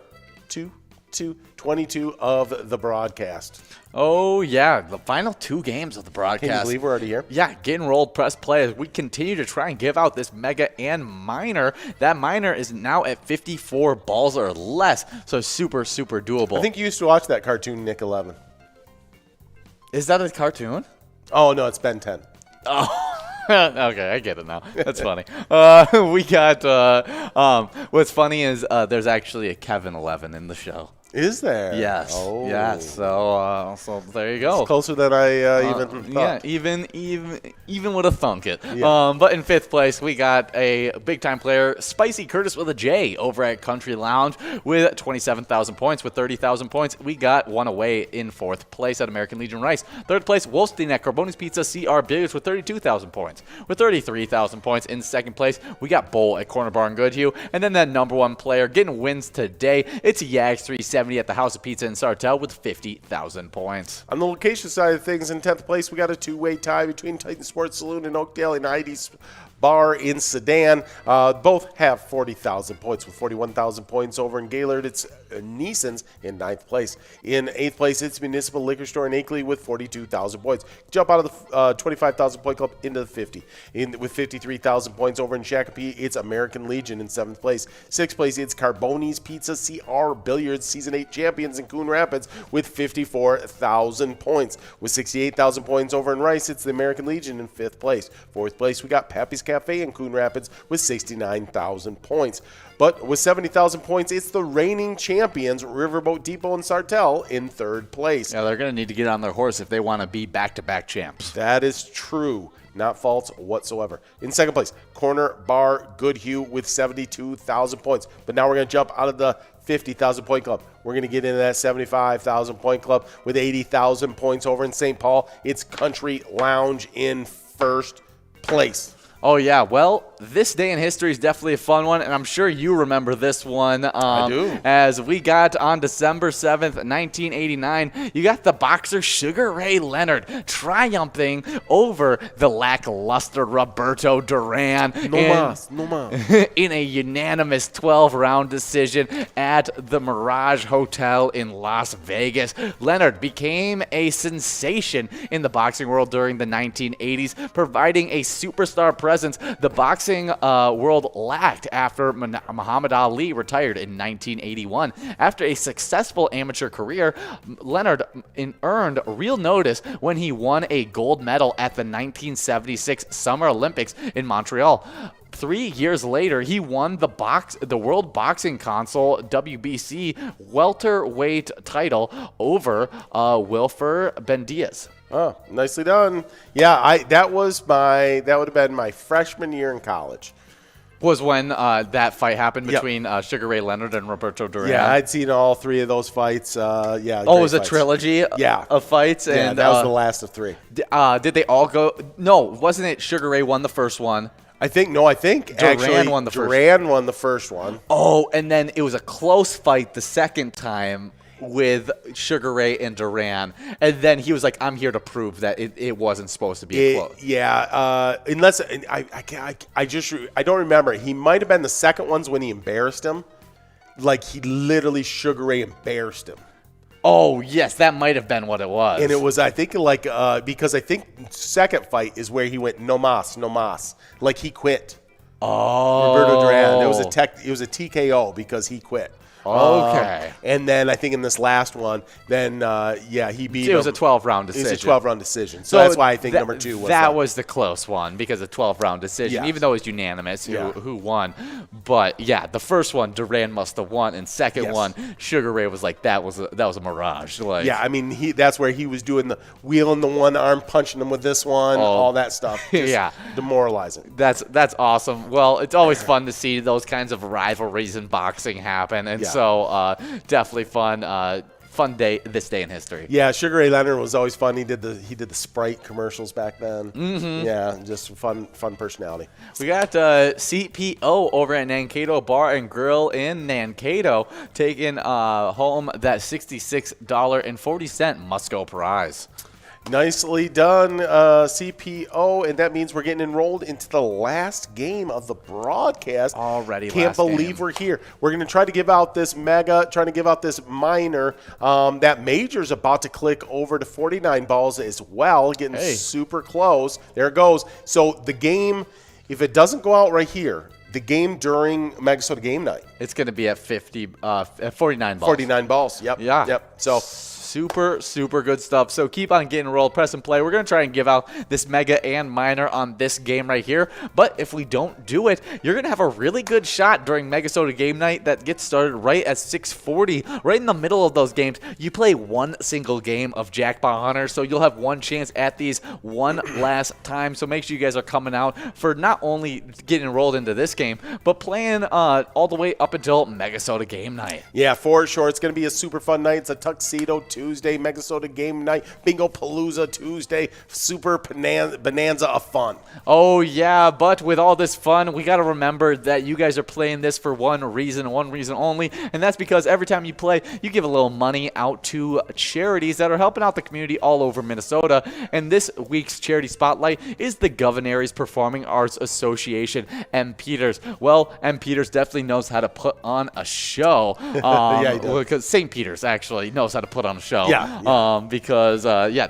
22 of the broadcast. Oh, yeah, the final 2 games of the broadcast. Can you believe we're already here? Yeah, get enrolled, press play as we continue to try and give out this mega and minor. That minor is now at 54 balls or less, so super, super doable. I think you used to watch that cartoon, Nick 11. Is that a cartoon? Oh, no, it's Ben 10. Oh, okay, I get it now. That's funny. We got, what's funny is there's actually a Kevin 11 in the show. Is there? Yes. Oh. Yes. So there you go. It's closer than I even thought. Yeah, even with a thunk it. Yeah. But in 5th place, we got a big-time player, Spicy Curtis with a J, over at Country Lounge with 27,000 points. With 30,000 points, we got one away in 4th place at American Legion Rice. 3rd place, Wolstein at Carboni's Pizza CR Billiards with 32,000 points. With 33,000 points in 2nd place, we got Bull at Corner Bar and Goodhue. And then that number 1 player getting wins today, it's Yags 370 at the House of Pizza in Sartell with 50,000 points. On the location side of things, in 10th place, we got a 2-way tie between Titan Sports Saloon in Oakdale and Heidi's Bar in Sedan. Both have 40,000 points. With 41,000 points over in Gaylord, it's Neeson's in 9th place. In 8th place, it's Municipal Liquor Store in Akeley with 42,000 points. Jump out of the 25,000 point club into the 50. With 53,000 points over in Shakopee, it's American Legion in 7th place. 6th place, it's Carboni's Pizza CR Billiards Season 8 champions in Coon Rapids with 54,000 points. With 68,000 points over in Rice, it's the American Legion in 5th place. 4th place, we got Pappy's Cafe in Coon Rapids with 69,000 points. But with 70,000 points, it's the reigning champions, Riverboat Depot and Sartell, in 3rd place. Yeah, they're going to need to get on their horse if they want to be back-to-back champs. That is true. Not false whatsoever. In 2nd place, Corner Bar Goodhue with 72,000 points. But now we're going to jump out of the 50,000 point club. We're going to get into that 75,000 point club with 80,000 points over in St. Paul. It's Country Lounge in 1st place. Oh, yeah. Well, this day in history is definitely a fun one, and I'm sure you remember this one. I do. As we got on December 7th, 1989, you got the boxer Sugar Ray Leonard triumphing over the lackluster Roberto Duran in a unanimous 12-round decision at the Mirage Hotel in Las Vegas. Leonard became a sensation in the boxing world during the 1980s, providing a superstar presence the boxing world lacked after Muhammad Ali retired in 1981. After a successful amateur career, Leonard earned real notice when he won a gold medal at the 1976 Summer Olympics in Montreal. 3 years later, he won the World Boxing Council WBC welterweight title over Wilfer Bendias. Oh, nicely done. Yeah, that would have been my freshman year in college. Was when that fight happened between Sugar Ray Leonard and Roberto Duran. Yeah, I'd seen all 3 of those fights. Yeah. Oh, it was a trilogy of fights? Yeah, and that was the last of 3. Did they all go? No, wasn't it Sugar Ray won the first one? I think Duran won the first. Duran won the first one. Oh, and then it was a close fight the second time with Sugar Ray and Duran, and then he was like, "I'm here to prove that it wasn't supposed to be close." Yeah, unless I don't remember. He might have been the second ones when he embarrassed him. Like he literally Sugar Ray embarrassed him. Oh yes, that might have been what it was. And it was, I think, like because I think second fight is where he went no mas, like he quit. Oh, Roberto Duran. It was a TKO because he quit. Okay. And then I think in this last one, then he beat him. It was a 12-round decision. It was a 12-round decision. So that's why I think number 2 was that was the close one because a 12-round decision, even though it was unanimous who won. But yeah, the first one Duran must have won, and second one Sugar Ray was like that was a mirage. Like, yeah, I mean that's where he was doing the wheeling the one arm, punching him with this one, all that stuff. Just demoralizing. That's awesome. Well, it's always fun to see those kinds of rivalries in boxing happen, and so definitely fun day this day in history. Yeah, Sugar Ray Leonard was always fun. He did the Sprite commercials back then. Mm-hmm. Yeah, just fun personality. We got CPO over at Mankato Bar and Grill in Mankato taking home that $66.40 must-go prize. Nicely done, CPO, and that means we're getting enrolled into the last game of the broadcast. Already, can't believe we're here. We're going to try to give out this minor. That major's about to click over to 49 balls as well, getting super close. There it goes. So the game, if it doesn't go out right here, the game during Megasota Game Night, it's going to be at 49 balls. 49 balls. Yep. Yeah. Yep. So. Super good stuff. So keep on getting rolled, press and play. We're going to try and give out this mega and minor on this game right here. But if we don't do it, you're going to have a really good shot during Megasota Game Night that gets started right at 6:40. Right in the middle of those games, you play one single game of Jackpot Hunter. So you'll have one chance at these one last time. So make sure you guys are coming out for not only getting enrolled into this game, but playing all the way up until Megasota Game Night. Yeah, for sure. It's going to be a super fun night. It's a Tuxedo Tuesday, Megasota Game Night, Bingo Palooza Tuesday, super bonanza of fun. Oh, yeah, but with all this fun, we got to remember that you guys are playing this for one reason only, and that's because every time you play, you give a little money out to charities that are helping out the community all over Minnesota, and this week's charity spotlight is the Governaries Performing Arts Association, M. Peters. Well, M. Peters definitely knows how to put on a show. Yeah, he does. Because St. Peters actually knows how to put on a show. Because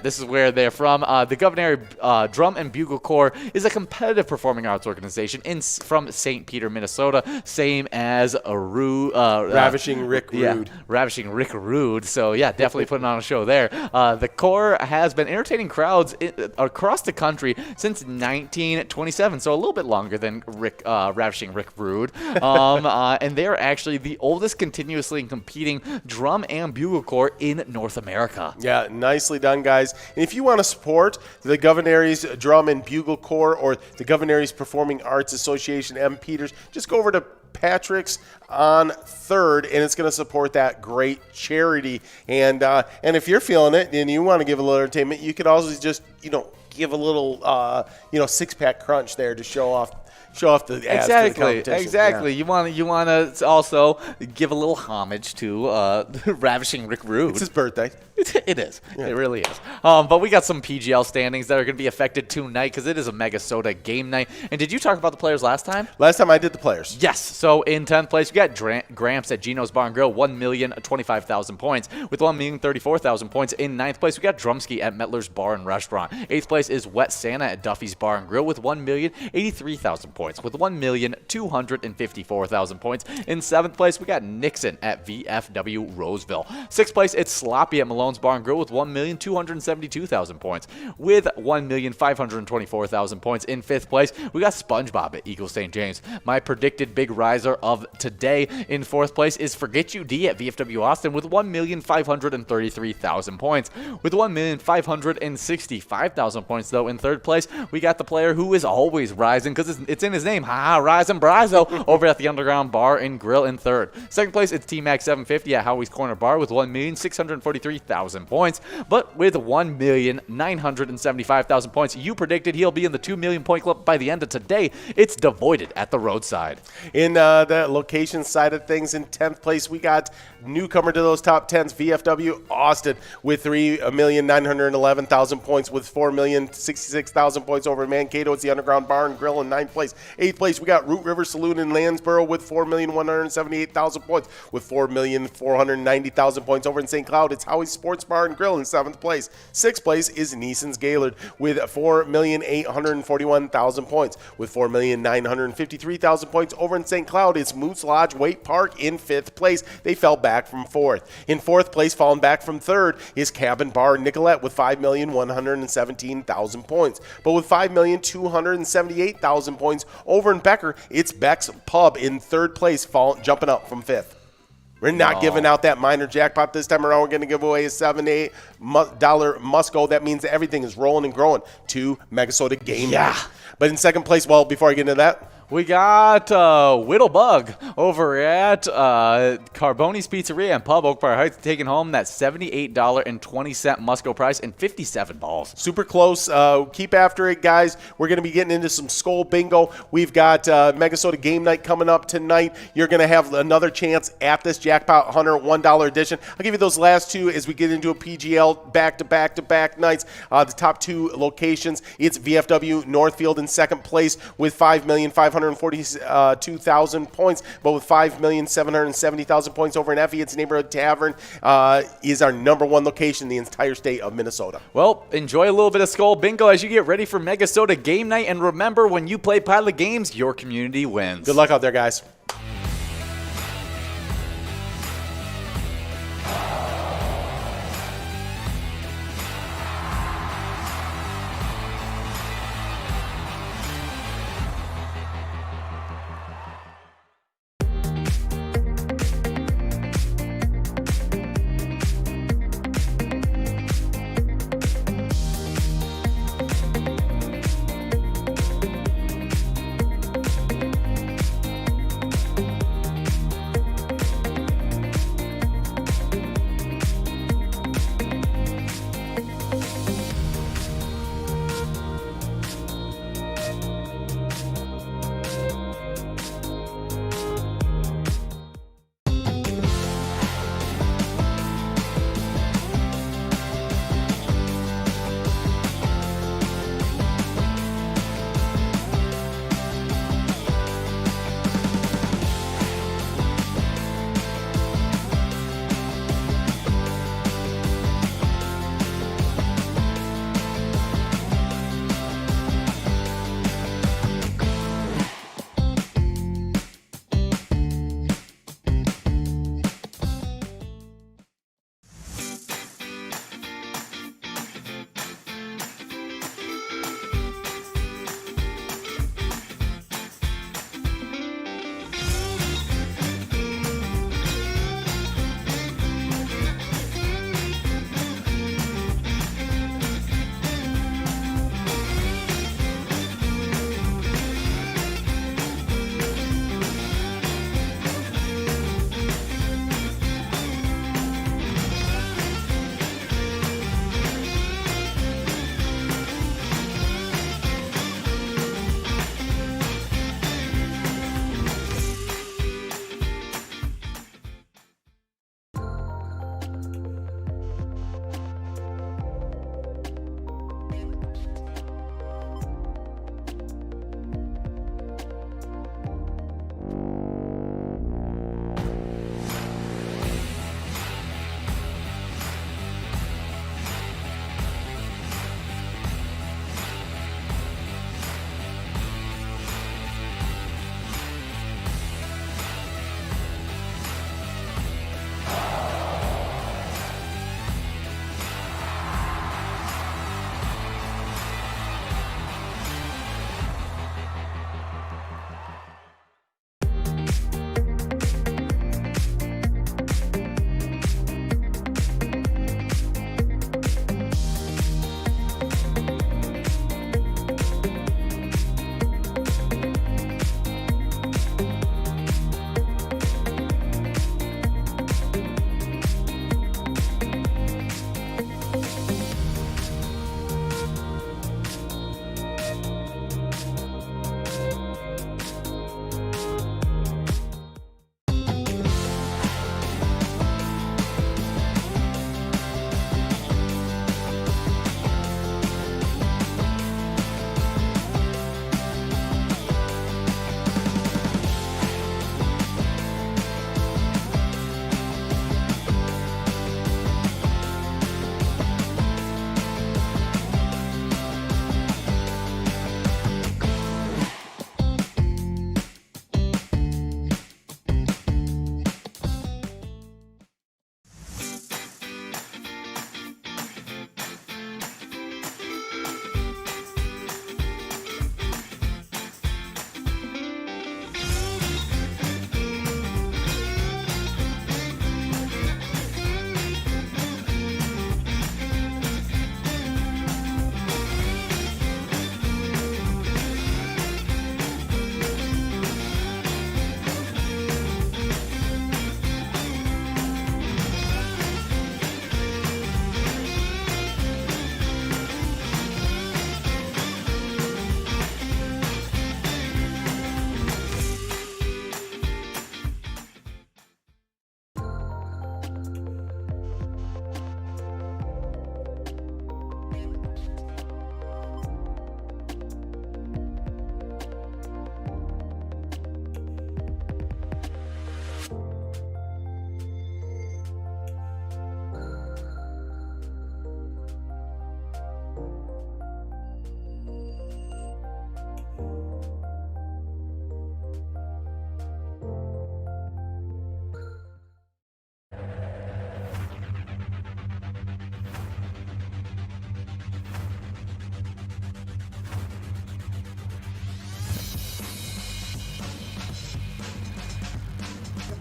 this is where they're from. The Governaries Drum and Bugle Corps is a competitive performing arts organization from St. Peter, Minnesota, same as Ravishing Rick Rude. Yeah, Ravishing Rick Rude. So yeah, definitely putting on a show there. The Corps has been entertaining crowds across the country since 1927, so a little bit longer than Ravishing Rick Rude. And they are actually the oldest continuously competing drum and bugle corps in North America. Yeah, nicely done, guys. And if you want to support the Governaries Drum and Bugle Corps or the Governaries Performing Arts Association, M. Peters, just go over to Patrick's on 3rd, and it's going to support that great charity. And if you're feeling it and you want to give a little entertainment, you could also just give a little six-pack crunch there to show off the ads for the competition. Exactly. Yeah. You want to also give a little homage to Ravishing Rick Rude. It's his birthday. It is. Yeah. It really is. But we got some PGL standings that are going to be affected tonight because it is a Megasota Game Night. And did you talk about the players last time? Last time I did the players. Yes. So in 10th place, we got Gramps at Gino's Bar and Grill, 1,025,000 points with 1,034,000 points. In 9th place, we got Drumsky at Mettler's Bar and Restaurant. 8th place is Wet Santa at Duffy's Bar and Grill with 1,083,000 points with 1,254,000 points. In 7th place, we got Nixon at VFW Roseville. 6th place, it's Sloppy at Malone's Bar and Grill with 1,272,000 points with 1,524,000 points. In 5th place, we got SpongeBob at Eagle St. James. My predicted big riser of today in 4th place is Forget You D at VFW Austin with 1,533,000 points. With 1,565,000 points, though, in 3rd place, we got the player who is always rising because it's in saying his name. Rise and Brazo over at the Underground Bar and Grill in third. Second place, it's T-Max 750 at Howie's Corner Bar with 1,643,000 points. But with 1,975,000 points, you predicted he'll be in the 2 million point club by the end of today. It's devoided at the roadside. In the location side of things, in 10th place, we got newcomer to those top 10s, VFW Austin, with 3,911,000 points, with 4,066,000 points over Mankato. It's the Underground Bar and Grill in 9th place. 8th place, we got Root River Saloon in Lansboro with 4,178,000 points, with 4,490,000 points over in St. Cloud. It's Howie's Sports Bar and Grill in 7th place. 6th place is Neeson's Gaylord with 4,841,000 points, with 4,953,000 points over in St. Cloud. It's Moose Lodge Waite Park in 5th place. They fell back from 4th. In 4th place, falling back from 3rd, is Cabin Bar Nicolette with 5,117,000 points. But with 5,278,000 points over in Becker, it's Beck's Pub in 3rd place, jumping up from 5th. We're not giving out that minor jackpot this time around. We're going to give away a $7 to $8 must-go. That means that everything is rolling and growing to Megasoda Game Night. But in 2nd place, well, before I get into that, we got Whittlebug over at Carboni's Pizzeria and Pub, Oak Park Heights, taking home that $78.20 must-go prize and 57 balls. Super close. Keep after it, guys. We're going to be getting into some Skull Bingo. We've got Megasoda Game Night coming up tonight. You're going to have another chance at this Jackpot Hunter $1 edition. I'll give you those last two as we get into a PGL back-to-back-to-back nights. The top two locations, it's VFW Northfield in 2nd place with 5,542,000 points, but with 5,770,000 points over in Effie. It's Neighborhood Tavern is our number one location in the entire state of Minnesota. Well, enjoy a little bit of Skull Bingo as you get ready for Megasoda Game Night, and remember, when you play Pilot Games, your community wins. Good luck out there, guys.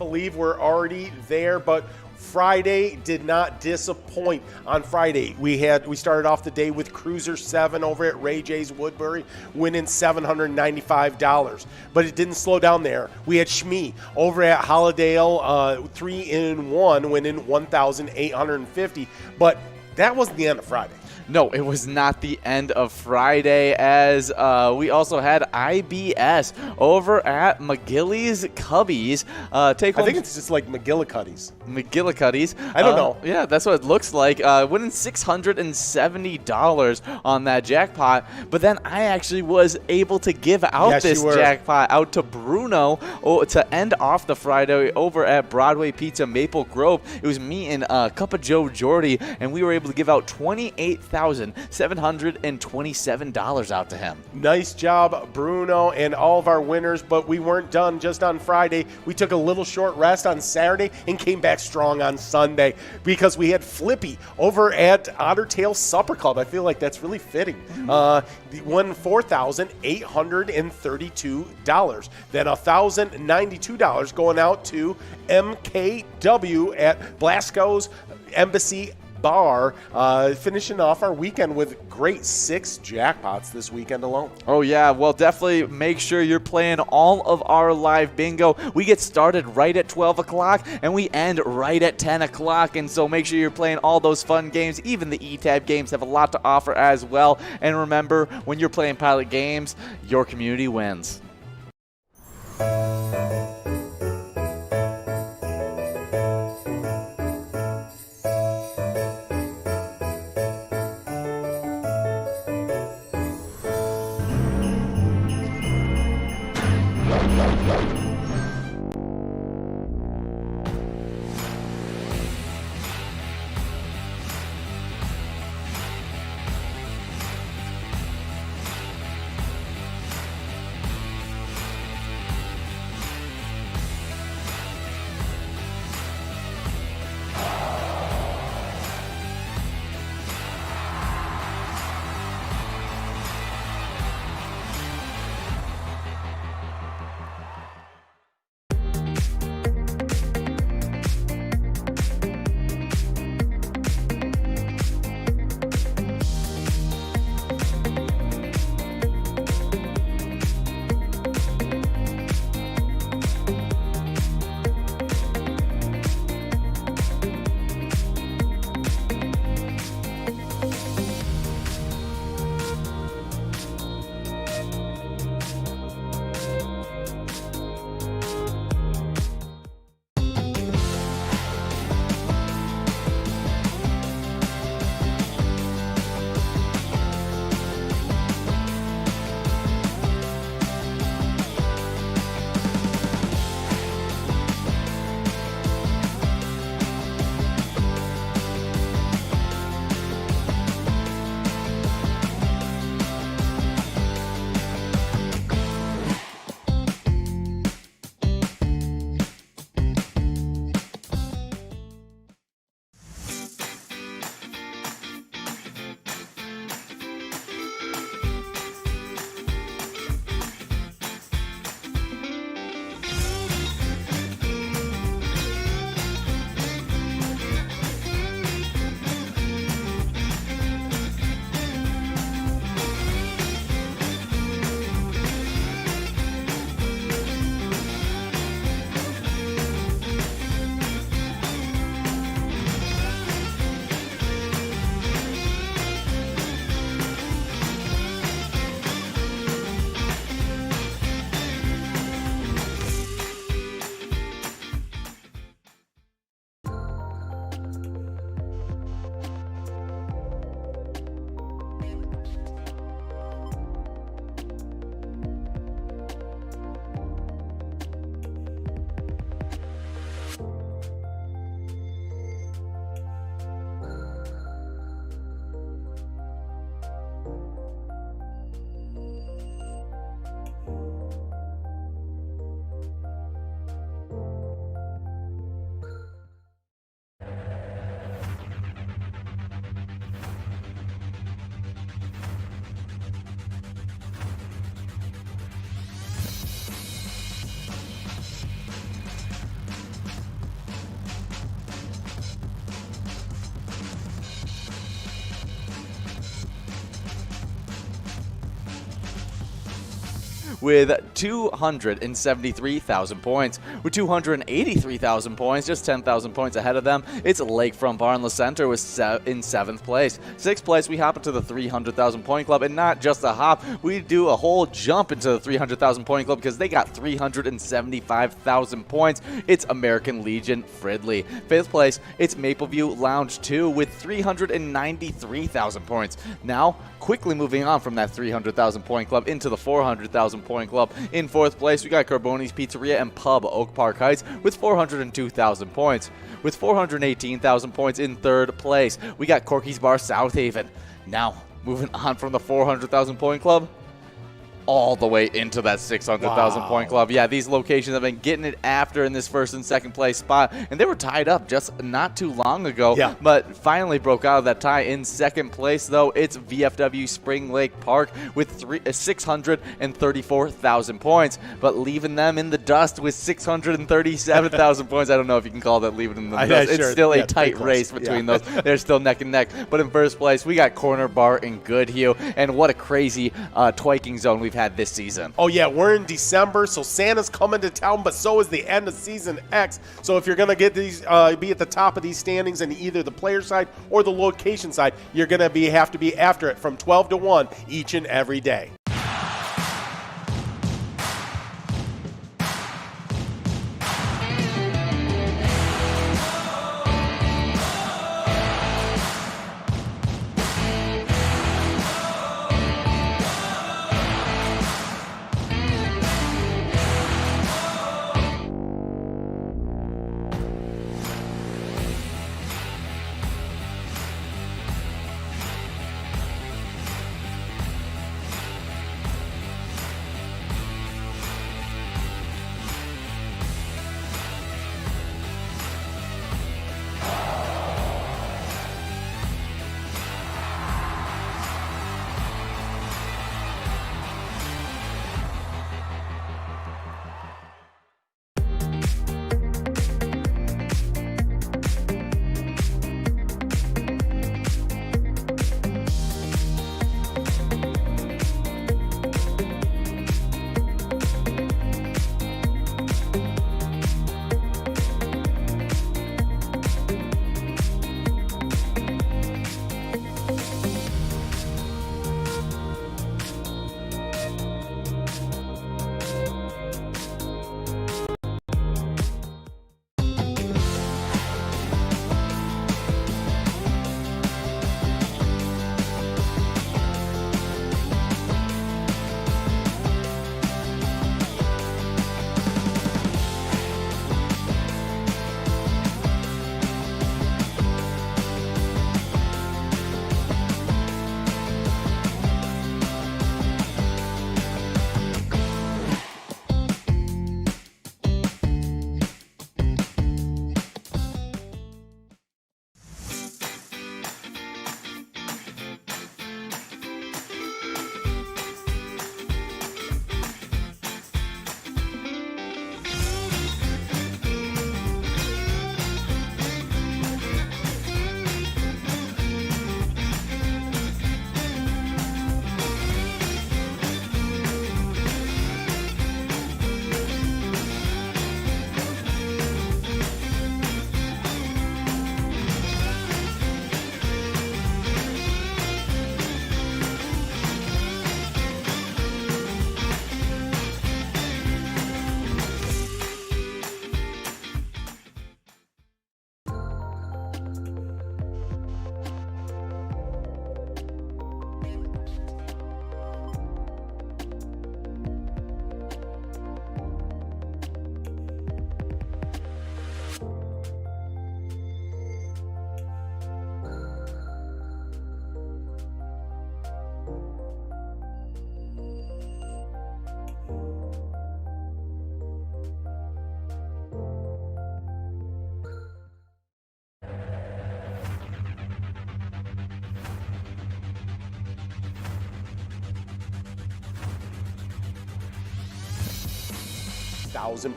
believe we're already there, but Friday did not disappoint. On Friday, we started off the day with Cruiser 7 over at Ray J's Woodbury, winning $795. But it didn't slow down there. We had Shmee over at Hollydale, 3-in-1, winning $1,850. But that wasn't the end of Friday. No, it was not the end of Friday, as we also had IBS over at McGilly's Cubbies. I think it's just like McGillicuddy's. McGillicuddy's. I don't know. Yeah, that's what it looks like. Winning $670 on that jackpot. But then I actually was able to give out this jackpot out to Bruno to end off the Friday over at Broadway Pizza Maple Grove. It was me and Cup of Joe Jordy, and we were able to give out $28,727 out to him. Nice job, Bruno, and all of our winners, but we weren't done just on Friday. We took a little short rest on Saturday and came back strong on Sunday because we had Flippy over at Otter Tail Supper Club. I feel like that's really fitting. He won $4,832. Then $1,092 going out to MKW at Blasco's Embassy Bar, finishing off our weekend with great 6 jackpots this weekend alone. Oh yeah, well definitely make sure you're playing all of our live bingo. We get started right at 12 o'clock and we end right at 10 o'clock, and so make sure you're playing all those fun games. Even the eTab games have a lot to offer as well. And remember, when you're playing Pilot games, your community wins. with 273,000 points. With 283,000 points, just 10,000 points ahead of them, it's Lakefront Barnless Center in 7th place. 6th place, we hop into the 300,000 point club, and not just a hop, we do a whole jump into the 300,000 point club because they got 375,000 points. It's American Legion Fridley. 5th place, it's Mapleview Lounge 2 with 393,000 points. Now, quickly moving on from that 300,000 point club into the 400,000 point club. In 4th place, we got Carboni's Pizzeria and Pub Oak Park Heights with 402,000 points. With 418,000 points in 3rd place, we got Corky's Bar South Haven. Now, moving on from the 400,000 point club all the way into that 600,000 point club. Yeah, these locations have been getting it after in this 1st and 2nd place spot, and they were tied up just not too long ago, but finally broke out of that tie. In 2nd place, though, it's VFW Spring Lake Park with 634,000 points, but leaving them in the dust with 637,000 points. I don't know if you can call that leaving them in the dust. It's still a tight race between those. They're still neck and neck. But in 1st place, we got Corner Bar in Goodhue, and what a crazy twiking zone we've had this season. Oh yeah, we're in December, so Santa's coming to town, but so is the end of Season X. So if you're going to get these, be at the top of these standings in either the player side or the location side, you're going to have to be after it from 12 to 1 each and every day.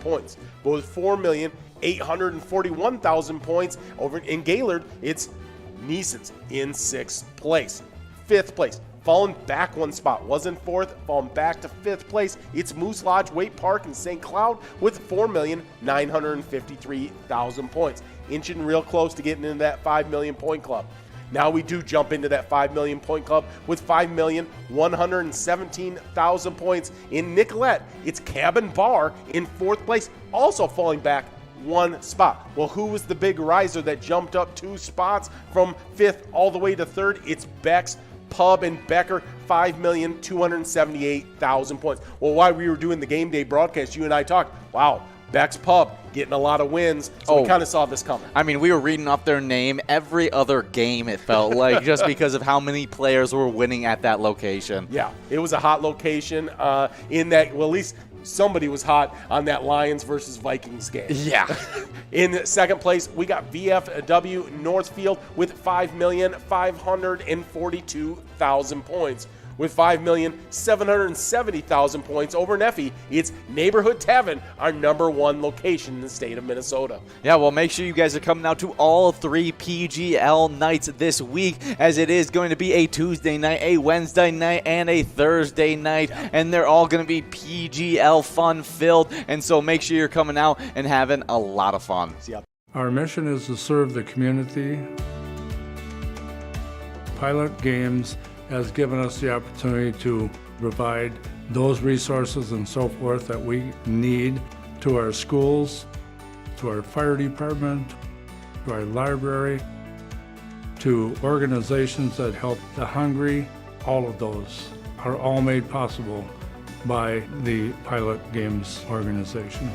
Points. Both 4,841,000 points. Over in Gaylord, it's Neeson's in 6th place. 5th place, Falling back one spot, was in 4th, falling back to 5th place. It's Moose Lodge Waite Park in St. Cloud with 4,953,000 points. Inching real close to getting into that 5 million point club. Now we do jump into that 5 million point club with 5,117,000 points in Nicollet. It's Cabin Bar in 4th place, also falling back one spot. Well, who was the big riser that jumped up 2 spots from 5th all the way to 3rd? It's Beck's Pub in Becker, 5,278,000 points. Well, while we were doing the game day broadcast, you and I talked, wow, Beck's Pub getting a lot of wins, so we kind of saw this coming. I mean, we were reading off their name every other game, it felt like, just because of how many players were winning at that location. Yeah, it was a hot location in that, well, at least somebody was hot on that Lions versus Vikings game. Yeah. In 2nd place, we got VFW Northfield with 5,542,000 points. With 5,770,000 points over Neffy, it's Neighborhood Tavern, our #1 location in the state of Minnesota. Yeah, well, make sure you guys are coming out to all 3 PGL nights this week, as it is going to be a Tuesday night, a Wednesday night, and a Thursday night, and they're all going to be PGL fun-filled, and so make sure you're coming out and having a lot of fun. Our mission is to serve the community. Pilot Games has given us the opportunity to provide those resources and so forth that we need to our schools, to our fire department, to our library, to organizations that help the hungry. All of those are all made possible by the Pilot Games organization.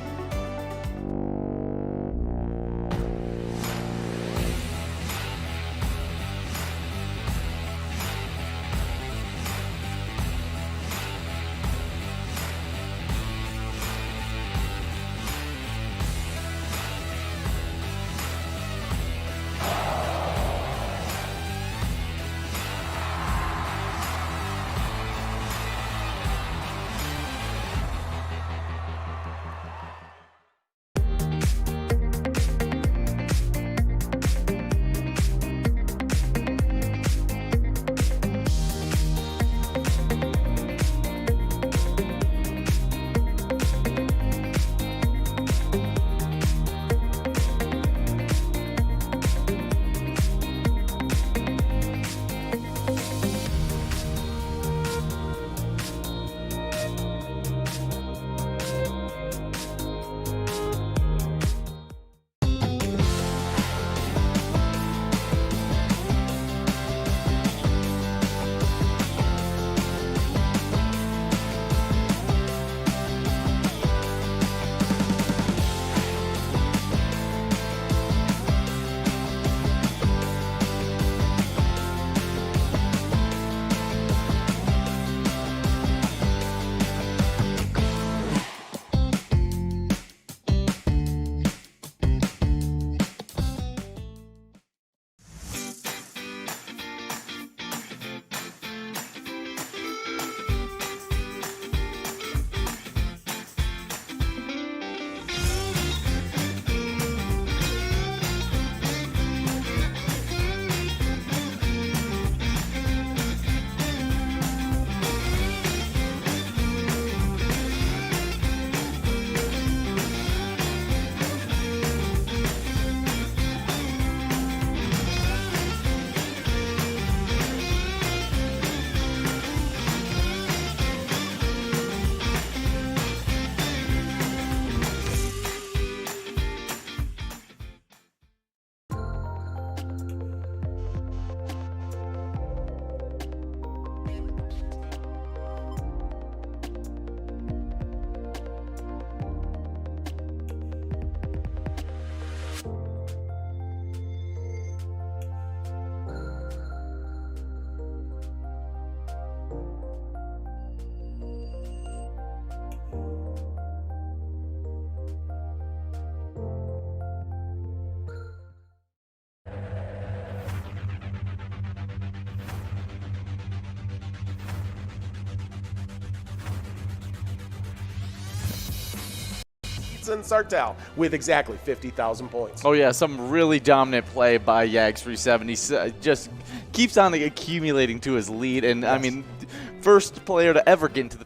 And Sartell with exactly 50,000 points. Oh, yeah, some really dominant play by Yags 370. Just keeps on accumulating to his lead. And, I mean, first player to ever get into the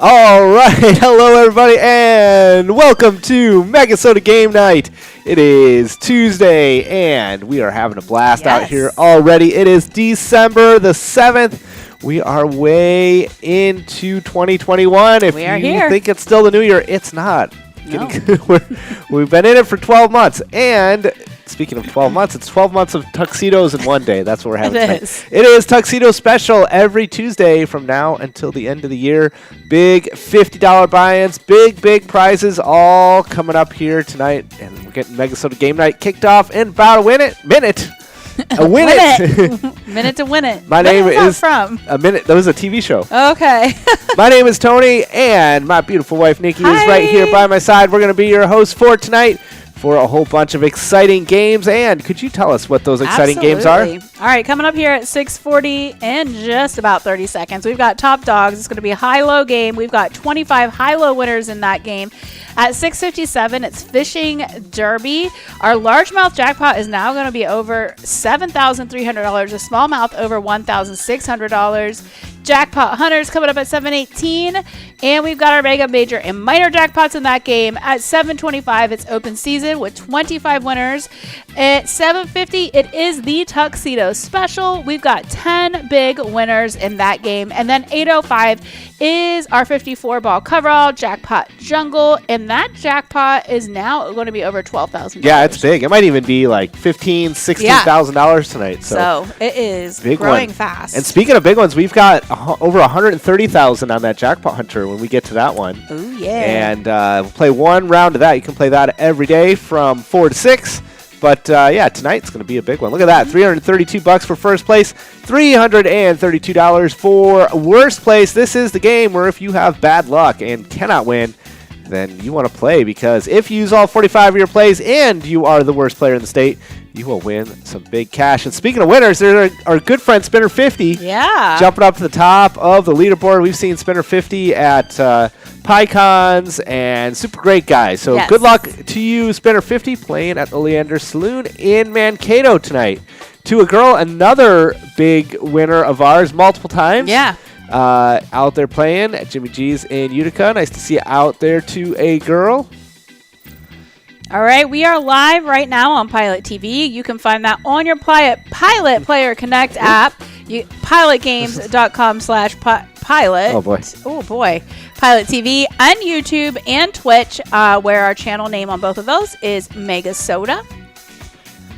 All right, hello everybody, and welcome to Megasota Game Night. It is Tuesday, and we are having a blast out here already. It is December the 7th. We are way into 2021. If you think it's still the new year, it's not. No. We've been in it for 12 months, and speaking of 12 months, it's 12 months of tuxedos in one day. That's what we're having tonight. It is Tuxedo Special every Tuesday from now until the end of the year. Big $50 buy-ins, big prizes all coming up here tonight. And we're getting Megasota Game Night kicked off in about a minute. Minute to win it. My name is from a minute. That was a TV show. Okay. My name is Tony, and my beautiful wife Nikki is right here by my side. We're going to be your hosts for tonight for a whole bunch of exciting games. And could you tell us what those exciting games are? All right, coming up here at 6:40 in just about 30 seconds, we've got Top Dogs. It's going to be a high-low game. We've got 25 high-low winners in that game. At 6:57, it's Fishing Derby. Our largemouth jackpot is now going to be over $7,300. A smallmouth over $1,600. Jackpot Hunters coming up at 7:18, and we've got our mega major and minor jackpots in that game. At 7:25, it's open season with 25 winners. At 7:50, it is the Tuxedo Special. We've got 10 big winners in that game, and then 8:05 is our 54-ball coverall jackpot jungle, and that jackpot is now going to be over $12,000. Yeah, it's big. It might even be like $15,000, $16,000 tonight. So it is big growing fast. And speaking of big ones, we've got over $130,000 on that jackpot hunter when we get to that one. Oh yeah! And we'll play one round of that. You can play that every day from 4 to 6. But yeah, tonight's going to be a big one. Look at that, $332 for first place, $332 for worst place. This is the game where if you have bad luck and cannot win, then you want to play, because if you use all 45 of your plays and you are the worst player in the state, you will win some big cash. And speaking of winners, there's our good friend Spinner 50. Yeah. Jumping up to the top of the leaderboard. We've seen Spinner 50 at PyCons and super great guy. So good luck to you, Spinner 50, playing at the Leander Saloon in Mankato tonight. To a girl, another big winner of ours multiple times. Yeah. Out there playing at Jimmy G's in Utica. Nice to see you out there, to a girl. All right, we are live right now on Pilot TV. You can find that on your Pilot Player Connect app. Pilotgames.com/pilot. Oh, boy. Oh, boy. Pilot TV on YouTube and Twitch, where our channel name on both of those is Megasota.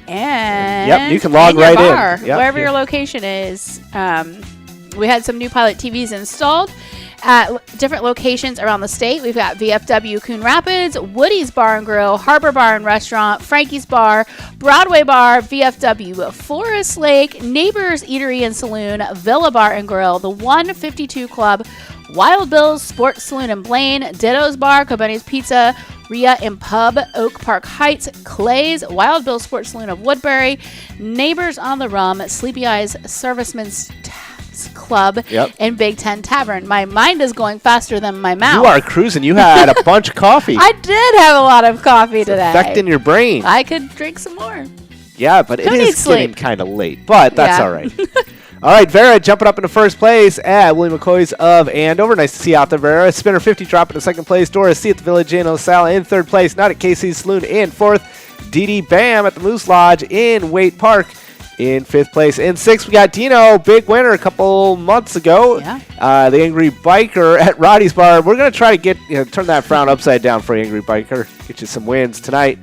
And you can log right bar, in. Wherever your location is. We had some new Pilot TVs installed at different locations around the state. We've got VFW Coon Rapids, Woody's Bar and Grill, Harbor Bar and Restaurant, Frankie's Bar, Broadway Bar, VFW Forest Lake, Neighbors Eatery and Saloon, Villa Bar and Grill, the 152 Club, Wild Bill's Sports Saloon in Blaine, Ditto's Bar, Cobenni's Pizza, Ria and Pub, Oak Park Heights, Clay's, Wild Bill's Sports Saloon of Woodbury, Neighbors on the Rum, Sleepy Eyes Servicemen's Club, and Big Ten Tavern. My mind is going faster than my mouth. You are cruising. You had a bunch of coffee. I did have a lot of coffee today. Affecting your brain. I could drink some more. Yeah, but it is getting kind of late. But that's all right. All right, Vera jumping up into first place at William McCoy's of Andover. Nice to see you out there, Vera. Spinner 50 dropping to second place. Doris C at the Village Inn LaSalle in third place. Not at KC's Saloon in fourth. Dee Bam at the Moose Lodge in Waite Park in fifth place. In sixth, we got Dino, big winner a couple months ago. Yeah. The Angry Biker at Roddy's Bar. We're going to try to get turn that frown upside down for Angry Biker. Get you some wins tonight.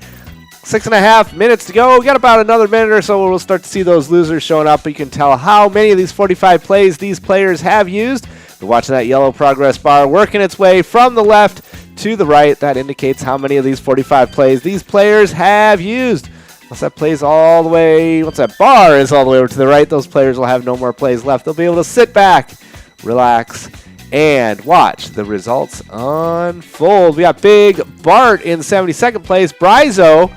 6.5 minutes to go. We got about another minute or so. We'll start to see those losers showing up. You can tell how many of these 45 plays these players have used. You're watching that yellow progress bar working its way from the left to the right. That indicates how many of these 45 plays these players have used. Once that plays all the way, once that bar is all the way over to the right, those players will have no more plays left. They'll be able to sit back, relax, and watch the results unfold. We got Big Bart in 72nd place. Bryzo,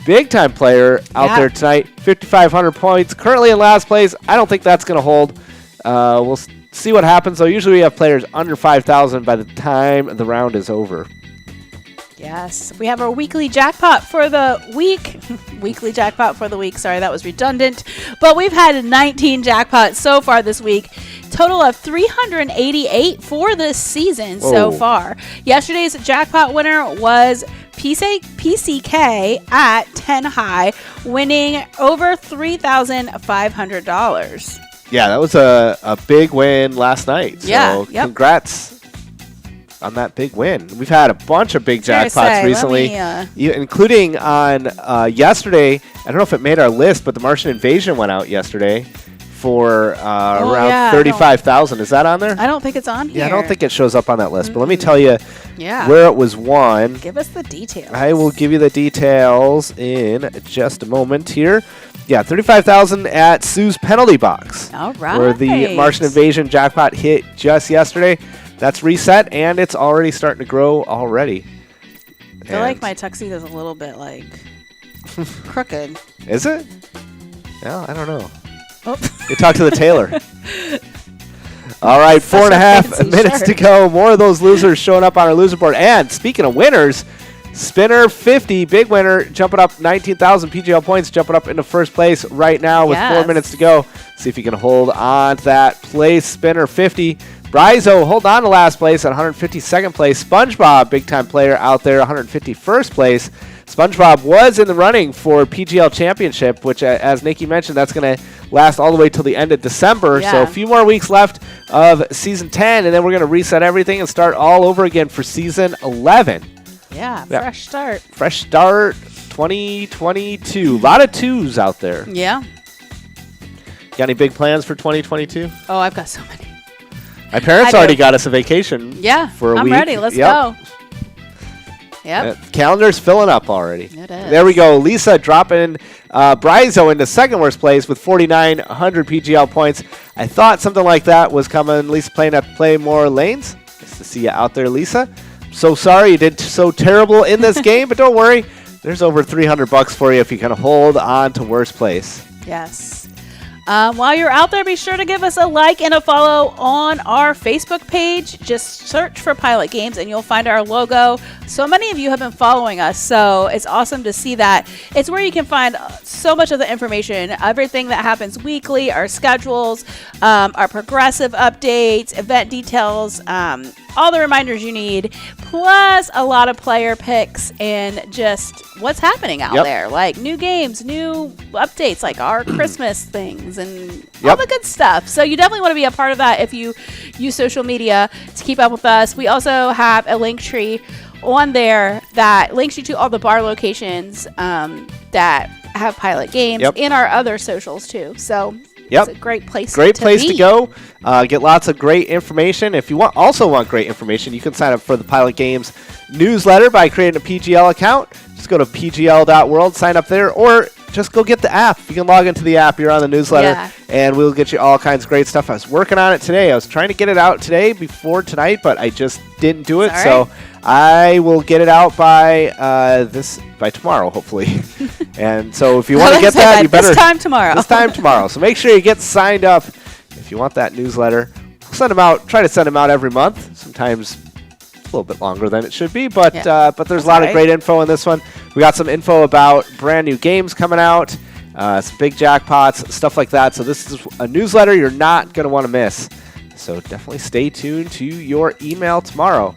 big-time player out there tonight, 5,500 points. Currently in last place. I don't think that's going to hold. We'll see what happens. So usually we have players under 5,000 by the time the round is over. Yeah, Yes, we have our weekly jackpot for the week. Weekly jackpot for the week. Sorry, that was redundant. But we've had 19 jackpots so far this week. Total of 388 for this season so far. Yesterday's jackpot winner was PCK at 10 high, winning over $3,500. Yeah, that was a big win last night. So congrats on that big win. We've had a bunch of big jackpots recently, including on yesterday. I don't know if it made our list, but the Martian Invasion went out yesterday for around 35,000. Is that on there? I don't think it's on here. Yeah, I don't think it shows up on that list. But let me tell you where it was won. Give us the details. I will give you the details in just a moment here. Yeah, 35,000 at Sue's penalty box. All right. Where the Martian Invasion jackpot hit just yesterday. That's reset, and it's already starting to grow already. I feel like my tuxedo's a little bit, like, crooked. Is it? Well, I don't know. Oh. You talk to the tailor. All right, 4.5 minutes to go. More of those losers showing up on our loser board. And speaking of winners, Spinner 50, big winner, jumping up 19,000 PGL points, jumping up into first place right now with 4 minutes to go. See if you can hold on to that place. Spinner 50. Bryzo, hold on to last place at 152nd place. SpongeBob, big-time player out there, 151st place. SpongeBob was in the running for PGL Championship, which, as Nikki mentioned, that's going to last all the way till the end of December. So a few more weeks left of Season 10, and then we're going to reset everything and start all over again for Season 11. Yeah, fresh start. Fresh start 2022. A lot of twos out there. Yeah. Got any big plans for 2022? Oh, I've got so many. My parents already got us a vacation for a week. I'm ready. Let's go. Yep. Calendar's filling up already. It is. There we go. Lisa dropping Bryzo into second worst place with 4,900 PGL points. I thought something like that was coming. Lisa playing at Play More Lanes. Nice to see you out there, Lisa. So sorry you did so terrible in this game, but don't worry. There's over $300 for you if you can hold on to worst place. Yes. While you're out there, be sure to give us a like and a follow on our Facebook page. Just search for Pilot Games and you'll find our logo. So many of you have been following us, so it's awesome to see that. It's where you can find so much of the information, everything that happens weekly, our schedules, our progressive updates, event details, all the reminders you need, plus a lot of player picks and just what's happening out there, like new games, new updates, like our Christmas things and all the good stuff. So you definitely want to be a part of that if you use social media to keep up with us. We also have a link tree on there that links you to all the bar locations that have Pilot Games in our other socials too. So it's a great place to go. Get lots of great information. If you also want great information, you can sign up for the Pilot Games newsletter by creating a PGL account. Just go to pgl.world, sign up there, or just go get the app. You can log into the app. You're on the newsletter, and we'll get you all kinds of great stuff. I was working on it today. I was trying to get it out today before tonight, but I just didn't do it. So I will get it out by tomorrow, hopefully. And so if you want to get that, you better this time tomorrow. This time tomorrow. So make sure you get signed up if you want that newsletter. We'll send them out. Try to send them out every month. Sometimes it's a little bit longer than it should be, but there's a lot of great info in this one. We got some info about brand new games coming out, some big jackpots, stuff like that. So this is a newsletter you're not going to want to miss. So definitely stay tuned to your email tomorrow.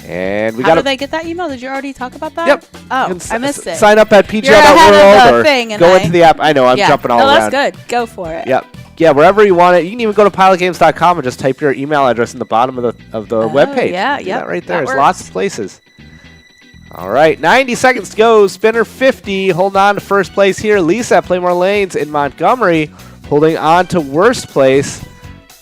And we got. How do they get that email? Did you already talk about that? Yep. Oh, I missed it. Sign up at pgl.world or go into the app. I know I'm jumping all around. That's good. Go for it. Yep. Yeah, wherever you want it. You can even go to pilotgames.com and just type your email address in the bottom of the webpage. Yeah, do that right there. That There's lots of places. All right, 90 seconds to go. Spinner 50, holding on to first place here. Lisa at Playmore Lanes in Montgomery, holding on to worst place.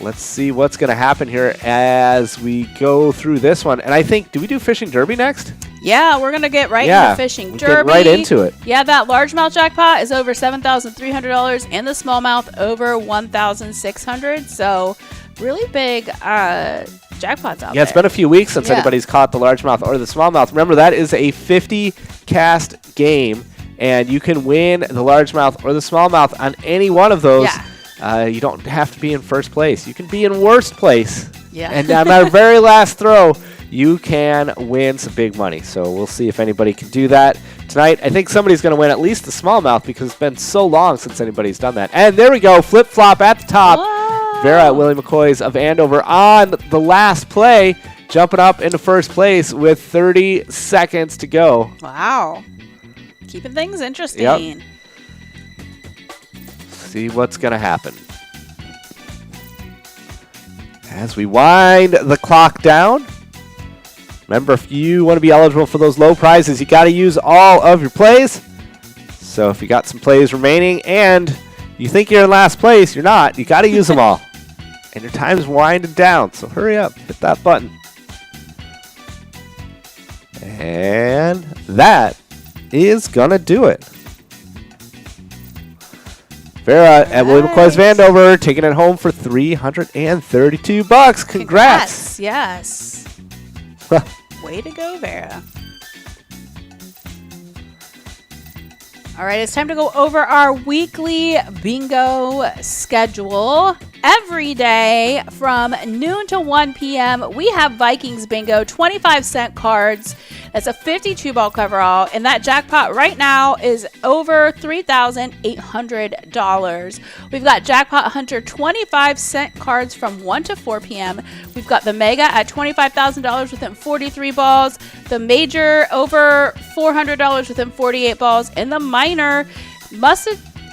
Let's see what's going to happen here as we go through this one. And I think, do we do Fishing Derby next? Yeah, we're going to get right into Fishing Derby. Get right into it. Yeah, that largemouth jackpot is over $7,300 and the smallmouth over $1,600. So really big jackpots out there. Yeah, it's been a few weeks since anybody's caught the largemouth or the smallmouth. Remember, that is a 50-cast game, and you can win the largemouth or the smallmouth on any one of those. Yeah. You don't have to be in first place. You can be in worst place. Yeah. And on our very last throw, you can win some big money. So we'll see if anybody can do that tonight. I think somebody's going to win at least the smallmouth because it's been so long since anybody's done that. And there we go, flip-flop at the top. Whoa. Vera at Willie McCoy's of Andover on the last play, jumping up into first place with 30 seconds to go. Wow. Keeping things interesting. Yep. See what's going to happen. As we wind the clock down, remember, if you want to be eligible for those low prizes, you got to use all of your plays. So if you got some plays remaining and you think you're in last place, you're not. You got to use them all. And your time's winding down, so hurry up. Hit that button. And that is going to do it. Vera at William McCoy's Vandover taking it home for $332. Congrats. Yes. Way to go, Vera. All right, it's time to go over our weekly bingo schedule. Every day from noon to 1 p.m., we have Vikings bingo, 25-cent cards. That's a 52-ball coverall, and that jackpot right now is over $3,800. We've got Jackpot Hunter 25-cent cards from 1 to 4 p.m. We've got the Mega at $25,000 within 43 balls, the Major over $400 within 48 balls, and the Minor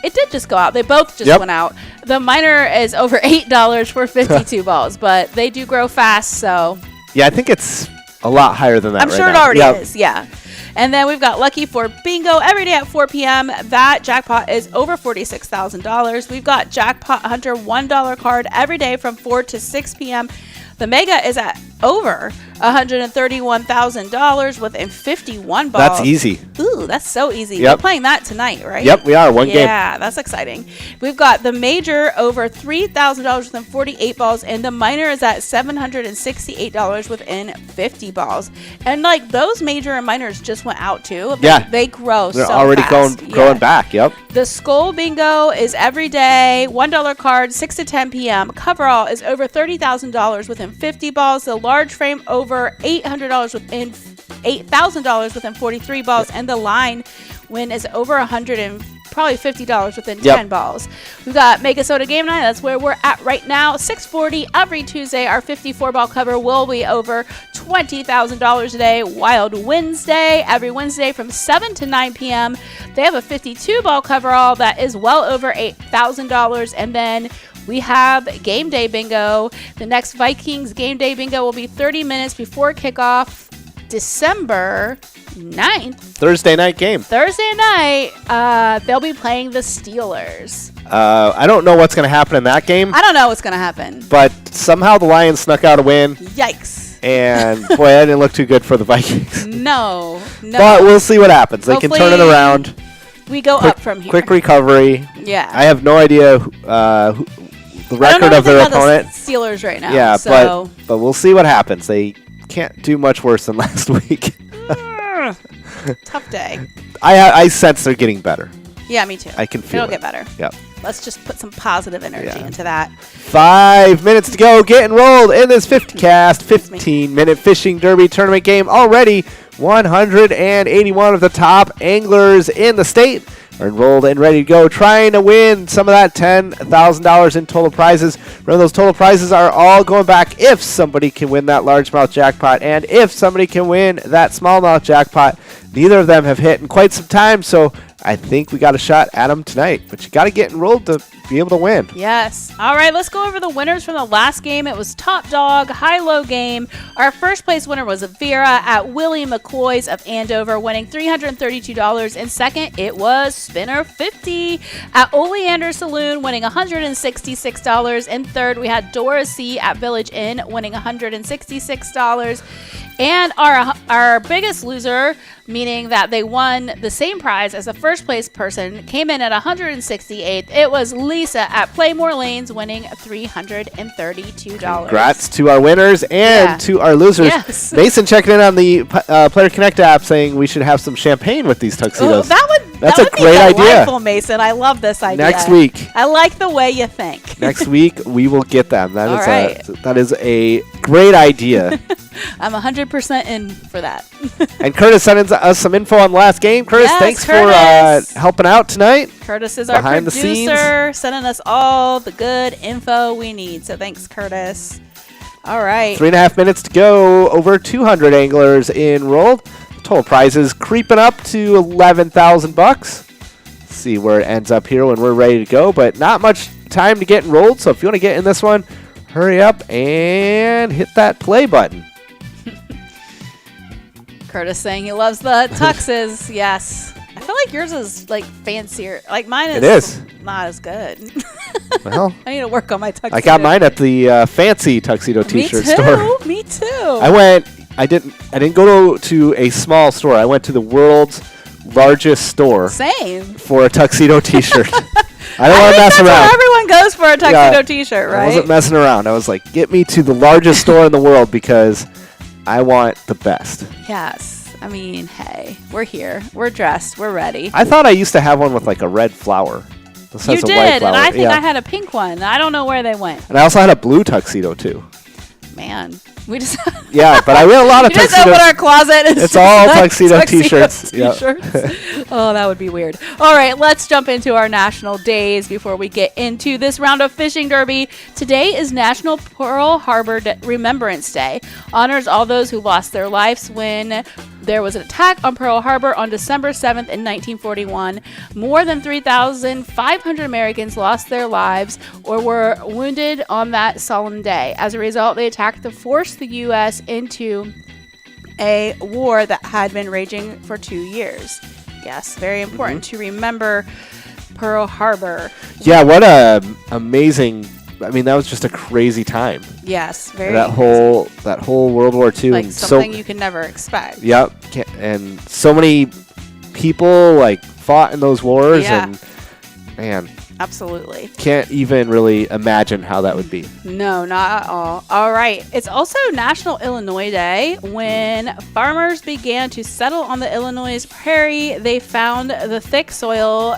it did just go out. They both just went out. The Minor is over $8 for 52 balls, but they do grow fast, so. Yeah, I think it's a lot higher than that. I'm sure it already is, yeah. And then we've got Lucky for Bingo every day at 4 p.m. That jackpot is over $46,000. We've got Jackpot Hunter $1 card every day from 4 to 6 p.m. The Mega is at over $131,000 within 51 balls. That's easy. Ooh, that's so easy. Yep. We're playing that tonight, right? Yep, we are. One game. Yeah, that's exciting. We've got the Major over $3,000 within 48 balls, and the Minor is at $768 within 50 balls. And like those Major and Minors just went out too. Yeah, they grow. They're so already fast. growing back. Yep. The Skull Bingo is every day, $1 card, 6 to 10 p.m. Coverall is over $30,000 within 50 balls. The large frame over $800 within $8,000 within 43 balls, and the line win is over probably $50 within 10 balls. We've got Mega Soda Game Night. That's where we're at right now. 6:40 every Tuesday. Our 54-ball cover will be over $20,000 a day. Wild Wednesday every Wednesday from 7 to 9 p.m. They have a 52-ball coverall that is well over $8,000, and then we have Game Day Bingo. The next Vikings Game Day Bingo will be 30 minutes before kickoff, December 9th. Thursday night game. Thursday night, they'll be playing the Steelers. I don't know what's going to happen in that game. I don't know what's going to happen. But somehow the Lions snuck out a win. Yikes. And, boy, that didn't look too good for the Vikings. No. But we'll see what happens. They can turn it around. We go up from here. Quick recovery. Yeah. I have no idea the record of their opponent. The Steelers right now. Yeah, so. but we'll see what happens. They can't do much worse than last week. Tough day. I sense they're getting better. Yeah, me too. I can feel It'll get better. Yep. Let's just put some positive energy into that. 5 minutes to go. Get enrolled in this 50-cast, 15-minute fishing derby tournament game. Already 181 of the top anglers in the state are enrolled and ready to go, trying to win some of that $10,000 in total prizes. Remember, those total prizes are all going back if somebody can win that largemouth jackpot and if somebody can win that smallmouth jackpot. Neither of them have hit in quite some time, so I think we got a shot at them tonight. But you got to get enrolled to be able to win. Yes. All right, let's go over the winners from the last game. It was top dog, high-low game. Our first place winner was Vera at Willie McCoy's of Andover, winning $332. And second, it was Spinner 50 at Oleander Saloon, winning $166. And third, we had Dora C at Village Inn, winning $166. And our biggest loser, meaning that they won the same prize as the first place person, came in at 168th. It was Lisa at Playmore Lanes, winning $332. Congrats to our winners and to our losers. Yes. Mason checking in on the Player Connect app saying we should have some champagne with these tuxedos. That would That's That a would be great idea. delightful, Mason. I love this idea. Next week. I like the way you think. Next week, we will get them. That All is right. that is a great idea. I'm 100% in for that. And Curtis sent us some info on the last game. Curtis, Yes, thanks Curtis. for helping out tonight. Curtis is our Behind the producer, sending us all the good info we need. So thanks, Curtis. All right. 3.5 minutes to go. Over 200 anglers enrolled. Total prizes creeping up to $11,000. See where it ends up here when we're ready to go, but not much time to get enrolled. So if you want to get in this one, hurry up and hit that play button. Curtis saying he loves the tuxes. Yes. I feel like yours is like fancier. Like mine is, It is. not as good. Well, I need to work on my tuxedo. I got mine at the fancy tuxedo t-shirt store. Me too. I didn't go to a small store. I went to the world's largest store Same. for a tuxedo t-shirt. I don't want to mess That's around. where everyone goes for a tuxedo Yeah, t-shirt, I right? wasn't messing around. I was like, get me to the largest store in the world because I want the best. Yes. I mean, hey, we're here. We're dressed. We're ready. I thought I used to have one with like a red flower. This You has a white did, flower. and I think yeah. I had a pink one. I don't know where they went. And I also had a blue tuxedo too. Man, we just Yeah, but I wear a lot of we just tuxedos. open our closet. And It's all like tuxedo t-shirts. Yep. T-shirts. Oh, that would be weird. All right, let's jump into our national days before we get into this round of fishing derby. Today is National Pearl Harbor Remembrance Day. Honors all those who lost their lives when there was an attack on Pearl Harbor on December 7th in 1941. More than 3,500 Americans lost their lives or were wounded on that solemn day. As a result, the attack forced the U.S. into a war that had been raging for 2 years. Yes, very important to remember Pearl Harbor. Yeah, what a amazing. I mean, that was just a crazy time. Yes, very that whole World War II. like and something you can never expect. Yep, and so many people like fought in those wars, Yeah. and man, Absolutely. can't even really imagine how that would be. No, not at all. All right. It's also National Illinois Day. When farmers began to settle on the Illinois prairie, they found the thick soil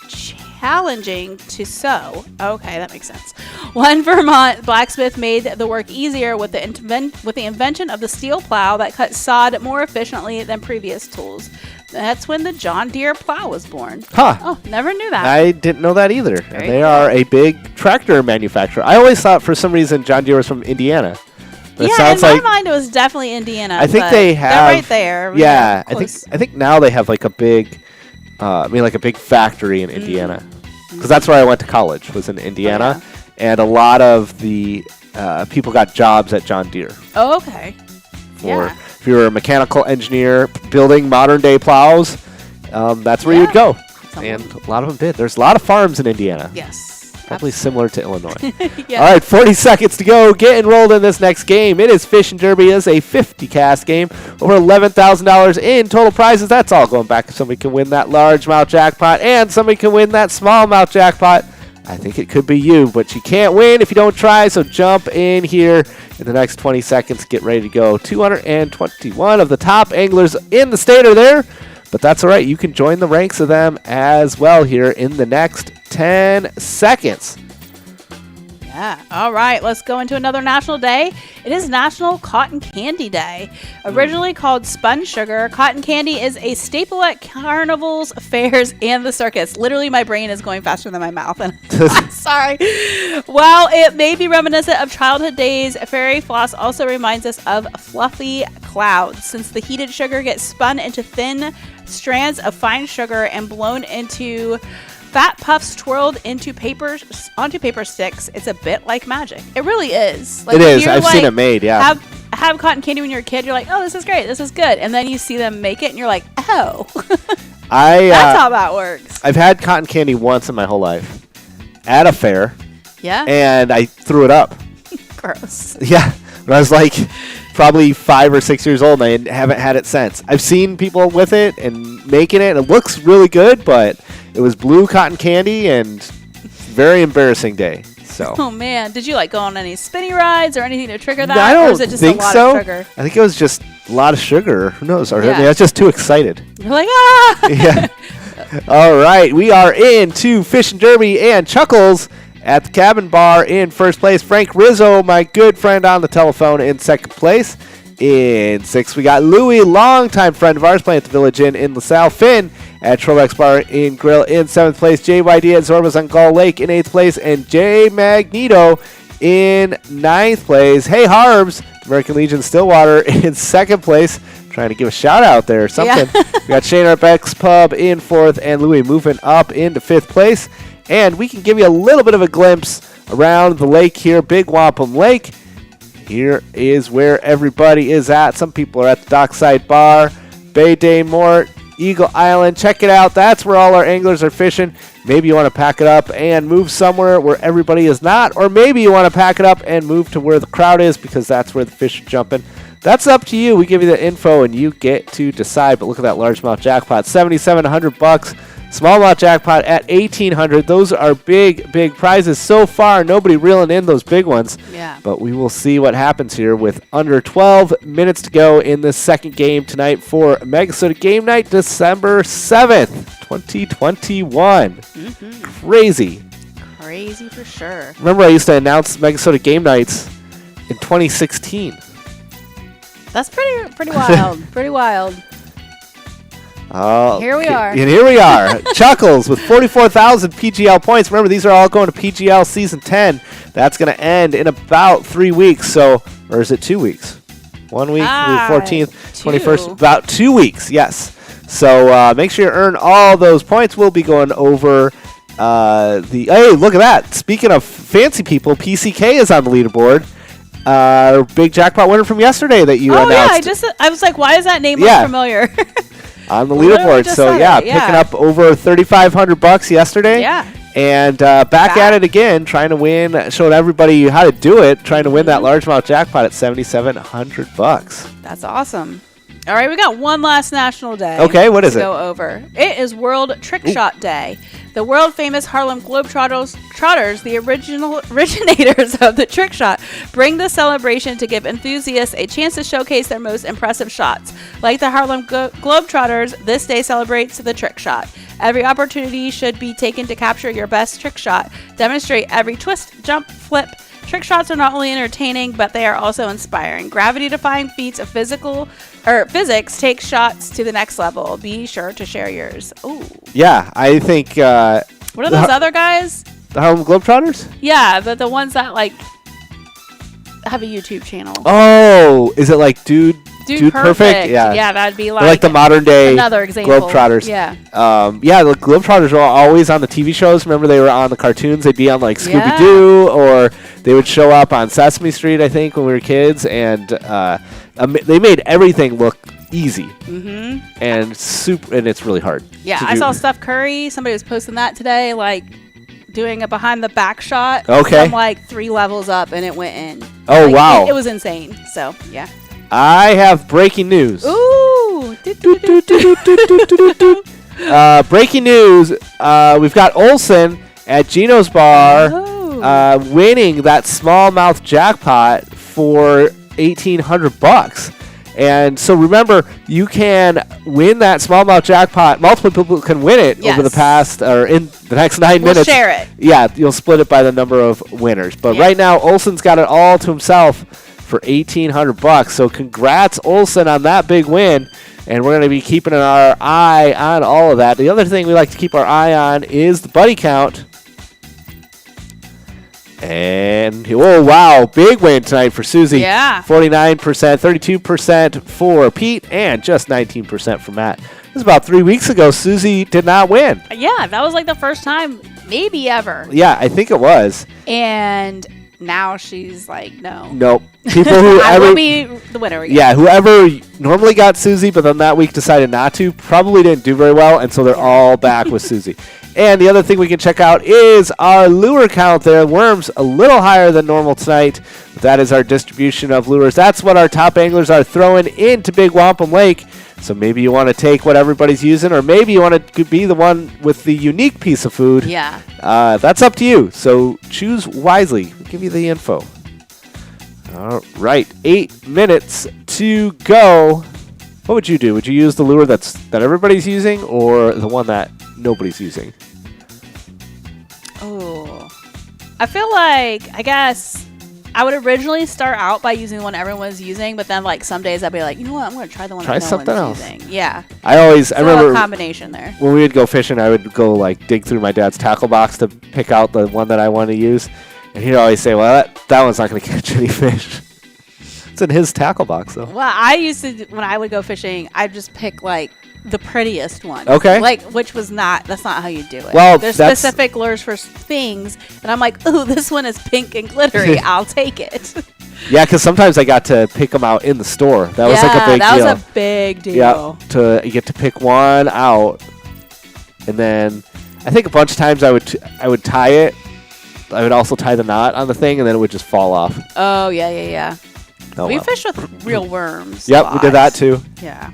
challenging to sow. Okay, that makes sense. One Vermont blacksmith made the work easier with the invention of the steel plow that cut sod more efficiently than previous tools. That's when the John Deere plow was born. Huh. Oh, never knew that. I didn't know that either. Very And they cool. are a big tractor manufacturer. I always thought for some reason John Deere was from Indiana. That yeah, sounds in like my mind it was definitely Indiana. I think but they have. They're right there. Yeah, They're I think now they have like a big, like a big factory in Indiana, because that's where I went to college, was in Indiana, and a lot of the people got jobs at John Deere. Oh, okay. For if you were a mechanical engineer building modern day plows, that's where you'd go, and a lot of them did. There's a lot of farms in Indiana. Yes. Probably similar to Illinois. Yeah. All right, 40 seconds to go. Get enrolled in this next game. It is Fish and Derby. It's a 50 cast game. Over $11,000 in total prizes. That's all going back if somebody can win that largemouth jackpot and somebody can win that smallmouth jackpot. I think it could be you, but you can't win if you don't try, so jump in here in the next 20 seconds. Get ready to go. 221 of the top anglers in the state are there, but that's all right. You can join the ranks of them as well here in the next 10 seconds. Yeah. All right. Let's go into another national day. It is National Cotton Candy Day. Originally called spun sugar, cotton candy is a staple at carnivals, fairs, and the circus. Literally, my brain is going faster than my mouth. And I'm sorry. While it may be reminiscent of childhood days, fairy floss also reminds us of fluffy clouds. Since the heated sugar gets spun into thin strands of fine sugar and blown into fat puffs twirled onto paper sticks, it's a bit like magic. It really is. Like, It is. you're I've seen it made, yeah. Have cotton candy when you're a kid. You're like, oh, this is great. This is good. And then you see them make it, and you're like, oh. That's how that works. I've had cotton candy once in my whole life at a fair. Yeah? And I threw it up. Gross. Yeah. When I was like probably 5 or 6 years old, and I haven't had it since. I've seen people with it and making it. It looks really good, but it was blue cotton candy, and very embarrassing day. So. Oh, man. Did you, like, go on any spinny rides or anything to trigger that? I don't or is it just think a lot so. of sugar? I think it was just a lot of sugar. Who knows? Or Yeah. I was just too excited. You're like, ah! Yeah. All right, we are into Fishing Derby and Chuckles at the Cabin Bar in first place. Frank Rizzo, my good friend, on the telephone in second place. In sixth, we got Louie, longtime friend of ours, playing at the Village Inn in LaSalle. Finn at Trovex Bar in Grill in seventh place. JYD at Zorba's on Gull Lake in eighth place. And J Magneto in ninth place. Hey Harbs, American Legion Stillwater in second place. Trying to give a shout out there or something. Yeah. We got Shane Arbeck's Pub in fourth and Louie moving up into fifth place. And we can give you a little bit of a glimpse around the lake here, Big Wampum Lake. Here is where everybody is at. Some people are at the Dockside Bar, Bay Day Mort, Eagle Island. Check it out. That's where all our anglers are fishing. Maybe you want to pack it up and move somewhere where everybody is not, or maybe you want to pack it up and move to where the crowd is because that's where the fish are jumping. That's up to you. We give you the info and you get to decide. But look at that largemouth jackpot, $7,700. Smallmouth jackpot at $1,800. Those are big, big prizes. So far, nobody reeling in those big ones. Yeah. But we will see what happens here with under 12 minutes to go in this second game tonight for Megasota Game Night, December 7th, 2021. Crazy. Crazy for sure. Remember, I used to announce Megasota Game Nights in 2016. That's pretty wild. Pretty wild. Here we are. And here we are. Chuckles with 44,000 PGL points. Remember, these are all going to PGL Season 10. That's going to end in about 3 weeks. Or is it 2 weeks? 1 week, 14th, 21st. About 2 weeks, yes. So make sure you earn all those points. We'll be going over hey, look at that. Speaking of fancy people, PCK is on the leaderboard. Big jackpot winner from yesterday that you announced. Yeah, I was like, why does that name look familiar? On the leaderboard. So, picking up over $3,500 yesterday. Yeah. And back at it again, trying to win, showing everybody how to do it, trying to win that largemouth jackpot at $7,700. That's awesome. All right, we got one last national day. Okay, what is it? To go over. It is World Trick Shot Day. The world famous Harlem Globetrotters, the originators of the trick shot, bring the celebration to give enthusiasts a chance to showcase their most impressive shots. Like the Harlem Globetrotters, this day celebrates the trick shot. Every opportunity should be taken to capture your best trick shot. Demonstrate every twist, jump, flip. Trick shots are not only entertaining, but they are also inspiring. Gravity-defying feats of physics take shots to the next level. Be sure to share yours. Ooh. Yeah, I think. What are those other guys? The Harlem Globetrotters? Yeah, the ones that like have a YouTube channel. Oh, is it like Dude Perfect? Yeah, that'd be like the modern day another example. Globetrotters. Yeah. The Globetrotters were always on the TV shows. Remember, they were on the cartoons. They'd be on like Scooby Doo, or they would show up on Sesame Street, I think, when we were kids. And they made everything look easy and it's really hard. Yeah, I saw Steph Curry. Somebody was posting that today, like doing a behind the back shot. Okay. From like 3 levels up, and it went in. Oh, wow. It was insane. So yeah. I have breaking news. Ooh. Breaking news. We've got Olson at Gino's Bar winning that smallmouth jackpot for $1,800. And so remember, you can win that smallmouth jackpot. Multiple people can win it over the past or in the next 9 minutes. We'll share it. Yeah, you'll split it by the number of winners. But right now, Olson's got it all to himself for $1,800. So congrats, Olson, on that big win. And we're going to be keeping our eye on all of that. The other thing we like to keep our eye on is the buddy count. And, oh, wow, big win tonight for Susie. Yeah. 49%, 32% for Pete, and just 19% for Matt. This was about 3 weeks ago. Susie did not win. Yeah, that was like the first time maybe ever. Yeah, I think it was. And now she's like, no. Nope. People who I will be the winner again. Yeah, whoever normally got Susie, but then that week decided not to, probably didn't do very well, and so they're all back with Susie. And the other thing we can check out is our lure count there. Worms a little higher than normal tonight. But that is our distribution of lures. That's what our top anglers are throwing into Big Wampum Lake. So maybe you want to take what everybody's using, or maybe you want to be the one with the unique piece of food. Yeah. That's up to you. So choose wisely. We'll give you the info. All right, 8 minutes to go. What would you do? Would you use the lure that everybody's using, or the one that nobody's using? Oh, I feel like, I guess I would originally start out by using the one everyone was using, but then like some days I'd be like, you know what, I'm going to try the one that no one's using. Yeah. I remember a combination there. When we would go fishing, I would go like dig through my dad's tackle box to pick out the one that I want to use. And he'd always say, well, that one's not going to catch any fish. It's in his tackle box, though. Well, I used to, when I would go fishing, I'd just pick like the prettiest one. Okay. Like, that's not how you do it. Well, there's specific lures for things, and I'm like, ooh, this one is pink and glittery. I'll take it. Yeah, because sometimes I got to pick them out in the store. That was like a big deal. That was a big deal. Yeah, you get to pick one out, and then I think a bunch of times I would tie it. I would also tie the knot on the thing, and then it would just fall off. Oh, yeah. Oh, we fished with real worms. Yep, we did that too. Yeah.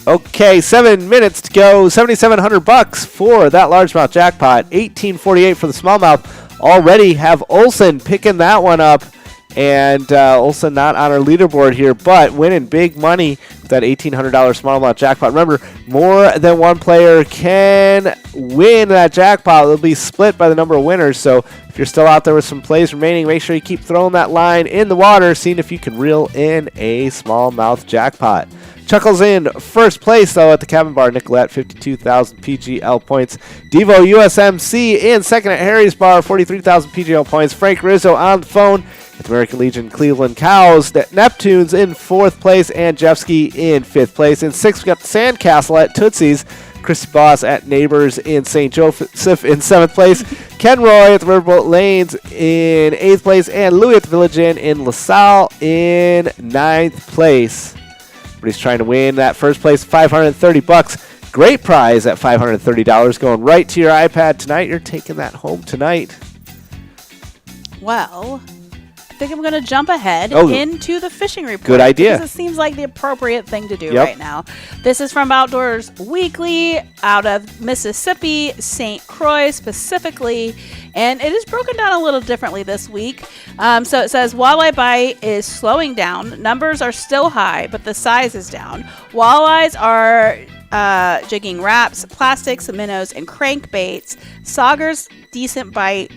Okay, 7 minutes to go. $7,700 for that largemouth jackpot. $18.48 for the smallmouth. Already have Olson picking that one up. And Olson not on our leaderboard here, but winning big money with that $1,800 smallmouth jackpot. Remember, more than one player can win that jackpot. It'll be split by the number of winners. So if you're still out there with some plays remaining, make sure you keep throwing that line in the water, seeing if you can reel in a smallmouth jackpot. Chuckles in first place, though, at the Cabin Bar. Nicolette, 52,000 PGL points. Devo USMC in second at Harry's Bar, 43,000 PGL points. Frank Rizzo on the phone at American Legion Cleveland Cows. Neptune's in fourth place, and Jeffsky in fifth place. In sixth, we got the Sandcastle at Tootsie's. Christy Boss at Neighbors in St. Joseph in seventh place. Ken Roy at the Riverboat Lanes in eighth place, and Louis at the Village Inn in LaSalle in ninth place. But he's trying to win that first place, $530. Great prize at $530 going right to your iPad tonight. You're taking that home tonight. Well, I think I'm going to jump ahead into the fishing report. Good idea. Because it seems like the appropriate thing to do right now. This is from Outdoors Weekly out of Mississippi, St. Croix specifically. And it is broken down a little differently this week. So it says walleye bite is slowing down. Numbers are still high, but the size is down. Walleyes are jigging wraps, plastics, minnows, and crankbaits. Saugers, decent bite.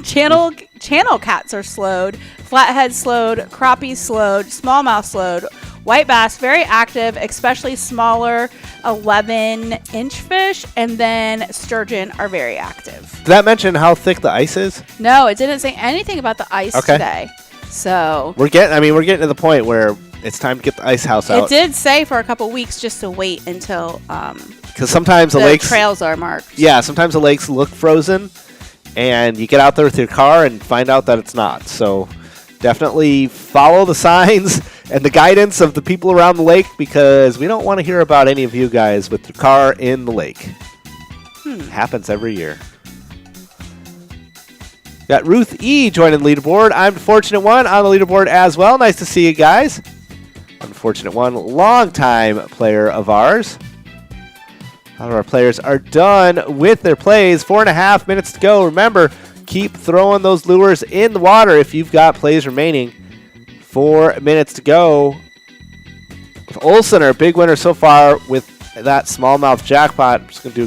Channel cats are slowed. Flathead slowed. Crappie slowed. Smallmouth slowed. White bass, very active, especially smaller 11-inch fish. And then sturgeon are very active. Did that mention how thick the ice is? No, it didn't say anything about the ice today. So we're getting to the point where it's time to get the ice house out. It did say for a couple weeks just to wait until because sometimes the lakes trails are marked. Yeah, sometimes the lakes look frozen, and you get out there with your car and find out that it's not. So definitely follow the signs and the guidance of the people around the lake, because we don't want to hear about any of you guys with your car in the lake. It happens every year. Got Ruth E. joining the leaderboard. I'm the fortunate one on the leaderboard as well. Nice to see you guys. Unfortunate one, longtime player of ours. A lot of our players are done with their plays. 4.5 minutes to go. Remember, keep throwing those lures in the water if you've got plays remaining. 4 minutes to go. With Olson, our big winner so far with that smallmouth jackpot. I'm just going to do a